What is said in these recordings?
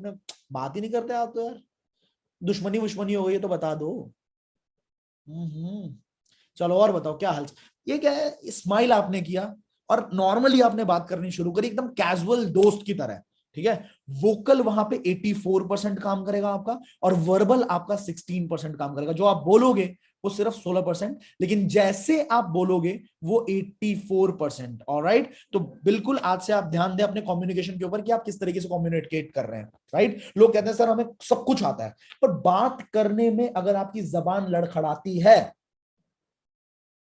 बात ही नहीं करते आप तो यार, दुश्मनी वुश्मनी हो गई है तो बता दो। चलो और बताओ क्या हाल। ये क्या है, स्माइल आपने किया और नॉर्मली आपने बात करनी शुरू करी एकदम कैजुअल दोस्त की तरह, ठीक है। वोकल वहां पे 84% काम करेगा आपका, और वर्बल आपका 16% काम करेगा। जो आप बोलोगे वो सिर्फ 16%, लेकिन जैसे आप बोलोगे वो 84%। ऑलराइट, तो बिल्कुल आज से आप ध्यान दें अपने कम्युनिकेशन के ऊपर कि आप किस तरीके से कम्युनिकेट कर रहे हैं। राइट, लोग कहते हैं सर हमें सब कुछ आता है, पर बात करने में अगर आपकी जबान लड़खड़ाती है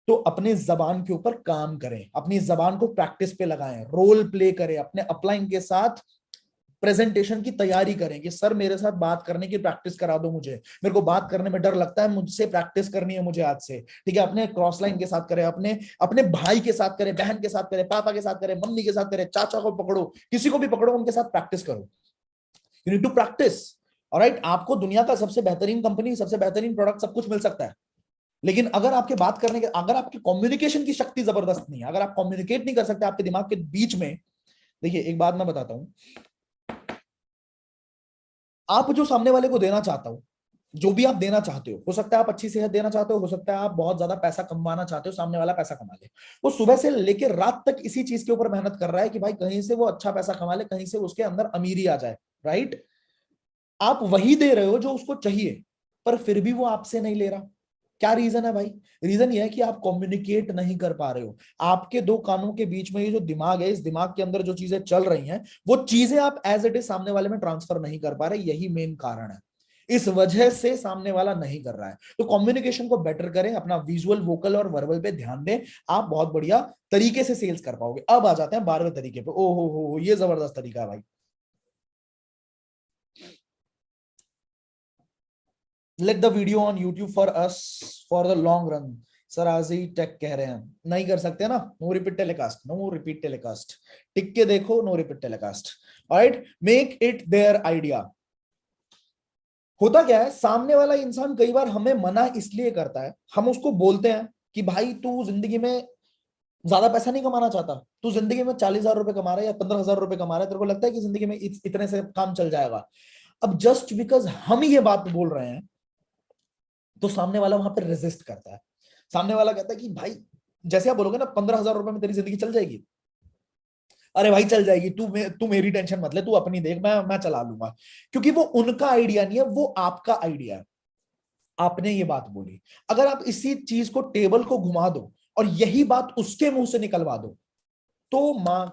तो अपने जबान के ऊपर काम करें, अपनी जबान को प्रैक्टिस पे लगाएं, रोल प्ले करें, अपने अपलाइन के साथ प्रेजेंटेशन की तैयारी करें कि सर मेरे साथ बात करने की प्रैक्टिस करा दो, मुझे मेरे को बात करने में डर लगता है, मुझसे प्रैक्टिस करनी है मुझे आज से, ठीक है। अपने क्रॉस लाइन के साथ करें, अपने अपने भाई के साथ करें, बहन के साथ करें, पापा के साथ करें, मम्मी के साथ करें, चाचा को पकड़ो, किसी को भी पकड़ो, उनके साथ प्रैक्टिस करो। You need to practice. Alright, आपको दुनिया का सबसे बेहतरीन कंपनी, सबसे बेहतरीन प्रोडक्ट, सब कुछ मिल सकता है, लेकिन अगर आपके बात करने के, अगर आपकी कम्युनिकेशन की शक्ति जबरदस्त नहीं है, अगर आप कम्युनिकेट नहीं कर सकते आपके दिमाग के बीच में। देखिए एक बात मैं बताता हूं, आप जो सामने वाले को देना चाहता हो, जो भी आप देना चाहते हो सकता है आप अच्छी सेहत देना चाहते हो सकता है आप बहुत ज्यादा पैसा कमाना चाहते हो, सामने वाला पैसा कमा ले, वो सुबह से लेकर रात तक इसी चीज के ऊपर मेहनत कर रहा है कि भाई कहीं से वो अच्छा पैसा कमा ले, कहीं से उसके अंदर अमीरी आ जाए। राइट, आप वही दे रहे हो जो उसको चाहिए, पर फिर भी वो आपसे नहीं ले रहा। क्या रीजन है भाई? रीजन ये है कि आप कम्युनिकेट नहीं कर पा रहे हो। आपके दो कानों के बीच में ये जो दिमाग है, इस दिमाग के अंदर जो चीजें चल रही हैं, वो चीजें आप एज इट इज सामने वाले में ट्रांसफर नहीं कर पा रहे। यही मेन कारण है, इस वजह से सामने वाला नहीं कर रहा है। तो कम्युनिकेशन को बेटर करें, अपना विजुअल, वोकल और वर्बल पे ध्यान दें, आप बहुत बढ़िया तरीके से सेल्स कर पाओगे। अब आ जाते हैं 12वें तरीके पे। ओ हो, ये जबरदस्त तरीका है भाई। Like the video on YouTube for us for the long run. Sir आज ही टेक कह रहे हैं, नहीं कर सकते ना, no repeat telecast, no repeat telecast, टिक के देखो, no repeat telecast. Alright, make it their idea. होता क्या है, सामने वाला इंसान कई बार हमें मना इसलिए करता है, हम उसको बोलते हैं कि भाई तू जिंदगी में ज्यादा पैसा नहीं कमाना चाहता, तू जिंदगी में 40,000 रुपए कमा रहा है या 15,000 रुपए कमा रहा है, तेरे को लगता है कि जिंदगी में इतने से काम चल जाएगा। अब जस्ट बिकॉज हम ये बात बोल रहे हैं तो सामने वाला वहां पर रेजिस्ट करता है। सामने वाला कहता है कि भाई जैसे आप बोलोगे ना 15,000 रुपए में तेरी जिंदगी चल जाएगी, अरे भाई चल जाएगी, तू मेरी टेंशन मत ले, तू अपनी देख, मैं चला लूंगा। क्योंकि वो उनका आइडिया नहीं है, वो आपका आइडिया है। आपने ये बात बोली, अगर आप इसी चीज को टेबल को घुमा दो और यही बात उसके मुंह से निकलवा दो, तो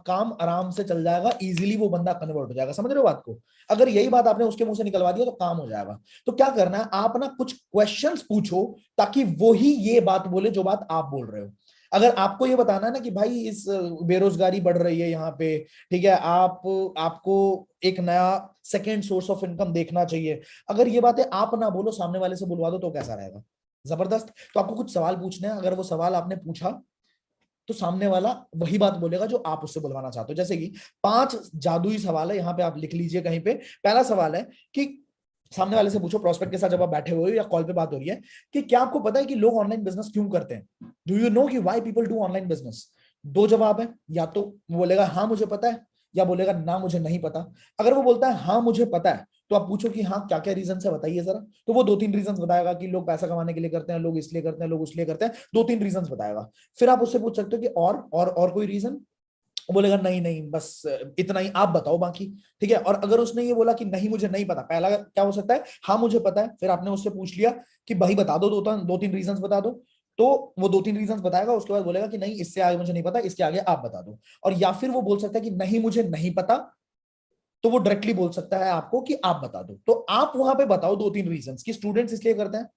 काम आराम से चल जाएगा, इजीली वो बंदा कन्वर्ट हो जाएगा। समझ रहे हो बात को? अगर यही बात आपने उसके मुंह से निकलवा दिया तो काम हो जाएगा। तो क्या करना है, आप ना कुछ क्वेश्चंस पूछो ताकि वो ही ये बात बोले जो बात आप बोल रहे हो। अगर आपको ये बताना है ना कि भाई इस बेरोजगारी बढ़ रही है यहाँ पे, ठीक है, आपको एक नया सेकेंड सोर्स ऑफ इनकम देखना चाहिए, अगर ये बातें आप ना बोलो, सामने वाले से बुलवा दो, तो कैसा रहेगा? जबरदस्त। तो आपको कुछ सवाल पूछने हैं, अगर वो सवाल आपने पूछा तो सामने वाला वही बात बोलेगा जो आप उससे बुलवाना चाहते हो। जैसे कि 5 जादुई सवाल है, यहाँ पे आप लिख लीजिए कहीं पे। पहला सवाल है कि सामने वाले से पूछो, प्रोस्पेक्ट के साथ जब आप बैठे हुए हो या कॉल पे बात हो रही है, कि क्या आपको पता है कि लोग ऑनलाइन बिजनेस क्यों करते हैं? डू यू नो कि why people do online business? दो जवाब है, या तो वो बोलेगा हाँ मुझे पता है, या बोलेगा ना मुझे नहीं पता। अगर वो बोलता है हाँ मुझे पता है, तो आप पूछो कि हाँ क्या क्या रीजन है बताइए जरा। तो वो 2-3 रीजन बताएगा कि लोग पैसा कमाने के लिए करते हैं, लोग इसलिए करते हैं, लोग उसलिए करते हैं, 2-3 रीजन बताएगा। फिर आप उससे पूछ सकते हो कि और कोई रीजन? वो बोलेगा नहीं नहीं बस इतना ही, आप बताओ बाकी। ठीक है, और अगर उसने ये बोला कि नहीं मुझे नहीं पता, पहला क्या हो सकता है, हाँ मुझे पता है, फिर आपने उससे पूछ लिया कि भाई बता दो, 2-3 रीजंस बता दो, तो वो 2-3 रीजंस बताएगा, उसके बाद बोलेगा कि नहीं इससे आगे मुझे नहीं पता, इसके आगे आप बता दो। और या फिर वो बोल सकता है कि नहीं मुझे नहीं पता, तो वो डायरेक्टली बोल सकता है आपको कि आप बता दो। तो आप वहां पे बताओ 2-3 रीजंस। कि स्टूडेंट्स इसलिए करते हैं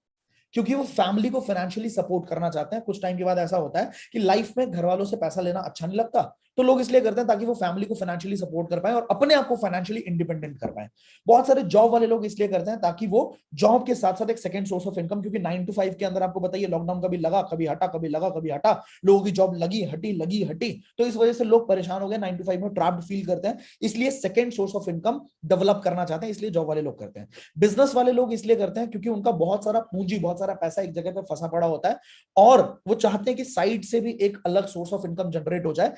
क्योंकि वो फैमिली को फाइनेंशियली सपोर्ट करना चाहते हैं। कुछ टाइम के बाद ऐसा होता है कि लाइफ में घर वालों से पैसा लेना अच्छा नहीं लगता, तो लोग इसलिए करते हैं ताकि वो फैमिली को फाइनेंशियली सपोर्ट कर पाए और अपने आप को फाइनेंशियली इंडिपेंडेंट कर पाए। बहुत सारे जॉब वाले लोग इसलिए करते हैं ताकि वो जॉब के साथ साथ एक सेकंड सोर्स ऑफ इनकम, क्योंकि 9 to 5 के अंदर आपको बताइए लॉकडाउन कभी लगा कभी हटा, कभी लगा कभी हटा, लोगों की जॉब लगी हटी, तो इस वजह से लोग परेशान हो गए, 9 to 5 में ट्रैप्ड फील करते हैं, इसलिए second source of income develop करना चाहते हैं, इसलिए जॉब वाले लोग करते हैं। बिजनेस वाले लोग इसलिए करते हैं क्योंकि उनका बहुत सारा पूंजी, बहुत सारा पैसा एक जगह पे फंसा पड़ा होता है और वो चाहते हैं कि साइड से भी एक अलग सोर्स ऑफ इनकम जनरेट हो जाए।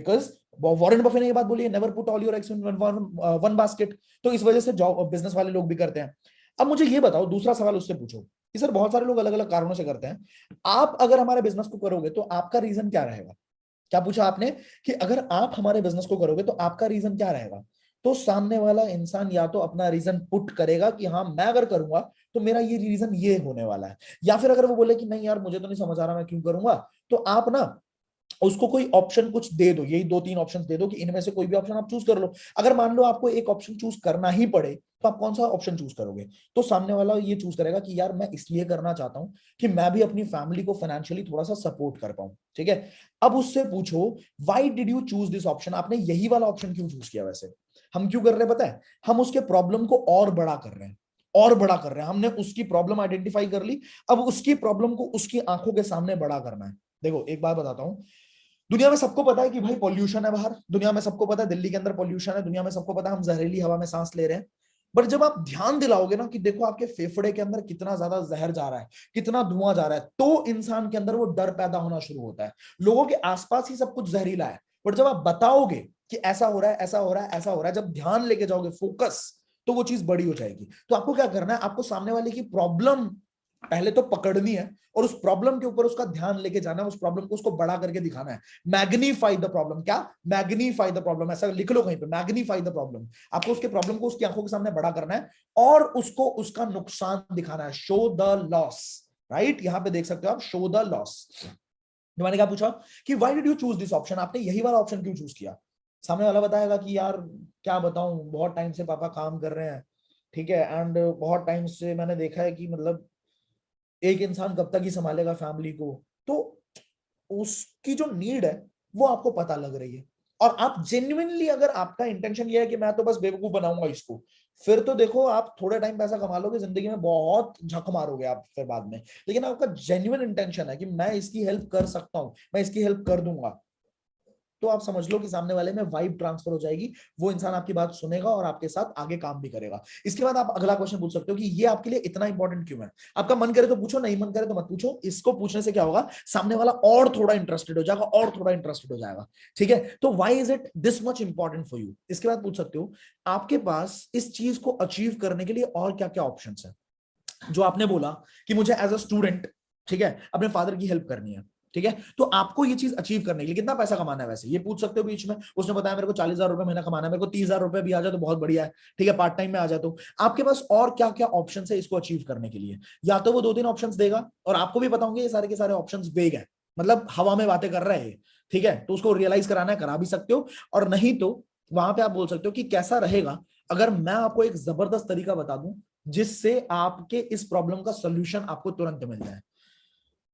बिकॉज वॉरेन बफे ने ये बात बोली है, never put all your eggs in one basket. तो इस वजह से जॉब बिजनेस वाले लोग भी करते हैं। अब मुझे ये बताओ, दूसरा सवाल उससे पूछो कि सर बहुत सारे लोग अलग अलग कारणों से करते हैं, आप अगर हमारे बिजनेस को करोगे तो आपका रीजन क्या रहेगा? क्या पूछा आपने कि अगर आप हमारे बिजनेस को करोगे तो आपका रीजन क्या रहेगा? तो सामने वाला इंसान या तो अपना रीजन पुट करेगा कि हाँ मैं अगर करूंगा तो मेरा ये रीजन ये होने वाला है, या फिर अगर वो बोले कि नहीं यार मुझे तो नहीं समझ आ रहा मैं क्यों करूंगा, तो आप ना उसको कोई ऑप्शन कुछ दे दो, यही दो तीन ऑप्शन दे दो कि इनमें से कोई भी ऑप्शन आप चूज कर लो। अगर मान लो आपको एक ऑप्शन चूज करना ही पड़े तो आप कौन सा ऑप्शन चूज करोगे? तो सामने वाला ये चूज करेगा कि यार मैं इसलिए करना चाहता हूं कि मैं भी अपनी फैमिली को फाइनेंशियली थोड़ा सा सपोर्ट कर पाऊं। ठीक है, अब उससे पूछो why did you choose this option, आपने यही वाला ऑप्शन क्यों चूज किया? वैसे हम क्यों कर रहे हैं पता है? हम उसके प्रॉब्लम को और बड़ा कर रहे हैं, और बड़ा कर रहे हैं। हमने उसकी प्रॉब्लम आइडेंटिफाई कर ली, अब उसकी प्रॉब्लम को उसकी आंखों के सामने बड़ा करना है। देखो एक बात बताता हूं, दुनिया में सबको पता है कि भाई पॉल्यूशन है बाहर, दुनिया में सबको पता है दिल्ली के अंदर पॉल्यूशन है, दुनिया में सबको पता है हम जहरीली हवा में सांस ले रहे हैं। बट जब आप ध्यान दिलाओगे ना कि देखो आपके फेफड़े के अंदर कितना ज्यादा जहर जा रहा है, कितना धुआं जा रहा है, तो इंसान के अंदर वो डर पैदा होना शुरू होता है। लोगों के आसपास ही सब कुछ जहरीला है, बट जब आप बताओगे कि ऐसा हो रहा है, ऐसा हो रहा है, ऐसा हो रहा है, जब ध्यान लेके जाओगे फोकस, तो वो चीज बड़ी हो जाएगी। तो आपको क्या करना है, आपको सामने वाले की प्रॉब्लम पहले तो पकड़नी है और उस प्रॉब्लम के ऊपर उसका ध्यान लेके जाना है, उस प्रॉब्लम को उसको बड़ा करके दिखाना है। मैग्नीफाई द प्रॉब्लम, क्या? मैग्नीफाई द प्रॉब्लम, ऐसा लिख लो कहीं पे, मैग्नीफाई द प्रॉब्लम। आपको उसके प्रॉब्लम को उसकी आंखों के सामने बड़ा करना है और उसको उसका नुकसान दिखाना है, शो द लॉस। राइट, यहां पे देख सकते हो आप, शो द लॉस। मैंने क्या पूछा कि why did you choose this option, आपने यही वाला ऑप्शन क्यों चूज किया? सामने वाला बताएगा कि यार क्या बताऊं, बहुत टाइम से पापा काम कर रहे हैं, ठीक है, एंड बहुत टाइम से मैंने देखा है कि मतलब एक इंसान कब तक ही संभालेगा फैमिली को। तो उसकी जो नीड है वो आपको पता लग रही है, और आप जेन्युइनली, अगर आपका इंटेंशन ये है कि मैं तो बस बेवकूफ बनाऊंगा इसको, फिर तो देखो आप थोड़े टाइम पैसा कमा लोगे, जिंदगी में बहुत झक मारोगे आप फिर बाद में। लेकिन आपका जेन्युइन इंटेंशन है कि मैं इसकी हेल्प कर सकता हूं, मैं इसकी हेल्प कर दूंगा, तो आप समझ लो कि सामने वाले में वाइब ट्रांसफर हो जाएगी, वो इंसान आपकी बात सुनेगा और आपके साथ आगे काम भी करेगा। इसके बाद आप अगला क्वेश्चन पूछ सकते हो कि ये आपके लिए इतना इंपॉर्टेंट क्यों है? आपका मन करे तो पूछो, नहीं मन करे तो मत पूछो। इसको पूछने से क्या होगा, सामने वाला और थोड़ा इंटरेस्टेड हो जाएगा, और थोड़ा इंटरेस्टेड हो जाएगा। ठीक है, तो why is it this much important for you? इसके बाद पूछ सकते हो आपके पास इस चीज को अचीव करने के लिए और क्या क्या ऑप्शन है? जो आपने बोला कि मुझे एज अ स्टूडेंट, ठीक है, अपने फादर की हेल्प करनी है, ठीक है, तो आपको ये चीज अचीव करने के लिए कितना पैसा कमाना है? वैसे ये पूछ सकते हो बीच में। उसने बताया मेरे को 40,000 रुपए महीना कमाना है, मेरे को 30,000 रुपए भी आ जाए तो बहुत बढ़िया है, ठीक है, पार्ट टाइम में आ जाए तो। आपके पास और क्या क्या ऑप्शन है इसको अचीव करने के लिए? या तो वो दो तीन ऑप्शन देगा और आपको भी बताऊंगे ये सारे के सारे ऑप्शन वेग है, मतलब हवा में बातें कर रहे हैं, ठीक है, तो उसको रियलाइज कराना है, करा भी सकते हो। और नहीं तो वहां पे आप बोल सकते हो कि कैसा रहेगा अगर मैं आपको एक जबरदस्त तरीका बता दूं जिससे आपके इस प्रॉब्लम का सोल्यूशन आपको तुरंत मिल जाए।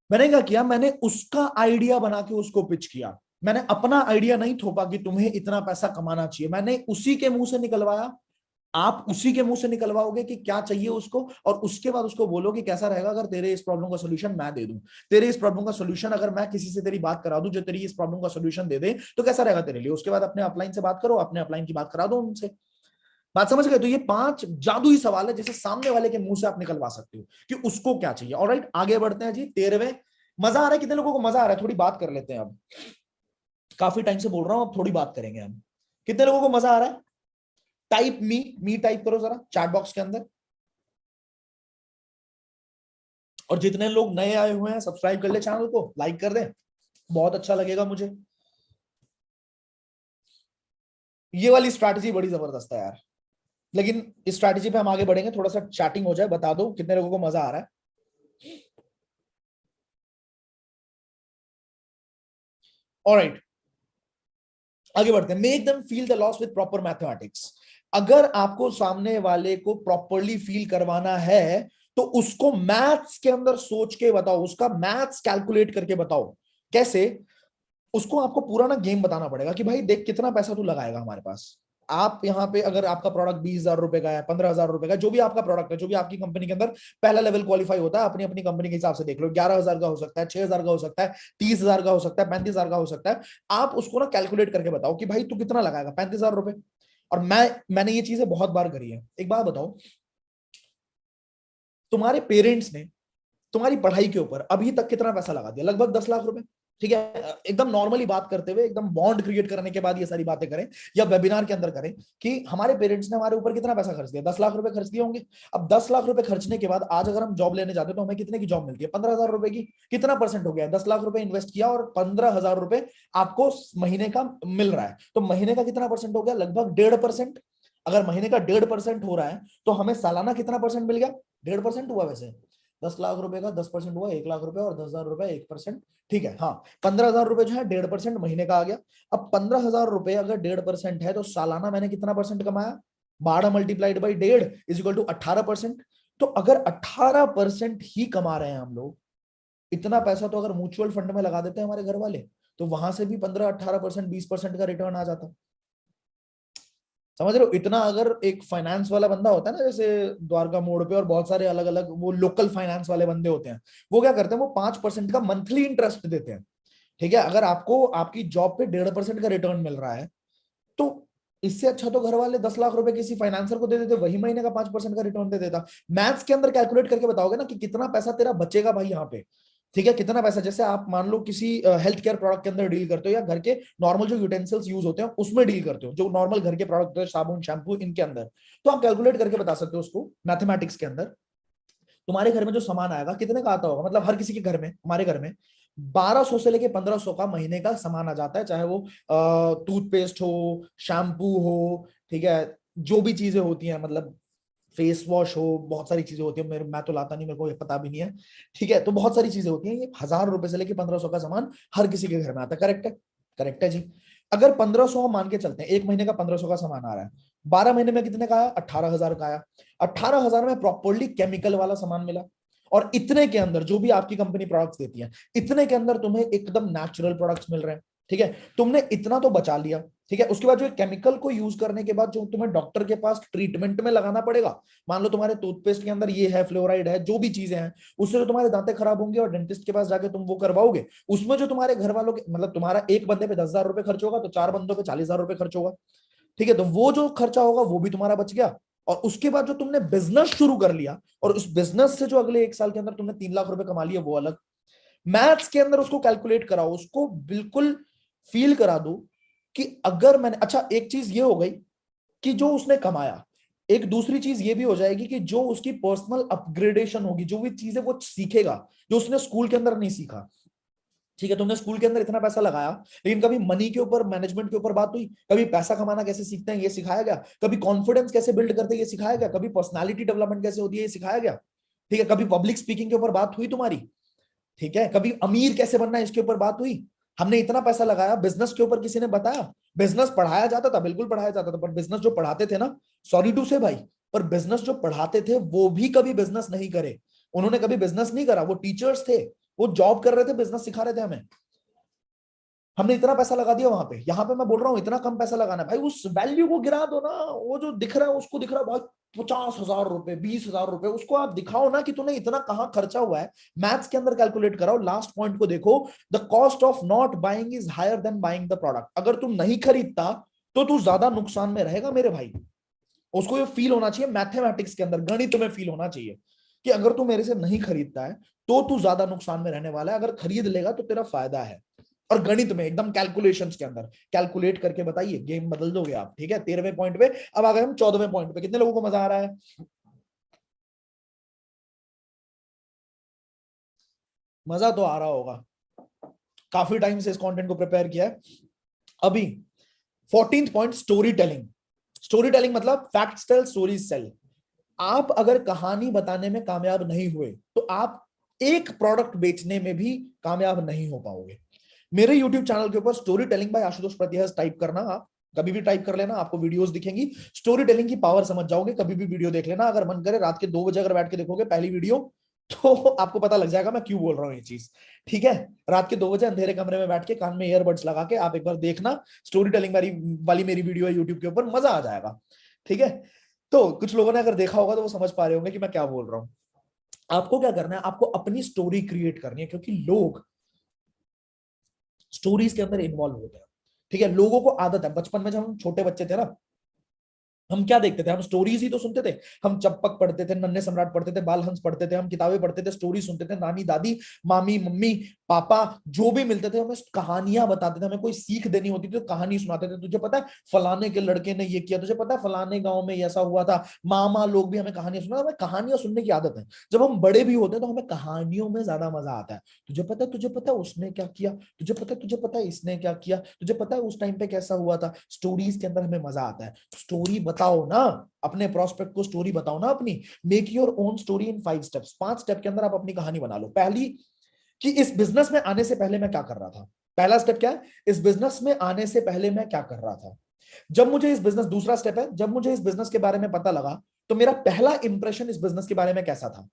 मैंने क्या किया, मैंने उसका आइडिया बना के उसको पिच किया। मैंने अपना आइडिया नहीं थोपा कि तुम्हें इतना पैसा कमाना चाहिए, मैंने उसी के मुंह से निकलवाया। आप उसी के मुंह से निकलवाओगे कि क्या चाहिए उसको, और उसके बाद उसको बोलो कि कैसा रहेगा अगर तेरे इस प्रॉब्लम का सोल्यूशन मैं दे दूं। तेरे इस प्रॉब्लम का सोल्यूशन अगर मैं किसी से तेरी बात करा दूं जो तेरी इस प्रॉब्लम का सोल्यूशन दे दे, तो कैसा रहेगा तेरे लिए? उसके बाद अपने अपलाइन से बात करो, अपने अपलाइन की बात करा दो उनसे। बात समझ गए? तो ये 5 जादुई सवाल है जिसे सामने वाले के मुंह से आप निकलवा सकते हो कि उसको क्या चाहिए। ऑलराइट, आगे बढ़ते हैं जी। 13वें, मजा आ रहा है? कितने लोगों को मजा आ रहा है? थोड़ी बात कर लेते हैं अब, काफी टाइम से बोल रहा हूं, अब थोड़ी बात करेंगे हम। कितने लोगों को मजा आ रहा है? टाइप मी टाइप करो जरा चैट बॉक्स के अंदर। और जितने लोग नए आए हुए हैं सब्सक्राइब कर ले चैनल को, लाइक कर दें, बहुत अच्छा लगेगा मुझे। ये वाली स्ट्रैटेजी बड़ी जबरदस्त है यार, लेकिन इस स्ट्रैटेजी पे हम आगे बढ़ेंगे। थोड़ा सा चैटिंग हो जाए, बता दो कितने लोगों को मजा आ रहा है। ऑलराइट, आगे बढ़ते हैं। Make them feel the loss with proper mathematics. अगर आपको सामने वाले को प्रॉपरली फील करवाना है तो उसको मैथ्स के अंदर सोच के बताओ, उसका मैथ्स कैलकुलेट करके बताओ। कैसे? उसको आपको पूरा ना गेम बताना पड़ेगा कि भाई देख कितना पैसा तू लगाएगा हमारे पास। आप यहाँ पे अगर आपका प्रोडक्ट 20,000 रुपए का है, 15,000 रुपए का, जो भी आपका प्रोडक्ट है, जो भी आपकी कंपनी के अंदर पहला लेवल क्वालिफाई होता है, अपनी अपनी कंपनी के हिसाब से देख लो, 11,000 का हो सकता है, 6,000 का हो सकता है, 30,000 का हो सकता है, 35,000 का हो सकता है। आप उसको ना कैलकुलेट करके बताओ कि भाई तू कितना लगाएगा, 35,000 रुपए। और मैंने ये चीजें बहुत बार करी है। एक बात बताओ, तुम्हारे पेरेंट्स ने तुम्हारी पढ़ाई के ऊपर अभी तक कितना पैसा लगा दिया? लगभग 10 लाख रुपए। ठीक है, एकदम नॉर्मली बात करते हुए, एकदम बॉन्ड क्रिएट करने के बाद ये सारी बातें करें या वेबिनार के अंदर करें कि हमारे पेरेंट्स ने हमारे ऊपर कितना पैसा खर्च दिया, 10 लाख रुपए खर्च दिए होंगे। अब 10 लाख रुपए खर्चने के बाद आज अगर हम जॉब लेने जाते हैं तो हमें कितने की जॉब मिलती है, 15,000 रुपए की। कितना परसेंट हो गया, 10 लाख रुपए इन्वेस्ट किया और 15,000 रुपए आपको महीने का मिल रहा है, तो महीने का कितना परसेंट हो गया, लगभग 1.5%। अगर महीने का 1.5% हो रहा है तो हमें सालाना कितना परसेंट मिल गया, 1.5% हुआ वैसे। 10 लाख रुपए का 10% हुआ 1 लाख रुपए, और 10,000 रुपए 1%। ठीक है, हाँ, 15,000 रुपए जो है 1.5% महीने का आ गया। अब 15,000 रुपए अगर 1.5% है तो सालाना मैंने कितना परसेंट कमाया, 12 × 1.5 = 18%। तो अगर 18% ही कमा रहे हैं हम लोग, इतना पैसा तो अगर म्यूचुअल फंड में लगा देते हैं हमारे घर वाले, तो वहां से भी 15 18% 20% का रिटर्न आ जाता। समझ रहे हो, इतना अगर एक फाइनेंस वाला बंदा होता है ना, जैसे द्वारका मोड़ पे और बहुत सारे अलग अलग वो लोकल फाइनेंस वाले बंदे होते हैं, वो क्या करते हैं, वो 5% का मंथली इंटरेस्ट देते हैं। ठीक है, अगर आपको आपकी जॉब पे 1.5% का रिटर्न मिल रहा है, तो इससे अच्छा तो घर वाले 10 लाख रुपए किसी फाइनेंसर को दे देते, वही महीने का 5% का रिटर्न दे देता। मैथ्स के अंदर कैलकुलेट करके बताओगे ना कि कितना पैसा तेरा बचेगा भाई यहाँ पे। ठीक है, कितना पैसा, जैसे आप मान लो किसी हेल्थ केयर प्रोडक्ट के अंदर डील करते हो या घर के नॉर्मल जो यूटेंसिल्स यूज होते हैं उसमें डील करते हो, जो नॉर्मल घर के प्रोडक्ट होते हैं, साबुन शैम्पू, इनके अंदर, तो आप कैलकुलेट करके बता सकते हो उसको मैथमेटिक्स के अंदर। तुम्हारे घर में जो सामान आएगा कितने का आता होगा, मतलब हर किसी के घर में, हमारे घर में 1,200 से लेके 1,500 का महीने का सामान आ जाता है, चाहे वो टूथपेस्ट हो, शैम्पू हो, ठीक है, जो भी चीजें होती हैं, मतलब फेस वॉश हो, बहुत सारी चीजें होती है, मैं तो लाता नहीं, मेरे को ये पता भी नहीं है। ठीक है, तो बहुत सारी चीजें होती हैं, ये 1,000 रुपए से लेके 1,500 का सामान हर किसी के घर में आता है। करेक्ट है, करेक्ट है जी। अगर 1,500 मान के चलते हैं, एक महीने का 1,500 का सामान आ रहा है, 12 महीने में कितने का आया, 18,000 का आया। 18,000 में प्रॉपरली केमिकल वाला सामान मिला, और इतने के अंदर जो भी आपकी कंपनी प्रोडक्ट्स देती है, इतने के अंदर तुम्हें एकदम नेचुरल प्रोडक्ट्स मिल रहे हैं। ठीक है, तुमने इतना तो बचा लिया। ठीक है, उसके बाद जो केमिकल को यूज करने के बाद जो तुम्हें डॉक्टर के पास ट्रीटमेंट में लगाना पड़ेगा, मान लो तुम्हारे टूथपेस्ट के अंदर ये है, फ्लोराइड है, जो भी चीजें हैं, उससे जो तुम्हारे दांतें खराब होंगे और डेंटिस्ट के पास जाके तुम वो करवाओगे, उसमें जो तुम्हारे घर वालों के, मतलब तुम्हारा एक बंदे पे 10,000 रुपए खर्च होगा, तो 4 बंदों पे 40,000 रुपए खर्च होगा। ठीक है, तो वो जो खर्चा होगा वो भी तुम्हारा बच गया। और उसके बाद जो तुमने बिजनेस शुरू कर लिया, और उस बिजनेस से जो अगले 1 साल के अंदर तुमने 3 लाख रुपए कमा लिए, वो अलग। मैथ्स के अंदर उसको कैलकुलेट कराओ, उसको बिल्कुल फील करा दो कि अगर मैंने, अच्छा एक चीज ये हो गई कि जो उसने कमाया, एक दूसरी चीज ये भी हो जाएगी कि जो उसकी पर्सनल अपग्रेडेशन होगी, जो भी चीजें वो सीखेगा जो उसने स्कूल के अंदर नहीं सीखा। ठीक है, तुमने स्कूल के अंदर इतना पैसा लगाया, लेकिन कभी मनी के ऊपर, मैनेजमेंट के ऊपर बात हुई, कभी पैसा कमाना कैसे सीखते हैं ये सिखाया गया, कभी कॉन्फिडेंस कैसे बिल्ड करते हैं ये सिखाया गया, कभी पर्सनालिटी डेवलपमेंट कैसे होती है ये सिखाया गया। ठीक है, कभी पब्लिक स्पीकिंग के ऊपर बात हुई तुम्हारी। ठीक है, कभी अमीर कैसे बनना है इसके ऊपर बात हुई। हमने इतना पैसा लगाया, बिजनेस के ऊपर किसी ने बताया, बिजनेस पढ़ाया जाता था, बिल्कुल पढ़ाया जाता था, पर बिजनेस जो पढ़ाते थे ना, सॉरी टू से भाई, पर बिजनेस जो पढ़ाते थे वो भी कभी बिजनेस नहीं करे। उन्होंने कभी बिजनेस नहीं करा, वो टीचर्स थे, वो जॉब कर रहे थे, बिजनेस सिखा रहे थे हमें। हमने इतना पैसा लगा दिया वहां पे, यहाँ पे मैं बोल रहा हूँ इतना कम पैसा लगाना है भाई, उस वैल्यू को गिरा दो ना। वो जो दिख रहा है उसको दिख रहा है भाई 50,000 रुपए, 20,000 रुपए, उसको आप दिखाओ ना कि तूने इतना कहाँ खर्चा हुआ है। मैथ्स के अंदर कैलकुलेट कराओ, लास्ट पॉइंट को देखो, the cost of not buying is higher than buying the product. अगर तुम नहीं खरीदता तो तू ज्यादा नुकसान में रहेगा मेरे भाई। उसको ये फील होना चाहिए, मैथमेटिक्स के अंदर, गणित में फील होना चाहिए कि अगर तू मेरे से नहीं खरीदता है तो तू ज्यादा नुकसान में रहने वाला है, अगर खरीद लेगा तो तेरा फायदा है। और गणित में एकदम कैलकुलेशंस के अंदर कैलकुलेट करके बताइए, गेम बदल दोगे आप। ठीक है, 13वें पॉइंट पे अब आ गए हम, 14वें पॉइंट पे। कितने लोगों को मजा आ रहा है, मजा तो आ रहा होगा, काफी टाइम से इस कंटेंट को प्रिपेयर किया है। अभी 14th point, story telling. Story telling मतलब फैक्ट्स टेल स्टोरीज सेल। आप अगर कहानी बताने में कामयाब नहीं हुए तो आप एक प्रोडक्ट बेचने में भी कामयाब नहीं हो पाओगे। मेरे YouTube चैनल के ऊपर story telling by Ashutosh Pratihas type करना, आप कभी भी टाइप कर लेना, आपको वीडियोस दिखेंगी। स्टोरी टेलिंग की पावर समझ जाओगे, कभी भी वीडियो देख लेना, अगर मन करे रात के 2 बजे अगर बैठ के देखोगे पहली वीडियो, तो आपको पता लग जाएगा मैं क्यों बोल रहा हूँ ये चीज। ठीक है, रात के 2 बजे अंधेरे कमरे में बैठ के कान में ईयरबड्स लगा के आप एक बार देखना, स्टोरी टेलिंग वाली मेरी वीडियो है यूट्यूब के ऊपर, मजा आ जाएगा। ठीक है, तो कुछ लोगों ने अगर देखा होगा तो वो समझ पा रहे होंगे कि मैं क्या बोल रहा हूँ। आपको क्या करना है, आपको अपनी स्टोरी क्रिएट करनी है, क्योंकि लोग स्टोरीज के अंदर इन्वॉल्व होते हैं। ठीक है, लोगों को आदत है, बचपन में जब हम छोटे बच्चे थे ना, हम क्या देखते थे, हम स्टोरीज ही तो सुनते थे। हम चंपक पढ़ते थे, नन्हे सम्राट पढ़ते थे, बाल हंस पढ़ते थे, हम किताबें पढ़ते थे, स्टोरी सुनते थे, नानी दादी मामी मम्मी पापा जो भी मिलते थे हमें कहानियां बताते थे, हमें कोई सीख देनी होती थी तो कहानी सुनाते थे। तुझे पता है फलाने के लड़के ने ये किया, तुझे पता है फलाने गांव में ऐसा हुआ था, मामा लोग भी हमें कहानियां सुना, हमें कहानियां सुनने की आदत है। जब हम बड़े भी होते हैं तो हमें कहानियों में ज्यादा मजा आता है। तुझे पता है उसने क्या किया, तुझे पता है इसने क्या किया, तुझे पता है उस टाइम पे कैसा हुआ था। स्टोरीज के अंदर हमें मजा आता है। स्टोरी बताओ ना, अपने प्रोस्पेक्ट को स्टोरी बताओ ना अपनी। Make your own story in 5 steps. 5 step के अंदर आप अपनी कहानी बना लो। पहली, कि इस बिजनेस में आने से पहले मैं क्या कर रहा था। पहला स्टेप क्या है, इस बिजनेस में आने से पहले मैं क्या कर रहा था। जब मुझे इस बिजनेस, दूसरा स्टेप है, जब मुझे इस बिजनेस के बारे में पता लगा तो मेरा पहला इंप्रेशन इस बिजनेस के बारे में कैसा था।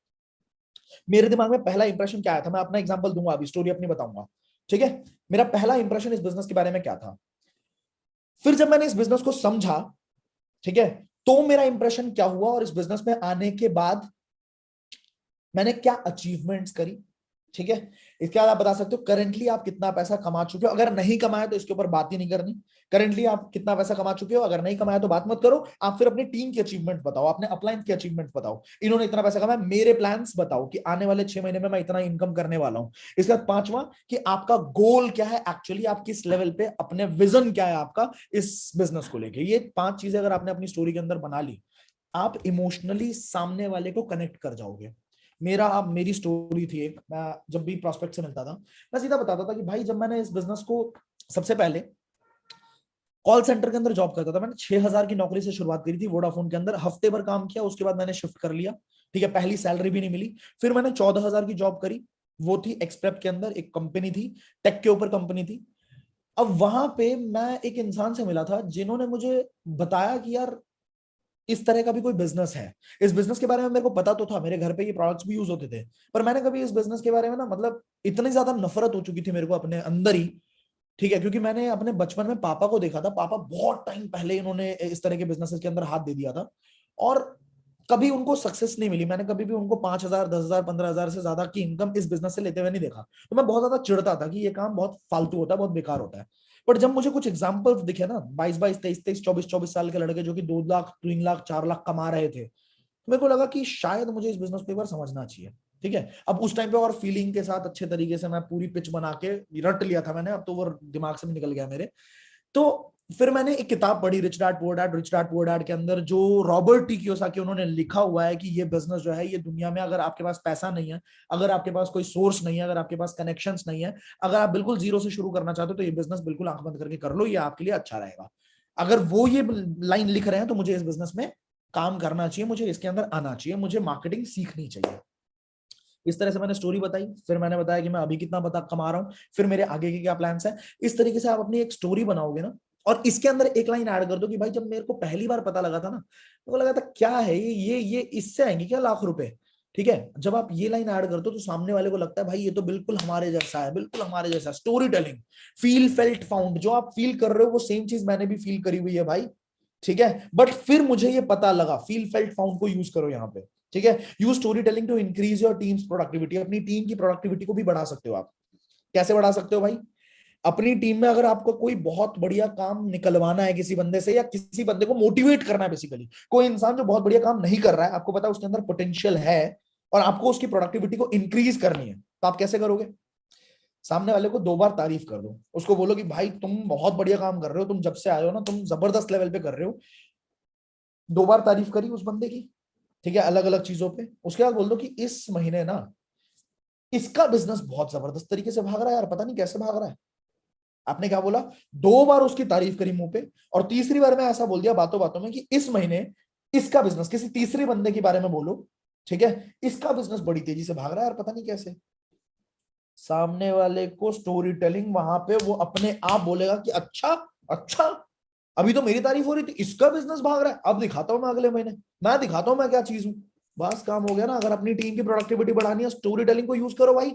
मेरे दिमाग में पहला इंप्रेशन क्या आया था, मैं अपना एग्जांपल दूंगा, अभी स्टोरी अपनी बताऊंगा। ठीक है, मेरा पहला इंप्रेशन इस बिजनेस के बारे में क्या था। फिर जब मैंने इस बिजनेस को समझा, ठीक है, तो मेरा इंप्रेशन क्या हुआ, और इस बिजनेस में आने के बाद मैंने क्या अचीवमेंट्स करी। ठीक है, इसके बाद आप बता सकते हो करेंटली आप कितना पैसा कमा चुके हो। अगर नहीं कमाया तो इसके ऊपर बात ही नहीं करनी। करेंटली आप कितना पैसा कमा चुके हो, अगर नहीं कमाया तो बात मत करो। आप फिर अपनी टीम की अचीवमेंट बताओ, अपने अपलाइन की अचीवमेंट बताओ। इन्होंने इतना पैसा कमाया, मेरे प्लान्स बताओ कि आने वाले 6 महीने में मैं इतना इनकम करने वाला हूं। इसके बाद पांचवा, कि आपका गोल क्या है, एक्चुअली आप किस लेवल पे, अपने विजन क्या है आपका इस बिजनेस को लेके। ये 5 चीजें अगर आपने अपनी स्टोरी के अंदर बना ली, आप इमोशनली सामने वाले को कनेक्ट कर जाओगे। मेरी स्टोरी थी एक, मैं जब भी प्रोस्पेक्ट से मिलता था मैं सीधा बताता था कि भाई जब मैंने इस बिजनेस को, सबसे पहले कॉल सेंटर के अंदर जॉब करता था। मैंने 6,000 की नौकरी से शुरुआत करी थी वोडाफोन के अंदर। हफ्ते भर काम किया, उसके बाद मैंने शिफ्ट कर लिया। ठीक है, पहली सैलरी भी नहीं मिली। फिर मैंने 14,000 की जॉब करी, वो थी एक्सप्रेप के अंदर, एक कंपनी थी, टेक के ऊपर कंपनी थी। अब वहां पे मैं एक इंसान से मिला था जिन्होंने मुझे बताया कि यार इस तरह का भी कोई बिजनेस है। इस बिजनेस के बारे में मेरे को पता तो था, मेरे घर पे ये प्रोडक्ट्स भी यूज होते थे, पर मैंने कभी इस बिजनेस के बारे में ना, मतलब इतनी ज्यादा नफरत हो चुकी थी मेरे को अपने अंदर ही। ठीक है, क्योंकि मैंने अपने बचपन में पापा को देखा था, पापा बहुत टाइम पहले इन्होंने इस तरह के बिजनेसेस के अंदर हाथ दे दिया था, और कभी उनको सक्सेस नहीं मिली। मैंने कभी भी उनको 5,000 10,000 15,000 से ज्यादा की इनकम इस बिजनेस से लेते हुए नहीं देखा। तो मैं बहुत ज्यादा चिढ़ता था कि ये काम बहुत फालतू होता है, बहुत बेकार होता है। बट जब मुझे कुछ एग्जाम्पल्स दिखे ना, 22 22 23 23 24 24 साल के लड़के जो कि 2 लाख 3 लाख 4 लाख कमा रहे थे, तो मेरे को लगा कि शायद मुझे इस बिजनेस को एक बार समझना चाहिए। ठीक है, अब उस टाइम पे और फीलिंग के साथ अच्छे तरीके से मैं पूरी पिच बना के रट लिया था मैंने, अब तो वो दिमाग से भी निकल गया मेरे। तो फिर मैंने एक किताब पढ़ी, rich dad poor dad, rich dad poor dad के अंदर जो रॉबर्ट टी कियोसाकी, उन्होंने लिखा हुआ है कि ये बिजनेस जो है, ये दुनिया में अगर आपके पास पैसा नहीं है, अगर आपके पास कोई सोर्स नहीं है, अगर आपके पास कनेक्शंस नहीं है, अगर आप बिल्कुल जीरो से शुरू करना चाहते हो, तो ये बिजनेस बिल्कुल आंख बंद करके कर लो, ये आपके लिए अच्छा रहेगा। अगर वो ये लाइन लिख रहे हैं तो मुझे इस बिजनेस में काम करना चाहिए, मुझे इसके अंदर आना चाहिए, मुझे मार्केटिंग सीखनी चाहिए। इस तरह से मैंने स्टोरी बताई, फिर मैंने बताया कि मैं अभी कितना बता कमा रहा हूं, फिर मेरे आगे के क्या प्लान्स है। इस तरीके से आप अपनी एक स्टोरी बनाओगे ना, और इसके अंदर एक लाइन ऐड कर दो कि भाई जब मेरे को पहली बार पता लगा था ना, तो लगा था क्या है ये इससे आएंगे क्या लाख रुपए। ठीक है, जब आप ये लाइन ऐड कर दो तो सामने वाले को लगता है भाई ये तो बिल्कुल हमारे जैसा है, बिल्कुल हमारे जैसा। Story telling, feel felt found, जो आप फील कर रहे हो वो सेम चीज मैंने भी फील करी हुई है भाई। ठीक है, बट फिर मुझे ये पता लगा, फील फेल्ट फाउंड को यूज करो यहाँ पे। ठीक है, use story telling to increase your team's productivity. अपनी टीम की प्रोडक्टिविटी को भी बढ़ा सकते हो आप। कैसे बढ़ा सकते हो भाई, अपनी टीम में अगर आपको कोई बहुत बढ़िया काम निकलवाना है किसी बंदे से, या किसी बंदे को मोटिवेट करना है, बेसिकली कोई इंसान जो बहुत बढ़िया काम नहीं कर रहा है, आपको पता है उसके अंदर पोटेंशियल है, और आपको उसकी प्रोडक्टिविटी को इंक्रीज करनी है, तो आप कैसे करोगे। सामने वाले को 2 बार तारीफ कर दो, उसको बोलो कि भाई तुम बहुत बढ़िया काम कर रहे हो, तुम जब से आए हो ना तुम जबरदस्त लेवल पे कर रहे हो। 2 बार तारीफ करी उस बंदे की, ठीक है, अलग अलग चीजों पे। उसके बाद बोल दो कि इस महीने ना इसका बिजनेस बहुत जबरदस्त तरीके से भाग रहा है यार, पता नहीं कैसे भाग रहा है। आपने क्या बोला, 2 बार उसकी तारीफ करी मुंह पे, और तीसरी बार में ऐसा बोल दिया बातों बातों में कि इस महीने इसका बिजनेस, किसी तीसरे बंदे के बारे में बोलो, ठीक है, इसका बिजनेस बड़ी तेजी से भाग रहा है यार, पता नहीं कैसे। सामने वाले को स्टोरी टेलिंग वहां पे वो अपने आप बोलेगा कि अच्छा अच्छा, अभी तो मेरी तारीफ हो रही थी, इसका बिजनेस भाग रहा है, अब दिखाता हूं मैं अगले महीने, मैं दिखाता हूं मैं क्या चीज हूं। बस काम हो गया ना। अगर अपनी टीम की प्रोडक्टिविटी बढ़ानी है, स्टोरी टेलिंग को यूज करो भाई,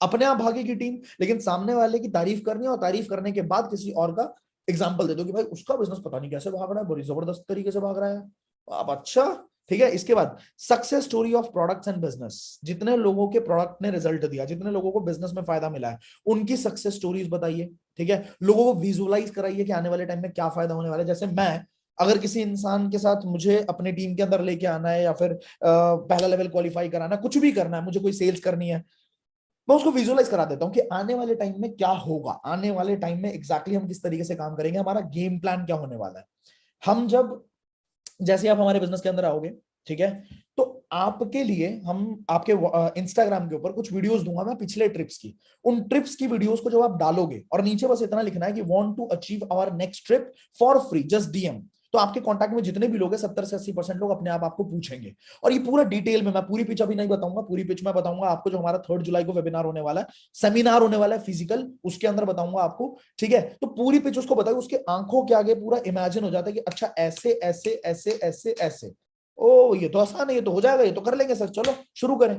अपने आप भागेगी टीम। लेकिन सामने वाले की तारीफ करनी है, और तारीफ करने के बाद किसी और का एग्जाम्पल दे दो कि भाई उसका बिजनेस पता नहीं कैसे भाग रहा है, बड़ी जबरदस्त तरीके से भाग रहा है। अब अच्छा, ठीक है। इसके बाद success story of products and business. जितने लोगों के प्रोडक्ट ने रिजल्ट दिया, जितने लोगों को बिजनेस में फायदा मिला है, उनकी सक्सेस स्टोरीज बताइए। ठीक है, लोगों को विजुअलाइज कराइए कि आने वाले टाइम में क्या फायदा होने वाला है। जैसे मैं अगर किसी इंसान के साथ मुझे अपने टीम के अंदर लेके आना है या फिर पहला लेवल क्वालिफाई कराना है, कुछ भी करना है, मुझे कोई सेल्स करनी है, मैं उसको विजुअलाइज करा देता हूँ कि आने वाले टाइम में क्या होगा, आने वाले टाइम में एग्जैक्टली हम किस तरीके से काम करेंगे, हमारा गेम प्लान क्या होने वाला है। हम जब जैसे आप हमारे बिजनेस के अंदर आओगे, ठीक है, तो आपके लिए हम आपके इंस्टाग्राम के ऊपर कुछ वीडियोस दूंगा मैं पिछले ट्रिप्स की। उन ट्रिप्स की वीडियोस को जब आप डालोगे और नीचे बस इतना लिखना है कि want to achieve our next trip for free, just DM, तो आपके कांटेक्ट में जितने भी लोग हैं 70 से 80% लोग अपने आप आपको पूछेंगे। और ये पूरा डिटेल में, मैं पूरी पिच अभी नहीं बताऊंगा, पूरी पिच में बताऊंगा आपको जो हमारा 3 जुलाई को वेबिनार होने वाला है, सेमिनार होने वाला है फिजिकल, उसके अंदर बताऊंगा आपको, ठीक है। तो पूरी पिच उसको बताओ, उसके आंखों के आगे पूरा इमेजिन हो जाता है कि अच्छा ऐसे ऐसे ऐसे ऐसे ऐसे, ओ ये तो आसान है, ये तो हो जाएगा, ये तो कर लेंगे सर, चलो शुरू करें,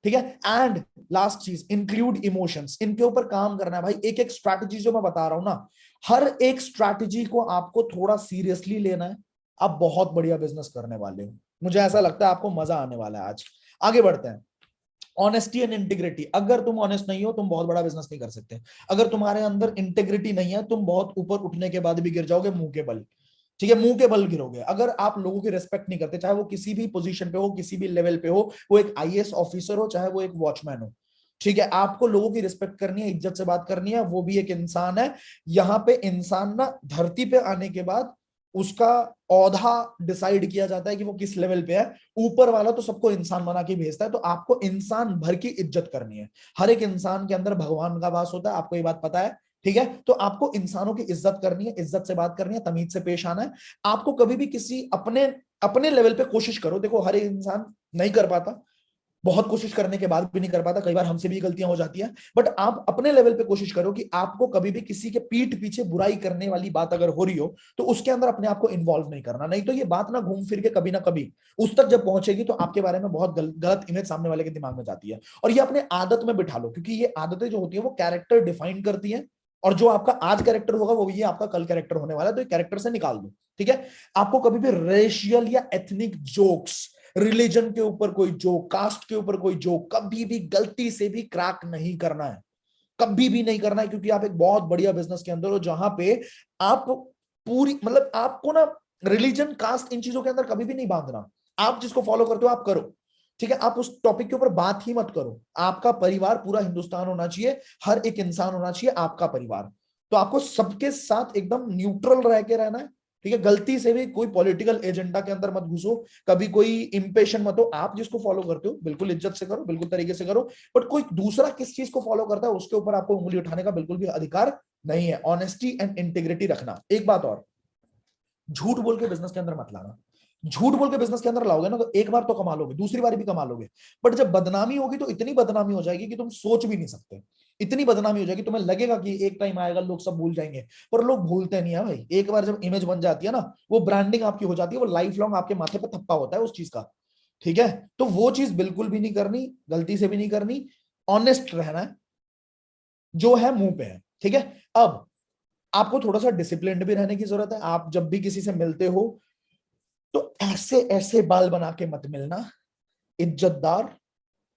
ठीक है। एंड लास्ट चीज, इंक्लूड इमोशंस, इनके ऊपर काम करना है भाई। एक एक स्ट्रैटेजी जो मैं बता रहा हूं ना, हर एक स्ट्रैटेजी को आपको थोड़ा सीरियसली लेना है। आप बहुत बढ़िया बिजनेस करने वाले हो, मुझे ऐसा लगता है आपको मजा आने वाला है। आज आगे बढ़ते हैं। ऑनेस्टी एंड इंटीग्रिटी, अगर तुम ऑनेस्ट नहीं हो तुम बहुत बड़ा बिजनेस नहीं कर सकते। अगर तुम्हारे अंदर इंटीग्रिटी नहीं है, तुम बहुत ऊपर उठने के बाद भी गिर जाओगे मुंह के बल, ठीक है, मुंह के बल गिरोगे। अगर आप लोगों की रिस्पेक्ट नहीं करते, चाहे वो किसी भी पोजीशन पे हो, किसी भी लेवल पे हो, वो एक आईएएस ऑफिसर हो, चाहे वो एक वॉचमैन हो, ठीक है, आपको लोगों की रिस्पेक्ट करनी है, इज्जत से बात करनी है, वो भी एक इंसान है। यहाँ पे इंसान ना धरती पे आने के बाद उसका औधा डिसाइड किया जाता है कि वो किस लेवल पे है। ऊपर वाला तो सबको इंसान बना के भेजता है, तो आपको इंसान भर की इज्जत करनी है। हर एक इंसान के अंदर भगवान का वास होता है, आपको ये बात पता है, ठीक है। तो आपको इंसानों की इज्जत करनी है, इज्जत से बात करनी है, तमीज से पेश आना है। आपको कभी भी किसी अपने अपने लेवल पे कोशिश करो, देखो हर एक इंसान नहीं कर पाता, बहुत कोशिश करने के बाद भी नहीं कर पाता, कई बार हमसे भी गलतियां हो जाती हैं, बट आप अपने लेवल पे कोशिश करो कि आपको कभी भी किसी के पीठ पीछे बुराई करने वाली बात अगर हो रही हो तो उसके अंदर अपने आप को इन्वॉल्व नहीं करना, नहीं तो ये बात ना घूम फिर के कभी ना कभी उस तक जब पहुंचेगी तो आपके बारे में बहुत गलत इमेज सामने वाले के दिमाग में जाती है। और ये अपने आदत में बिठा लो, क्योंकि ये आदतें जो होती है वो कैरेक्टर डिफाइन करती है। और जो आपका आज कैरेक्टर होगा वो ये आपका कल कैरेक्टर होने वाला है, तो ये कैरेक्टर से निकाल दो, ठीक है। आपको कभी भी रेशियल या एथनिक जोक्स, रिलीजन के ऊपर कोई जोक, कास्ट के ऊपर कोई जोक कभी भी गलती से भी क्रैक नहीं करना है, कभी भी नहीं करना है, क्योंकि आप एक बहुत बढ़िया बिजनेस के अंदर हो जहां पे आप पूरी मतलब आपको ना रिलीजन कास्ट इन चीजों के अंदर कभी भी नहीं बांधना। आप जिसको फॉलो करते हो आप करो, ठीक है, आप उस टॉपिक के ऊपर बात ही मत करो। आपका परिवार पूरा हिंदुस्तान होना चाहिए, हर एक इंसान होना चाहिए आपका परिवार। तो आपको सबके साथ एकदम न्यूट्रल रह के रहना है, ठीक है। गलती से भी कोई पॉलिटिकल एजेंडा के अंदर मत घुसो, कभी कोई इंपेशेंट मत हो। आप जिसको फॉलो करते हो बिल्कुल इज्जत से करो, बिल्कुल तरीके से करो, बट कोई दूसरा किस चीज को फॉलो करता है उसके ऊपर आपको उंगली उठाने का बिल्कुल भी अधिकार नहीं है। ऑनेस्टी एंड इंटीग्रिटी रखना। एक बात और, झूठ बोल के बिजनेस के अंदर मत लाना। झूठ बोल के बिजनेस के अंदर लाओगे ना तो एक बार तो कमा लोगे, दूसरी बार भी कमा लोगे, बट जब बदनामी होगी तो इतनी बदनामी हो जाएगी कि तुम सोच भी नहीं सकते। इतनी बदनामी हो जाएगी, तुम्हें लगेगा कि एक टाइम आएगा लोग सब भूल जाएंगे, पर लोग भूलते नहीं है भाई। एक बार जब इमेज बन जाती है ना, वो ब्रांडिंग आपकी हो जाती है, वो लाइफ लॉन्ग आपके माथे पर थप्पा होता है उस चीज का, ठीक है। तो वो चीज बिल्कुल भी नहीं करनी, गलती से भी नहीं करनी। ऑनेस्ट रहना है, जो है मुंह पे है, ठीक है। अब आपको थोड़ा सा डिसिप्लिन भी रहने की जरूरत है। आप जब भी किसी से मिलते हो तो ऐसे ऐसे बाल बना के मत मिलना, इज्जतदार,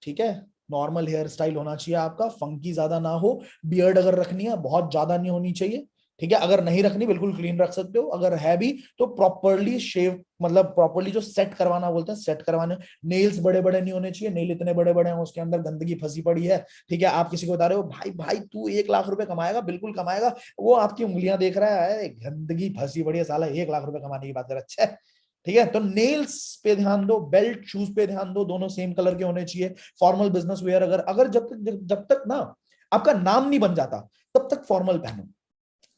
ठीक है। नॉर्मल हेयर स्टाइल होना चाहिए आपका, फंकी ज्यादा ना हो। बियर्ड अगर रखनी है बहुत ज्यादा नहीं होनी चाहिए, ठीक है। अगर नहीं रखनी बिल्कुल क्लीन रख सकते हो, अगर है भी तो प्रॉपरली शेव, मतलब प्रॉपरली जो सेट करवाना बोलते हैं सेट करवाने। नेल्स बड़े बड़े नहीं होने चाहिए, नेल इतने बड़े बड़े हैं उसके अंदर गंदगी फंसी पड़ी है, ठीक है। आप किसी को बता रहे हो भाई भाई तू 1 लाख रुपए कमाएगा, बिल्कुल कमाएगा, वो आपकी उंगलियां देख रहा है, गंदगी फंसी पड़ी है, साला 1 लाख रुपए कमाने की बात कर, अच्छा, ठीक है। तो नेल्स पे ध्यान दो, बेल्ट शूज पे ध्यान दो, दोनों सेम कलर के होने चाहिए। फॉर्मल बिजनेस वेयर अगर अगर जब तक ना आपका नाम नहीं बन जाता तब तक फॉर्मल पहनो।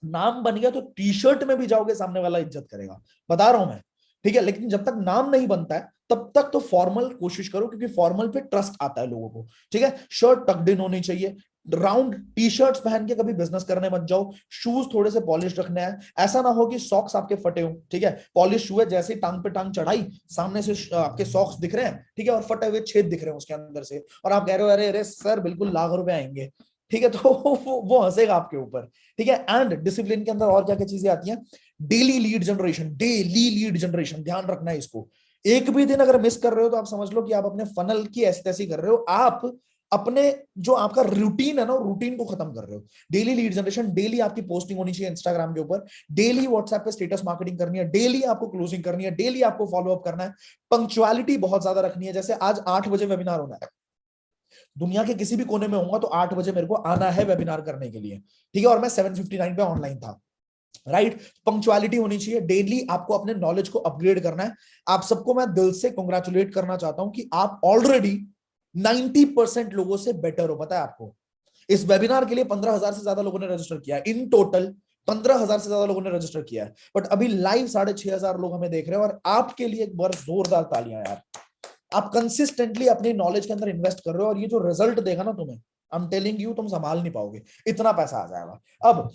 नाम बन गया तो टी शर्ट में भी जाओगे सामने वाला इज्जत करेगा, बता रहा हूं मैं, ठीक है। लेकिन जब तक नाम नहीं बनता है तब तक तो फॉर्मल कोशिश करो, क्योंकि फॉर्मल पे ट्रस्ट आता है लोगों को, ठीक है। शर्ट टक्ड इन होनी चाहिए, राउंड टी शर्ट्स पहन के कभी बिजनेस करने मत जाओ। शूज थोड़े से पॉलिश रखने हैं, ऐसा ना हो कि सॉक्स आपके फटे हो, ठीक है। पॉलिश शू है, जैसे टांग पे टांग चढ़ाई, सामने से आपके सॉक्स दिख रहे हैं, ठीक है, और फटे हुए छेद दिख रहे हैं उसके अंदर से, और आप कह रहे हो अरे अरे सर बिल्कुल लाख रुपए आएंगे, ठीक है। तो वो हंसेगा आपके ऊपर, ठीक है। एंड डिसिप्लिन के अंदर और क्या क्या चीजें आती हैं, daily lead generation, daily lead generation, ध्यान रखना है इसको। एक भी दिन अगर मिस कर रहे हो तो आप समझ लो कि आप अपने फनल की ऐसी तैसी कर रहे हो। आप अपने जो आपका रूटीन है ना, रूटीन को खत्म कर रहे हो। डेली लीड जनरेशन, डेली आपकी पोस्टिंग होनी चाहिए इंस्टाग्राम के ऊपर, डेली व्हाट्सएप पे स्टेटस मार्केटिंग करनी है, डेली आपको क्लोजिंग करनी है, डेली आपको फॉलो अप करना है, पंक्चुअलिटी बहुत ज्यादा रखनी है। जैसे आज 8 बजे वेबिनार होना है, दुनिया के किसी भी कोने में होगा तो 8 बजे मेरे को आना है वेबिनार करने के लिए, ठीक है, और मैं 7:59 पे ऑनलाइन था, राइट। पंक्चुअलिटी होनी चाहिए, डेली आपको अपने नॉलेज को अपग्रेड करना है। आप सबको मैं दिल से कंग्रेचुलेट करना चाहता हूं कि आप ऑलरेडी 90% लोगों से बेटर हो। पता है आपको, इस वेबिनार के लिए 15,000 से ज्यादा लोगों ने रजिस्टर किया है, इन टोटल 15,000 से ज्यादा लोगों ने रजिस्टर किया है, बट अभी लाइव 6,500 लोग हमें देख रहे हैं। और आपके लिए एक बार जोरदार तालियां यार, आप कंसिस्टेंटली अपनी नॉलेज के अंदर इन्वेस्ट कर रहे हो, और ये जो रिजल्ट देगा ना तुम्हें, आई एम टेलिंग यू, तुम संभाल नहीं पाओगे, इतना पैसा आ जाएगा। अब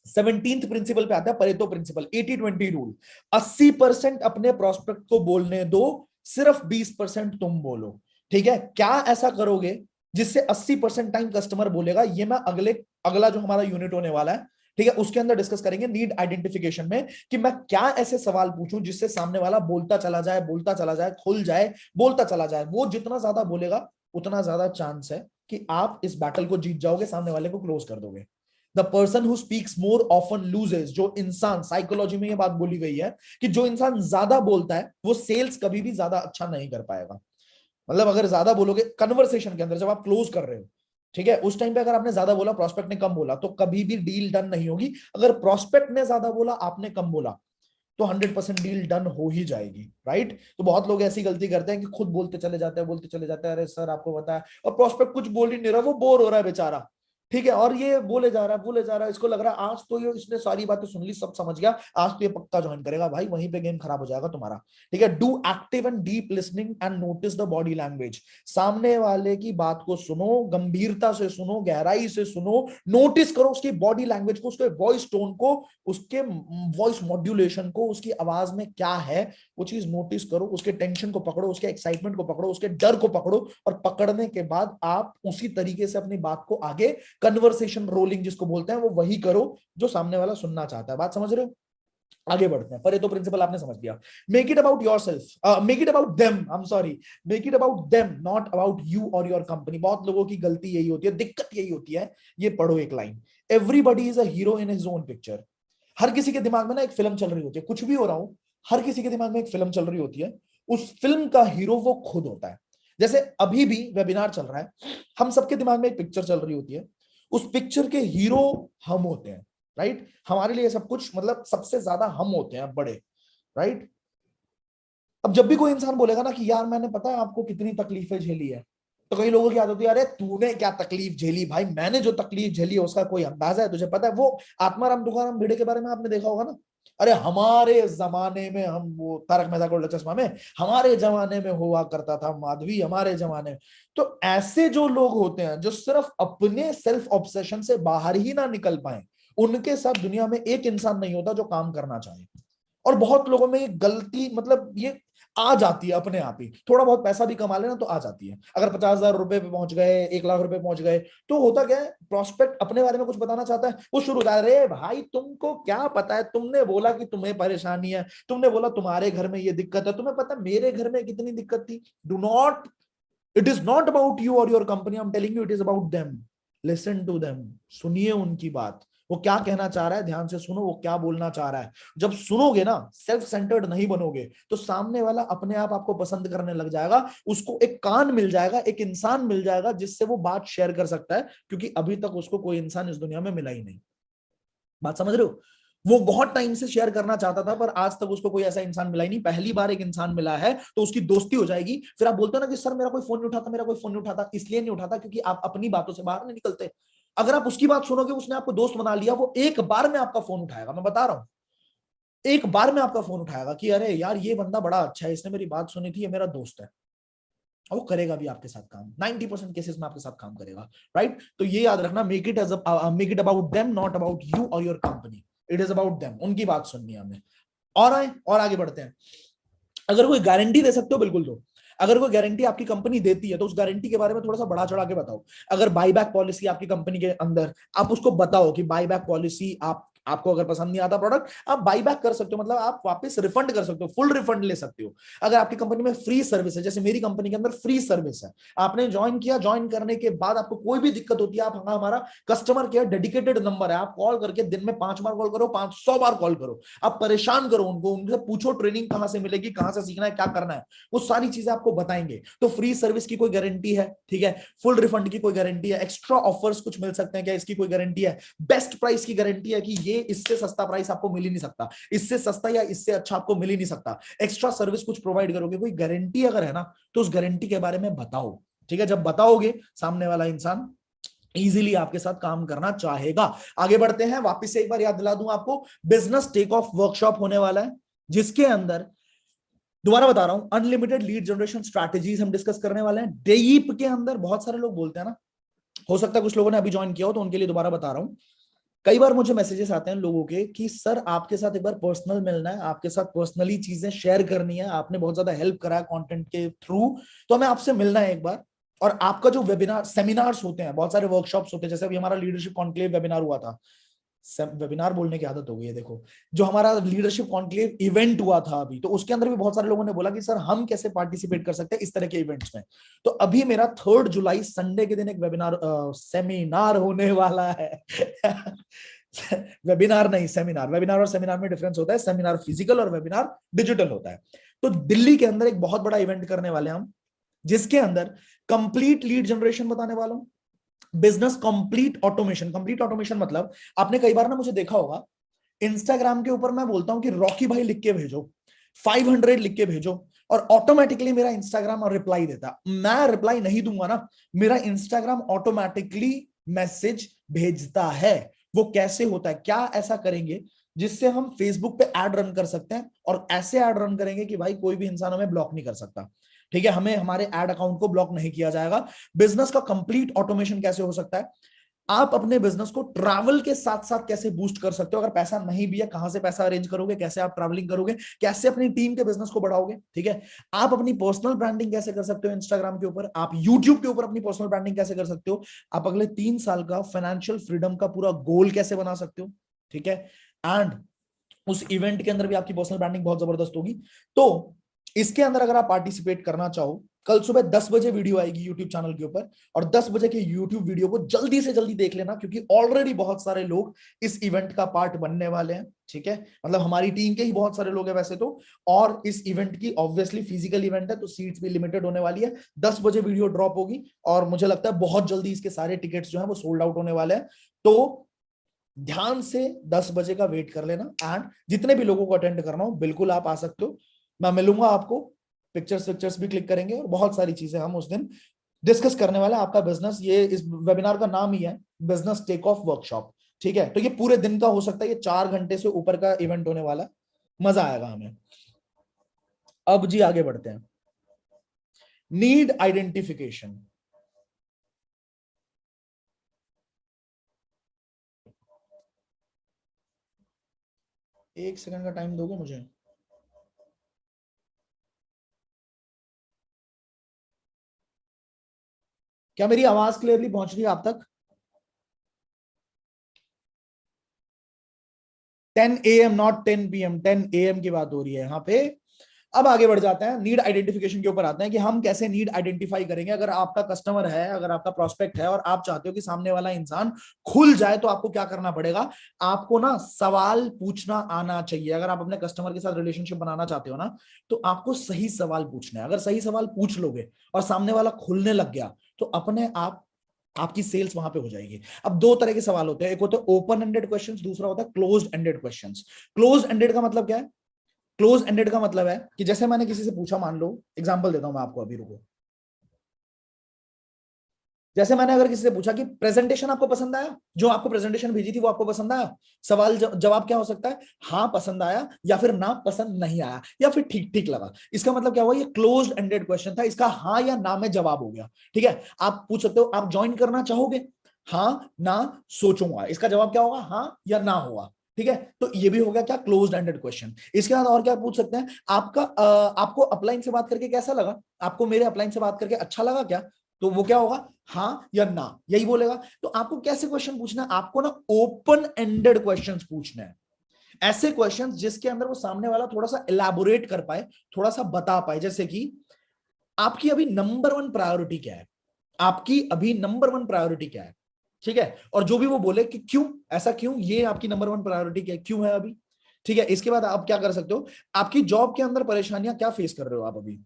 17th प्रिंसिपल पे आता है, परेतो प्रिंसिपल, 80-20 रूल। 80% अपने प्रोस्पेक्ट को बोलने दो, सिर्फ 20% तुम बोलो, ठीक है। क्या ऐसा करोगे जिससे 80% टाइम कस्टमर बोलेगा, ये मैं अगला जो हमारा यूनिट होने वाला है, ठीक है, उसके अंदर डिस्कस करेंगे नीड आइडेंटिफिकेशन में, कि मैं क्या ऐसे सवाल पूछूं जिससे सामने वाला बोलता चला जाए, बोलता चला जाए, खुल जाए, बोलता चला जाए। वो जितना ज्यादा बोलेगा उतना ज्यादा चांस है कि आप इस बैटल को जीत जाओगे, सामने वाले को क्लोज कर दोगे। The person who speaks more often loses. जो इंसान, साइकोलॉजी में ये बात बोली गई है कि जो इंसान ज्यादा बोलता है वो सेल्स कभी भी ज्यादा अच्छा नहीं कर पाएगा। मतलब अगर ज्यादा बोलोगे कन्वर्सेशन के अंदर, जब आप क्लोज कर रहे हो, ठीक है, उस टाइम पे अगर आपने ज्यादा बोला, प्रोस्पेक्ट ने कम बोला, तो कभी भी डील डन नहीं होगी। अगर प्रोस्पेक्ट ने ज्यादा बोला, आपने कम बोला, तो 100% डील डन हो ही जाएगी, राइट। तो बहुत लोग ऐसी गलती करते हैं कि खुद बोलते चले जाते हैं, बोलते चले जाते हैं, अरे सर आपको पता है, और प्रोस्पेक्ट कुछ बोल ही नहीं रहा, वो बोर हो रहा है बेचारा, ठीक है, और ये बोले जा रहा है, बोले जा रहा है, इसको लग रहा है आज तो ये इसने सारी बातें सुन ली, सब समझ गया, आज तो ये पक्का ज्वाइन करेगा। भाई वहीं पे गेम खराब हो जाएगा तुम्हारा, ठीक है। Do active and deep listening and notice the body language. सामने वाले की बात को सुनो, गंभीरता से सुनो, गहराई से सुनो, नोटिस करो उसकी बॉडी लैंग्वेज को, उसके वॉइस टोन को, उसके वॉइस मॉड्यूलेशन को, उसकी आवाज में क्या है वो चीज नोटिस करो, उसके टेंशन को पकड़ो, उसके एक्साइटमेंट को पकड़ो, उसके डर को पकड़ो, और पकड़ने के बाद आप उसी तरीके से अपनी बात को आगे, कन्वर्सेशन रोलिंग जिसको बोलते हैं, वो वही करो जो सामने वाला सुनना चाहता है। बात समझ रहे हो? आगे बढ़ते हैं। परेतो प्रिंसिपल आपने समझ लिया। Make it about yourself, make it about them, I am sorry, make it about them, not about you और योर कंपनी। बहुत लोगों की गलती यही होती है, दिक्कत यही होती है। ये पढ़ो एक line, everybody is a hero in his own picture. हर किसी के दिमाग में ना एक फिल्म चल रही होती है, कुछ भी हो रहा हो, हर किसी के दिमाग में एक फिल्म चल रही होती है, उस फिल्म का हीरो वो खुद होता है। जैसे अभी भी वेबिनार चल रहा है, हम सबके दिमाग में एक पिक्चर चल रही होती है, उस पिक्चर के हीरो हम होते हैं, राइट। हमारे लिए सब कुछ, मतलब सबसे ज्यादा हम होते हैं बड़े, राइट। अब जब भी कोई इंसान बोलेगा ना कि यार मैंने पता है आपको कितनी तकलीफें झेली है, तो कई लोगों की आदत होती है, अरे तूने क्या तकलीफ झेली भाई, मैंने जो तकलीफ झेली है उसका कोई अंदाजा है तुझे? पता है वो आत्माराम तुकाराम भिड़े के बारे में आपने देखा होगा ना, अरे हमारे जमाने में, हम वो तारक मेहता का उल्टा चश्मा में, हमारे जमाने में हुआ करता था माधवी, हमारे जमाने में। तो ऐसे जो लोग होते हैं जो सिर्फ अपने सेल्फ ऑब्सेशन से बाहर ही ना निकल पाए, उनके साथ दुनिया में एक इंसान नहीं होता जो काम करना चाहे। और बहुत लोगों में ये गलती, मतलब ये आ जाती है अपने आप ही, थोड़ा बहुत पैसा भी कमा लेना तो आ जाती है। अगर 50,000 रुपए पे पहुंच गए, 1 लाख रुपए पहुंच गए, तो होता क्या है, प्रोस्पेक्ट अपने बारे में कुछ बताना चाहता है, वो शुरू होता है, अरे भाई तुमको क्या पता है, तुमने बोला कि तुम्हें परेशानी है, तुमने बोला तुम्हारे घर में ये दिक्कत है, तुम्हें पता मेरे घर में कितनी दिक्कत थी। Do not, it is not about you और your company, I am telling you, it is about them. Listen to them, सुनिए उनकी बात, वो क्या कहना चाह रहा है, ध्यान से सुनो वो क्या बोलना चाह रहा है। जब सुनोगे ना, सेल्फ सेंटर्ड नहीं बनोगे, तो सामने वाला अपने आप आपको पसंद करने लग जाएगा, उसको एक कान मिल जाएगा, एक इंसान मिल जाएगा जिससे वो बात शेयर कर सकता है, क्योंकि अभी तक उसको कोई इंसान इस दुनिया में मिला ही नहीं। बात समझ रहे हो? वो बहुत टाइम से शेयर करना चाहता था, पर आज तक उसको कोई ऐसा इंसान मिला ही नहीं। पहली बार एक इंसान मिला है तो उसकी दोस्ती हो जाएगी। फिर आप बोलते हो ना कि सर मेरा कोई फोन नहीं उठाता, मेरा कोई फोन नहीं उठाता, इसलिए नहीं उठाता क्योंकि आप अपनी बातों से बाहर नहीं निकलते। अगर आप उसकी बात सुनोगे, उसने आपको दोस्त बना लिया, वो एक बार में आपका फोन उठाएगा, मैं बता रहा हूं, एक बार में आपका फोन उठाएगा कि अरे यार ये बंदा बड़ा अच्छा है, इसने मेरी बात सुनी थी, ये मेरा दोस्त है। और वो करेगा भी आपके साथ काम, 90% केसेस में आपके साथ काम करेगा, राइट। तो ये याद रखना, make it about them, not about you और your company, it is about them. उनकी बात सुननी है हमें। और आए और आगे बढ़ते हैं। अगर कोई गारंटी दे सकते हो बिल्कुल दो। अगर कोई गारंटी आपकी कंपनी देती है तो उस गारंटी के बारे में थोड़ा सा बढ़ा चढ़ा के बताओ। अगर बाईबैक पॉलिसी आपकी कंपनी के अंदर, आप उसको बताओ कि बाईबैक पॉलिसी आप आपको अगर पसंद नहीं आता प्रोडक्ट, आप बाई बैक कर सकते हो, मतलब आप वापस रिफंड कर सकते हो, फुल रिफंड ले सकते हो। अगर आपकी कंपनी में फ्री सर्विस है, जैसे मेरी कंपनी के अंदर फ्री सर्विस है, आपने ज्वाइन किया, ज्वाइन करने के बाद आपको कोई भी दिक्कत होती है, आप हमारा कस्टमर केयर डेडिकेटेड नंबर है, आप कॉल करके दिन में 5 बार कॉल करो, 500 बार कॉल करो, आप परेशान करो उनको, उनसे पूछो ट्रेनिंग कहां से मिलेगी, कहां से सीखना है, क्या करना है, वो सारी चीजें आपको बताएंगे। तो फ्री सर्विस की कोई गारंटी है, ठीक है, फुल रिफंड की कोई गारंटी है, एक्स्ट्रा ऑफर्स कुछ मिल सकते हैं क्या, इसकी कोई गारंटी है, बेस्ट प्राइस की गारंटी है कि ये इससे सस्ता प्राइस आपको मिल ही नहीं सकता, इससे सस्ता या इससे अच्छा आपको मिल ही नहीं सकता, एक्स्ट्रा सर्विस कुछ प्रोवाइड करोगे, कोई गारंटी अगर है ना, तो उस गारंटी के बारे में बताओ, ठीक है। जब बताओगे सामने वाला इंसान इजीली आपके साथ काम करना चाहेगा। आगे बढ़ते हैं, वापस से एक बार याद दिला दूं आपको, बिजनेस टेक ऑफ वर्कशॉप होने वाला है, जिसके अंदर दोबारा बता रहा हूं अनलिमिटेड लीड जनरेशन स्ट्रैटेजीज हम डिस्कस करने वाले हैं। डीप के अंदर बहुत सारे लोग बोलते हैं ना, हो सकता है कुछ लोगों ने अभी ज्वाइन किया हो, तो उनके लिए दोबारा बता रहा हूं। कई बार मुझे मैसेजेस आते हैं लोगों के कि सर आपके साथ एक बार पर्सनल मिलना है, आपके साथ पर्सनली चीजें शेयर करनी है, आपने बहुत ज्यादा हेल्प करा है कंटेंट के थ्रू, तो हमें आपसे मिलना है एक बार। और आपका जो वेबिनार सेमिनार्स होते हैं, बहुत सारे वर्कशॉप्स होते हैं, जैसे अभी हमारा लीडरशिप कॉन्क्लेव वेबिनार हुआ था, वेबिनार बोलने की आदत हो गई है देखो, जो हमारा लीडरशिप कॉन्क्लेव इवेंट हुआ था अभी, तो उसके अंदर भी बहुत सारे लोगों ने बोला कि सर हम कैसे पार्टिसिपेट कर सकते हैं इस तरह के इवेंट्स में। तो अभी मेरा 3 जुलाई संडे के दिन एक वेबिनार सेमिनार होने वाला है। वेबिनार नहीं, सेमिनार। वेबिनार और सेमिनार में डिफरेंस होता है, सेमिनार फिजिकल और वेबिनार डिजिटल होता है। तो दिल्ली के अंदर एक बहुत बड़ा इवेंट करने वाले हैं हम, जिसके अंदर कंप्लीट लीड जनरेशन बताने वाला हूं, business complete automation. Complete automation मतलब आपने कई बार ना मुझे देखा होगा इंस्टाग्राम के ऊपर मैं बोलता हूं कि रॉकी भाई लिख के भेजो, 500 लिख के भेजो, और ऑटोमेटिकली मेरा इंस्टाग्राम और रिप्लाई देता। मैं रिप्लाई नहीं दूंगा ना, मेरा इंस्टाग्राम ऑटोमेटिकली मैसेज भेजता है। वो कैसे होता है, क्या ऐसा करेंगे जिससे हम फेसबुक पे ऐड रन कर सकते हैं, और ऐसे ऐड रन करेंगे कि भाई कोई भी इंसान हमें ब्लॉक नहीं कर सकता, ठीक है, हमें हमारे ऐड अकाउंट को ब्लॉक नहीं किया जाएगा। बिजनेस का कंप्लीट ऑटोमेशन कैसे हो सकता है, आप अपने बिजनेस को ट्रैवल के साथ साथ कैसे बूस्ट कर सकते हो, अगर पैसा नहीं भी है कहां से पैसा अरेंज करोगे, कैसे आप ट्रैवलिंग करोगे, कैसे अपनी टीम के बिजनेस को बढ़ाओगे, ठीक है, आप अपनी पर्सनल ब्रांडिंग कैसे कर सकते हो इंस्टाग्राम के ऊपर, आप यूट्यूब के ऊपर अपनी पर्सनल ब्रांडिंग कैसे कर सकते हो, आप अगले 3 साल का फाइनेंशियल फ्रीडम का पूरा गोल कैसे बना सकते हो, ठीक है। एंड उस इवेंट के अंदर भी आपकी पर्सनल ब्रांडिंग बहुत जबरदस्त होगी। तो इसके अंदर अगर आप पार्टिसिपेट करना चाहो, कल सुबह 10 बजे वीडियो आएगी यूट्यूब चैनल के ऊपर, और 10 बजे के यूट्यूब वीडियो को जल्दी से जल्दी देख लेना, क्योंकि ऑलरेडी बहुत सारे लोग इस इवेंट का पार्ट बनने वाले हैं, ठीक है, मतलब हमारी टीम के ही बहुत सारे लोग हैं वैसे तो। और इस इवेंट की ऑब्वियसली फिजिकल इवेंट है, तो सीट्स भी लिमिटेड होने वाली है। 10 बजे वीडियो ड्रॉप होगी, और मुझे लगता है बहुत जल्दी इसके सारे टिकट्स जो है वो सोल्ड आउट होने वाले हैं। तो ध्यान से 10 बजे का वेट कर लेना, एंड जितने भी लोगों को अटेंड करना हो बिल्कुल आप आ सकते हो, मैं मिलूंगा आपको, पिक्चर्स भी क्लिक करेंगे, और बहुत सारी चीजें हम उस दिन डिस्कस करने वाले हैं। आपका बिजनेस, ये इस वेबिनार का नाम ही है बिजनेस टेक ऑफ वर्कशॉप, ठीक है। तो ये पूरे दिन का हो सकता है, ये 4 घंटे से ऊपर का इवेंट होने वाला है, मजा आएगा हमें। अब जी आगे बढ़ते हैं, नीड आइडेंटिफिकेशन। एक सेकंड का टाइम दोगे मुझे? क्या मेरी आवाज क्लियरली पहुंच रही है आप तक? 10 AM नॉट 10 PM, 10 AM की बात हो रही है यहाँ पे। अब आगे बढ़ जाते हैं, नीड आइडेंटिफिकेशन के ऊपर आते हैं कि हम कैसे नीड आइडेंटिफाई करेंगे। अगर आपका कस्टमर है, अगर आपका प्रोस्पेक्ट है, और आप चाहते हो कि सामने वाला इंसान खुल जाए, तो आपको क्या करना पड़ेगा, आपको ना सवाल पूछना आना चाहिए। अगर आप अपने कस्टमर के साथ रिलेशनशिप बनाना चाहते हो ना, तो आपको सही सवाल पूछना है। अगर सही सवाल पूछ लोगे और सामने वाला खुलने लग गया, तो अपने आप आपकी सेल्स वहां पे हो जाएगी। अब 2 तरह के सवाल होते हैं, एक होता है ओपन एंडेड क्वेश्चंस, दूसरा होता है closed ended questions. Close ended का मतलब क्या है? क्लोज एंडेड का मतलब है कि जैसे मैंने किसी से पूछा, मान लो एग्जांपल देता हूं मैं आपको, अभी रुको। जैसे मैंने अगर किसी से पूछा कि प्रेजेंटेशन आपको पसंद आया, जो आपको प्रेजेंटेशन भेजी थी वो आपको पसंद आया, सवाल जवाब क्या हो सकता है, हाँ पसंद आया, या फिर ना पसंद नहीं आया, या फिर ठीक ठीक लगा। इसका मतलब क्या हुआ, ये क्लोज एंडेड क्वेश्चन था, इसका हाँ या ना में जवाब हो गया, ठीक है। आप पूछ सकते हो आप ज्वाइन करना चाहोगे, हाँ ना सोचूंगा, इसका जवाब क्या होगा, हाँ या ना होगा, ठीक है। तो ये भी हो गया क्या, क्लोज्ड एंडेड क्वेश्चन। इसके बाद और क्या पूछ सकते हैं, आपका आपको अपलाइन से बात करके कैसा लगा, आपको मेरे अपलाइन से बात करके अच्छा लगा क्या, तो वो क्या होगा, हाँ या ना, यही बोलेगा। तो आपको कैसे क्वेश्चन पूछना है, आपको ना ओपन एंडेड क्वेश्चंस पूछना है, ऐसे क्वेश्चंस जिसके अंदर वो सामने वाला थोड़ा सा इलैबोरेट कर पाए, थोड़ा सा बता पाए। जैसे कि आपकी अभी नंबर वन प्रायोरिटी क्या है, आपकी अभी नंबर वन प्रायोरिटी क्या है, ठीक है, और जो भी वो बोले कि क्यों, ऐसा क्यों, ये आपकी नंबर वन प्रायोरिटी क्या है, क्यों है अभी, ठीक है। इसके बाद आप क्या कर सकते हो, आपकी जॉब के अंदर परेशानियां क्या फेस कर रहे हो आप अभी,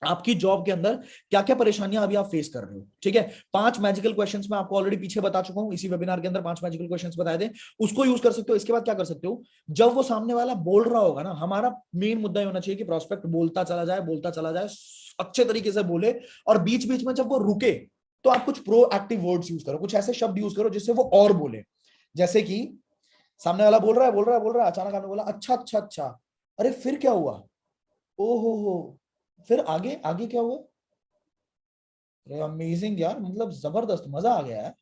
आपकी जॉब के अंदर क्या क्या परेशानियां अभी आप फेस कर रहे हो, ठीक है। 5 मैजिकल क्वेश्चंस मैं आपको ऑलरेडी पीछे बता चुका हूं, इसी वेबिनार के अंदर 5 मैजिकल क्वेश्चंस बताए थे, उसको यूज कर सकते हो। इसके बाद क्या कर सकते हो, जब वो सामने वाला बोल रहा होगा ना, हमारा मेन मुद्दा ये होना चाहिए कि प्रोस्पेक्ट बोलता चला जाए, बोलता चला जाए, अच्छे तरीके से बोले, और बीच बीच में जब वो रुके तो आप कुछ प्रो एक्टिव वर्ड्स यूज करो, कुछ ऐसे शब्द यूज करो जिससे वो और बोले। जैसे कि सामने वाला बोल रहा है, बोल रहा है, बोल रहा है, अचानक आपने बोला अच्छा अच्छा अच्छा, अरे फिर क्या हुआ, ओ हो, फिर आगे आगे क्या हुआ, अमेजिंग यार, मतलब जबरदस्त, मजा आ गया है,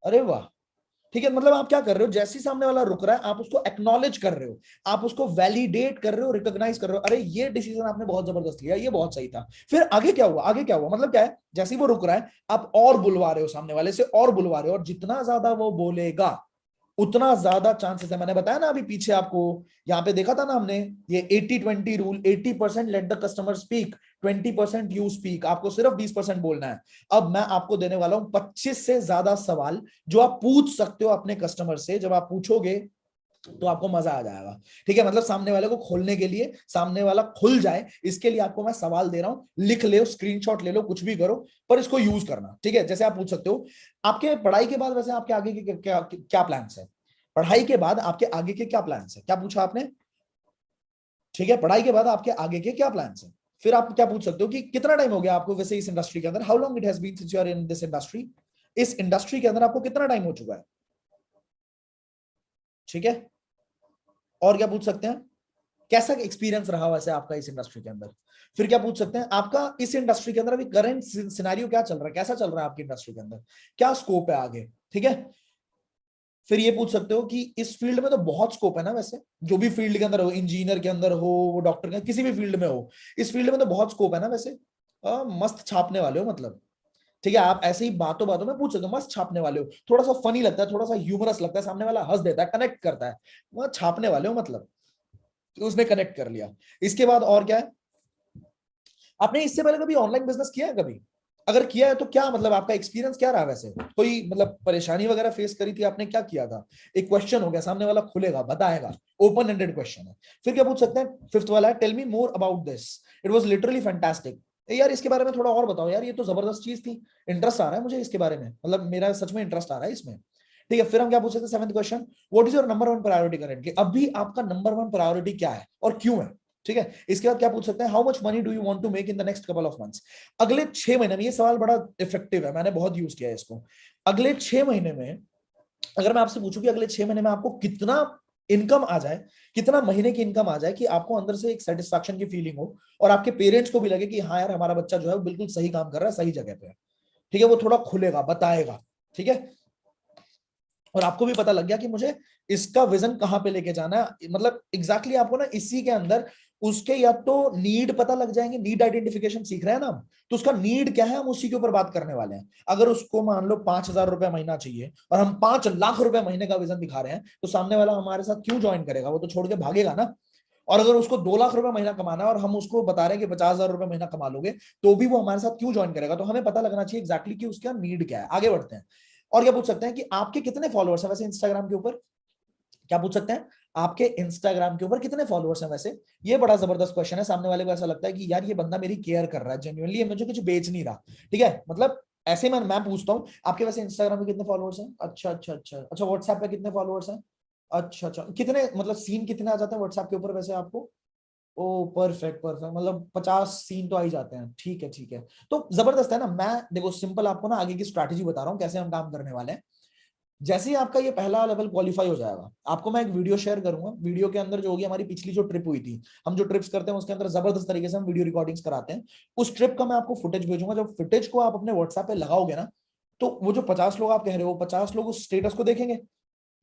अरे वाह, ठीक है। मतलब आप क्या कर रहे हो, जैसे ही सामने वाला रुक रहा है आप उसको एक्नॉलेज कर रहे हो, आप उसको वैलिडेट कर रहे हो, रिकॉग्नाइज कर रहे हो, अरे ये डिसीजन आपने बहुत जबरदस्त लिया, ये बहुत सही था। फिर आगे क्या हुआ, आगे क्या हुआ, मतलब क्या है, जैसे ही वो रुक रहा है आप और बुलवा रहे हो, सामने वाले से और बुलवा रहे हो, और जितना ज्यादा वो बोलेगा उतना ज्यादा चांसेस है। मैंने बताया ना अभी पीछे आपको, यहाँ पे देखा था ना हमने, ये 80-20 rule, 80% let the customer speak, 20% you speak, आपको सिर्फ 20% बोलना है। अब मैं आपको देने वाला हूं 25 से ज्यादा सवाल जो आप पूछ सकते हो अपने कस्टमर से, जब आप पूछोगे तो आपको मजा आ जाएगा, ठीक है। मतलब सामने वाले को खोलने के लिए, सामने वाला खुल जाए, इसके लिए आपको मैं सवाल दे रहा हूं, लिख ले, स्क्रीनशॉट ले लो, कुछ भी करो, पर इसको यूज करना, ठीक है। जैसे आप पूछ सकते हो, आपके पढ़ाई के बाद वैसे आपके आगे के क्या क्या प्लान्स है, पढ़ाई के बाद आपके आगे के क्या प्लान्स है, क्या पूछा आपने, ठीक है, पढ़ाई के बाद आपके आगे के क्या प्लान्स है। फिर आप क्या पूछ सकते हो कि कितना टाइम हो गया आपको वैसे इस इंडस्ट्री के अंदर, how long it has been since you are in this industry, इस इंडस्ट्री के अंदर आपको कितना टाइम हो चुका है, ठीक है। और क्या पूछ सकते हैं, कैसा एक्सपीरियंस रहा वैसे आपका इस इंडस्ट्री के अंदर। फिर क्या पूछ सकते हैं, आपका इस इंडस्ट्री के अंदर अभी करंट सिनेरियो क्या चल रहा है, कैसा चल रहा है आपकी इंडस्ट्री के अंदर, क्या स्कोप है आगे, ठीक है। फिर ये पूछ सकते हो कि इस फील्ड में तो बहुत स्कोप है ना वैसे, जो भी फील्ड के अंदर हो, इंजीनियर के अंदर हो, वो डॉक्टर के, किसी भी फील्ड में हो, इस फील्ड में तो बहुत स्कोप है ना वैसे, मस्त छापने वाले हो मतलब, ठीक है। आप ऐसे ही बातों बातों में पूछ सकते हो, मस्त छापने वाले हो, थोड़ा सा फनी लगता है, थोड़ा सा ह्यूमरस लगता है, सामने वाला हंस देता है, कनेक्ट करता है, वह छापने वाले हो मतलब, तो उसने कनेक्ट कर लिया। इसके बाद और क्या है, आपने इससे पहले कभी ऑनलाइन बिजनेस किया है कभी, अगर किया है तो क्या मतलब आपका एक्सपीरियंस क्या रहा वैसे, कोई मतलब परेशानी वगैरह फेस करी थी आपने, क्या किया था। एक क्वेश्चन हो गया, सामने वाला खुलेगा, बताएगा, ओपन एंडेड क्वेश्चन है। फिर क्या पूछ सकते हैं, फिफ्थ वाला है, tell me more about this, it was literally fantastic, यार इसके बारे में थोड़ा और बताओ यार, ये तो जबरदस्त चीज थी, इंटरेस्ट आ रहा है मुझे इसके बारे में, मतलब मेरा सच में इंटरेस्ट आ रहा है इसमें, ठीक है। फिर हम क्या पूछ सकते हैं, seventh question, what is your number one priority currently, अभी आपका नंबर वन प्रायोरिटी क्या है और क्यों है, ठीक है। इसके बाद क्या पूछ सकते हैं, how much money do you want to make in the next couple of months, अगले 6 महीने में, ये सवाल बड़ा इफेक्टिव है, मैंने बहुत यूज किया है इसको, अगले 6 महीने में अगर मैं आपसे पूछूं कि अगले 6 महीने में आपको कितना इनकम आ जाए, कितना महीने की इनकम आ जाए कि आपको अंदर से एक सेटिस्फैक्शन की फीलिंग हो, और आपके पेरेंट्स को भी लगे कि हाँ यार हमारा बच्चा जो है वो बिल्कुल सही काम कर रहा है, सही जगह पे है, ठीक है, वो थोड़ा खुलेगा, बताएगा, ठीक है। और आपको भी पता लग गया कि मुझे इसका विजन कहां पे लेके जाना है, मतलब एग्जैक्टली आपको ना इसी के अंदर उसके या तो नीड पता लग जाएंगे, नीड आइडेंटिफिकेशन सीख रहे हैं ना हम, तो उसका नीड क्या है हम उसी के ऊपर बात करने वाले हैं। अगर उसको मान लो 5,000 रुपए महीना चाहिए और हम 5 लाख रुपए महीने का विजन दिखा रहे हैं, तो सामने वाला हमारे साथ क्यों ज्वाइन करेगा, वो तो छोड़ के भागेगा ना। और अगर उसको 2 लाख रुपए महीना कमाना है और हम उसको बता रहे हैं कि 50,000 रुपए महीना कमा लोगे, तो भी वो हमारे साथ क्यों ज्वाइन करेगा, तो हमें पता लगना चाहिए एग्जैक्टली कि उसका नीड क्या है। आगे बढ़ते हैं, और क्या पूछ सकते हैं कि आपके कितने फॉलोअर्स हैं वैसे इंस्टाग्राम के ऊपर, क्या पूछ सकते हैं, आपके इंस्टाग्राम के ऊपर कितने फॉलोअर्स हैं वैसे। ये बड़ा जबरदस्त क्वेश्चन है, सामने वाले को ऐसा लगता है कि यार ये बंदा मेरी केयर कर रहा है जेन्युइनली, ये मुझे कुछ बेच नहीं रहा, ठीक है। मतलब ऐसे मैं पूछता हूँ आपके वैसे इंस्टाग्राम पे कितने फॉलोअर्स हैं, अच्छा अच्छा अच्छा अच्छा, व्हाट्सएप पे कितने फॉलोअर्स हैं, अच्छा अच्छा, कितने मतलब सीन कितने आ जाते हैं व्हाट्सएप के ऊपर वैसे आपको, ओ परफेक्ट परफेक्ट, मतलब 50 सीन तो आ ही जाते हैं, ठीक है ठीक है। तो जबरदस्त है ना, मैं देखो सिंपल आपको ना आगे की स्ट्रैटेजी बता रहा हूँ कैसे हम काम करने वाले हैं। जैसे ही आपका ये पहला लेवल क्वालिफाई हो जाएगा, आपको मैं एक वीडियो शेयर करूंगा, वीडियो के अंदर जो होगी हमारी पिछली जो ट्रिप हुई थी, हम जो ट्रिप्स करते हैं उसके अंदर जबरदस्त तरीके से हम वीडियो रिकॉर्डिंग्स कराते हैं, उस ट्रिप का मैं आपको फुटेज भेजूंगा। जब फुटेज को आप अपने व्हाट्सएप पे लगाओगे ना, तो वो जो 50 लोग आप कह रहे हो, 50 लोग उस स्टेटस को देखेंगे,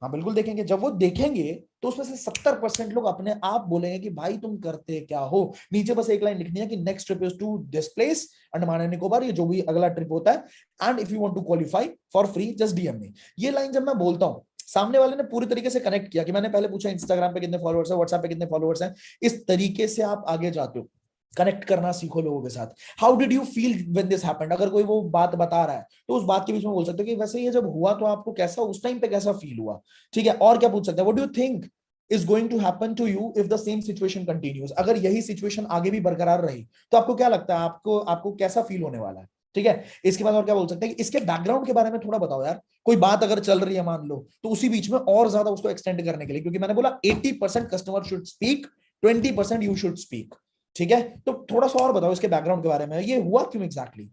हाँ बिल्कुल देखेंगे। जब वो देखेंगे तो उसमें से 70% लोग अपने आप बोलेंगे कि भाई तुम करते क्या हो। नीचे बस एक लाइन लिखनी है कि next trip is to this place, Andaman and Nicobar, ये जो भी अगला ट्रिप होता है, and if you want to qualify for free just DM me. ये लाइन जब मैं बोलता हूँ, सामने वाले ने पूरी तरीके से कनेक्ट किया कि मैंने पहले पूछा इंस्टाग्राम पे कितने फॉलोअर्स है, व्हाट्सएप पे कितने फॉलोअर्स हैं, इस तरीके से आप आगे जाते हो, कनेक्ट करना सीखो लोगों के साथ। How did you feel when this happened, अगर कोई वो बात बता रहा है तो उस बात के बीच में बोल सकते हो कि वैसे ये जब हुआ तो आपको कैसा, उस टाइम पे कैसा फील हुआ। ठीक है, और क्या पूछ सकते हैं, what do you think is going to happen to you if the same situation continues, अगर यही सिचुएशन आगे भी बरकरार रही तो आपको क्या लगता है, आपको आपको कैसा फील होने वाला है। ठीक है, इसके बाद और क्या बोल सकते हैं कि इसके बैकग्राउंड के बारे में थोड़ा बताओ यार, कोई बात अगर चल रही है मान लो, तो उसी बीच में और ज्यादा उसको एक्सटेंड करने के लिए, क्योंकि मैंने बोला 80% customer should speak, 20% you should speak. ठीक है, तो थोड़ा सा और बताओ इसके बैकग्राउंड के बारे में, ये हुआ क्यों एग्जैक्टली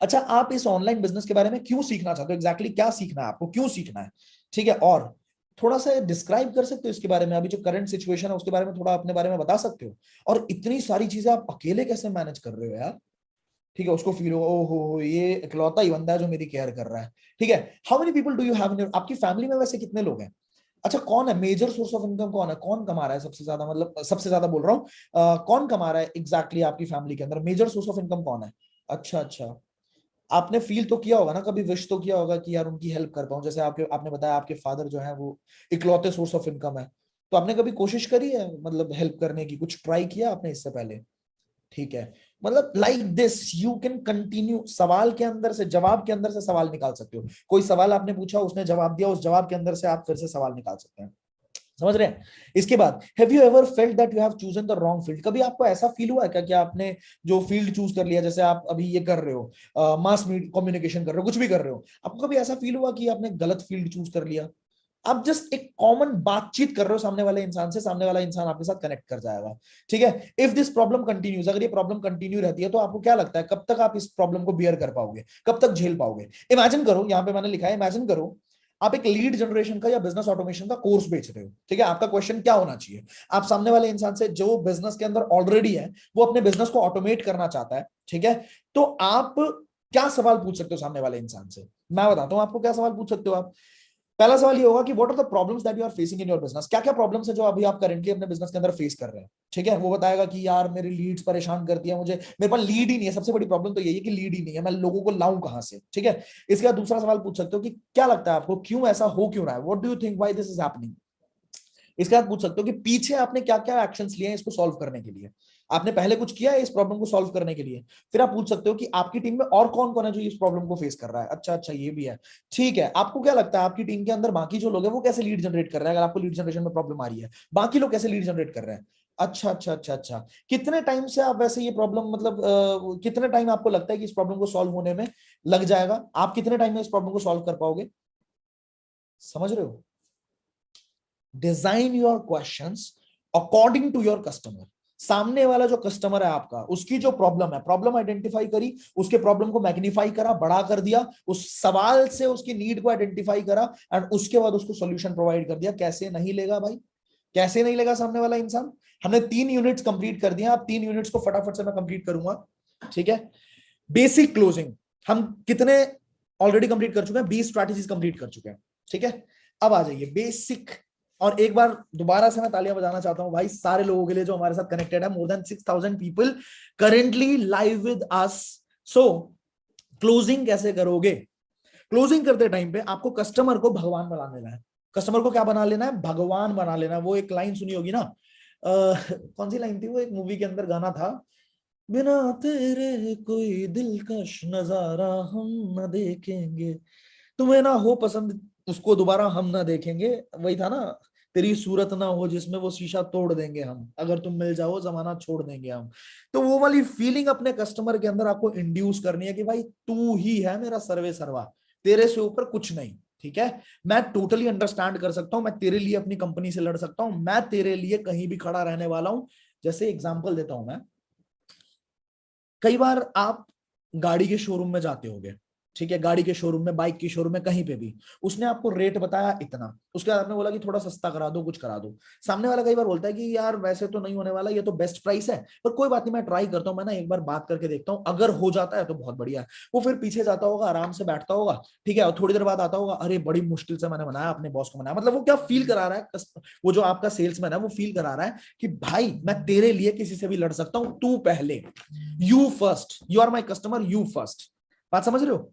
अच्छा, आप इस ऑनलाइन बिजनेस के बारे में क्यों सीखना चाहते हो, एग्जैक्टली क्या सीखना है आपको, क्यों सीखना है। ठीक है, और थोड़ा सा डिस्क्राइब कर सकते हो इसके बारे में, अभी जो करंट सिचुएशन है उसके बारे में थोड़ा अपने बारे में बता सकते हो। और इतनी सारी चीजें आप अकेले कैसे मैनेज कर रहे हो यार। ठीक है, उसको फील हो, ओहो ये इकलौता ही बंदा है जो मेरी केयर कर रहा है। ठीक है, how many people do you have in your, आपकी फैमिली में वैसे कितने लोग हैं। अच्छा, कौन है मेजर सोर्स ऑफ इनकम, कौन है, कौन कमा रहा है सबसे ज्यादा, मतलब सबसे ज्यादा बोल रहा हूँ, कौन कमा रहा है एग्जैक्टली आपकी फैमिली के अंदर, मेजर सोर्स ऑफ इनकम कौन है। अच्छा अच्छा, आपने फील तो किया होगा ना, कभी विश तो किया होगा कि यार उनकी हेल्प कर पाऊं, जैसे आपके आपने बताया आपके फादर जो है वो इकलौते सोर्स ऑफ इनकम है, तो आपने कभी कोशिश करी है मतलब हेल्प करने की, कुछ ट्राई किया आपने इससे पहले। ठीक है, मतलब like this you can continue, सवाल के अंदर से, जवाब के अंदर से सवाल निकाल सकते हो, कोई सवाल आपने पूछा उसने जवाब दिया, उस जवाब के अंदर से आप फिर से सवाल निकाल सकते हैं। समझ रहे हैं। इसके बाद have you ever felt that you have chosen the wrong field, कभी आपको ऐसा फील हुआ है क्या कि आपने जो फील्ड चूज कर लिया, जैसे आप अभी ये कर रहे हो मास कम्युनिकेशन कर रहे हो, कुछ भी कर रहे हो, आपको कभी ऐसा फील हुआ कि आपने गलत फील्ड चूज कर लिया। आप जस्ट एक कॉमन बातचीत कर रहे हो सामने वाले इंसान से, सामने वाला इंसान आपके साथ कनेक्ट कर जाएगा। ठीक है, इफ दिस प्रॉब्लम कंटिन्यूज, अगर ये प्रॉब्लम कंटिन्यू रहती है तो आपको क्या लगता है कब तक आप इस प्रॉब्लम को बियर कर पाओगे, कब तक झेल पाओगे। इमेजिन करो, यहां पे मैंने लिखा है, इमेजिन करो आप एक लीड जनरेशन का या बिजनेस ऑटोमेशन का कोर्स बेच रहे हो। ठीक है, आपका क्वेश्चन क्या होना चाहिए, आप सामने वाले इंसान से जो बिजनेस के अंदर ऑलरेडी है, वो अपने बिजनेस को ऑटोमेट करना चाहता है। ठीक है, तो आप क्या सवाल पूछ सकते हो सामने वाले इंसान से, मैं बताता हूं आपको क्या सवाल पूछ सकते हो आप। पहला सवाल ये होगा कि what are the problems that you are facing in your business, क्या क्या प्रॉब्लम्स है जो अभी आप करेंटली अपने बिजनेस के अंदर फेस कर रहे हैं। ठीक है, वो बताएगा कि यार मेरी लीड्स परेशान करती है मुझे, मेरे पास लीड ही नहीं है, सबसे बड़ी प्रॉब्लम तो यही है कि लीड ही नहीं है, मैं लोगों को लाऊं कहां से। ठीक है, इसके बाद दूसरा सवाल पूछ सकते हो कि क्या लगता है आपको क्यों ऐसा हो क्यों रहा है, what do you think why this is happening. इसके बाद पूछ सकते हो कि पीछे आपने क्या क्या एक्शंस लिए हैं इसको सॉल्व करने के लिए, आपने पहले कुछ किया है इस प्रॉब्लम को सॉल्व करने के लिए। फिर आप पूछ सकते हो कि आपकी टीम में और कौन कौन है जो इस प्रॉब्लम को फेस कर रहा है। अच्छा अच्छा, ये भी है। ठीक है, आपको क्या लगता है आपकी टीम के अंदर बाकी जो लोग हैं वो कैसे लीड जनरेट कर रहे हैं, अगर आपको लीड जनरेशन में प्रॉब्लम आ रही है, बाकी लोग कैसे लीड जनरेट कर रहे हैं। अच्छा अच्छा अच्छा अच्छा, कितने टाइम से आप वैसे ये प्रॉब्लम, मतलब कितने टाइम आपको लगता है कि इस प्रॉब्लम को सॉल्व होने में लग जाएगा, आप कितने टाइम में इस प्रॉब्लम को सॉल्व कर पाओगे। समझ रहे हो। Design your questions according to your customer, सामने वाला जो कस्टमर है आपका, उसकी जो प्रॉब्लम है, प्रॉब्लम आइडेंटिफाई करी, उसके प्रॉब्लम को मैग्नीफाई करा, बड़ा कर दिया, उस सवाल से उसकी नीड को आइडेंटिफाई करा, एंड उसके बाद उसको सॉल्यूशन प्रोवाइड कर दिया। कैसे नहीं लेगा भाई, कैसे नहीं लेगा सामने वाला इंसान। हमने 3 यूनिट्स कंप्लीट कर दिया, अब 3 यूनिट्स को फटाफट से मैं कंप्लीट करूंगा। ठीक है, बेसिक क्लोजिंग हम कितने ऑलरेडी कंप्लीट कर चुके हैं, 20 स्ट्रैटेजीज कंप्लीट कर चुके हैं। ठीक है, अब आ जाइए बेसिक। और एक बार दोबारा से मैं तालियां बजाना चाहता हूं भाई सारे लोगों के लिए जो हमारे साथ कनेक्टेड है, more than 6,000 people currently live with us. So closing कैसे करोगे, क्लोजिंग करते टाइम पे आपको कस्टमर को भगवान बना लेना है। कस्टमर को क्या बना लेना है, भगवान बना लेना है। वो एक लाइन सुनी होगी ना, कौन सी लाइन थी वो, एक मूवी के अंदर गाना था, बिना तेरे कोई दिलकश नजारा हम न देखेंगे, तुम्हें ना हो पसंद उसको दोबारा हम ना देखेंगे, वही था ना, तेरी सूरत ना हो जिसमें वो शीशा तोड़ देंगे हम, अगर तुम मिल जाओ जमाना छोड़ देंगे हम। तो वो वाली फीलिंग अपने कस्टमर के अंदर आपको इंड्यूस करनी है कि भाई तू ही है मेरा सर्वे सर्वा, तेरे से ऊपर कुछ नहीं। ठीक है, मैं टोटली अंडरस्टैंड कर सकता हूं, मैं तेरे लिए अपनी कंपनी से लड़ सकता हूं, मैं तेरे लिए कहीं भी खड़ा रहने वाला हूं। जैसे एग्जांपल देता हूं मैं, कई बार आप गाड़ी के शोरूम में जाते होगे, ठीक है, गाड़ी के शोरूम में, बाइक के शोरूम में, कहीं पे भी उसने आपको रेट बताया इतना, उसके बाद आपने बोला कि थोड़ा सस्ता करा दो, कुछ करा दो। सामने वाला कई बार बोलता है कि यार वैसे तो नहीं होने वाला, ये तो बेस्ट प्राइस है, पर कोई बात नहीं, मैं ट्राई करता हूँ, मैं ना एक बार बात करके देखता हूँ, अगर हो जाता है तो बहुत बढ़िया है। वो फिर पीछे जाता होगा, आराम से बैठता होगा, ठीक है, और थोड़ी देर बाद आता होगा, अरे बड़ी मुश्किल से मैंने बनाया, अपने बॉस को बनाया। मतलब वो क्या फील करा रहा है, वो जो आपका सेल्समैन है वो फील करा रहा है कि भाई मैं तेरे लिए किसी से भी लड़ सकता हूं, तू पहले, you first, you are my customer, you first. बात समझ रहे हो?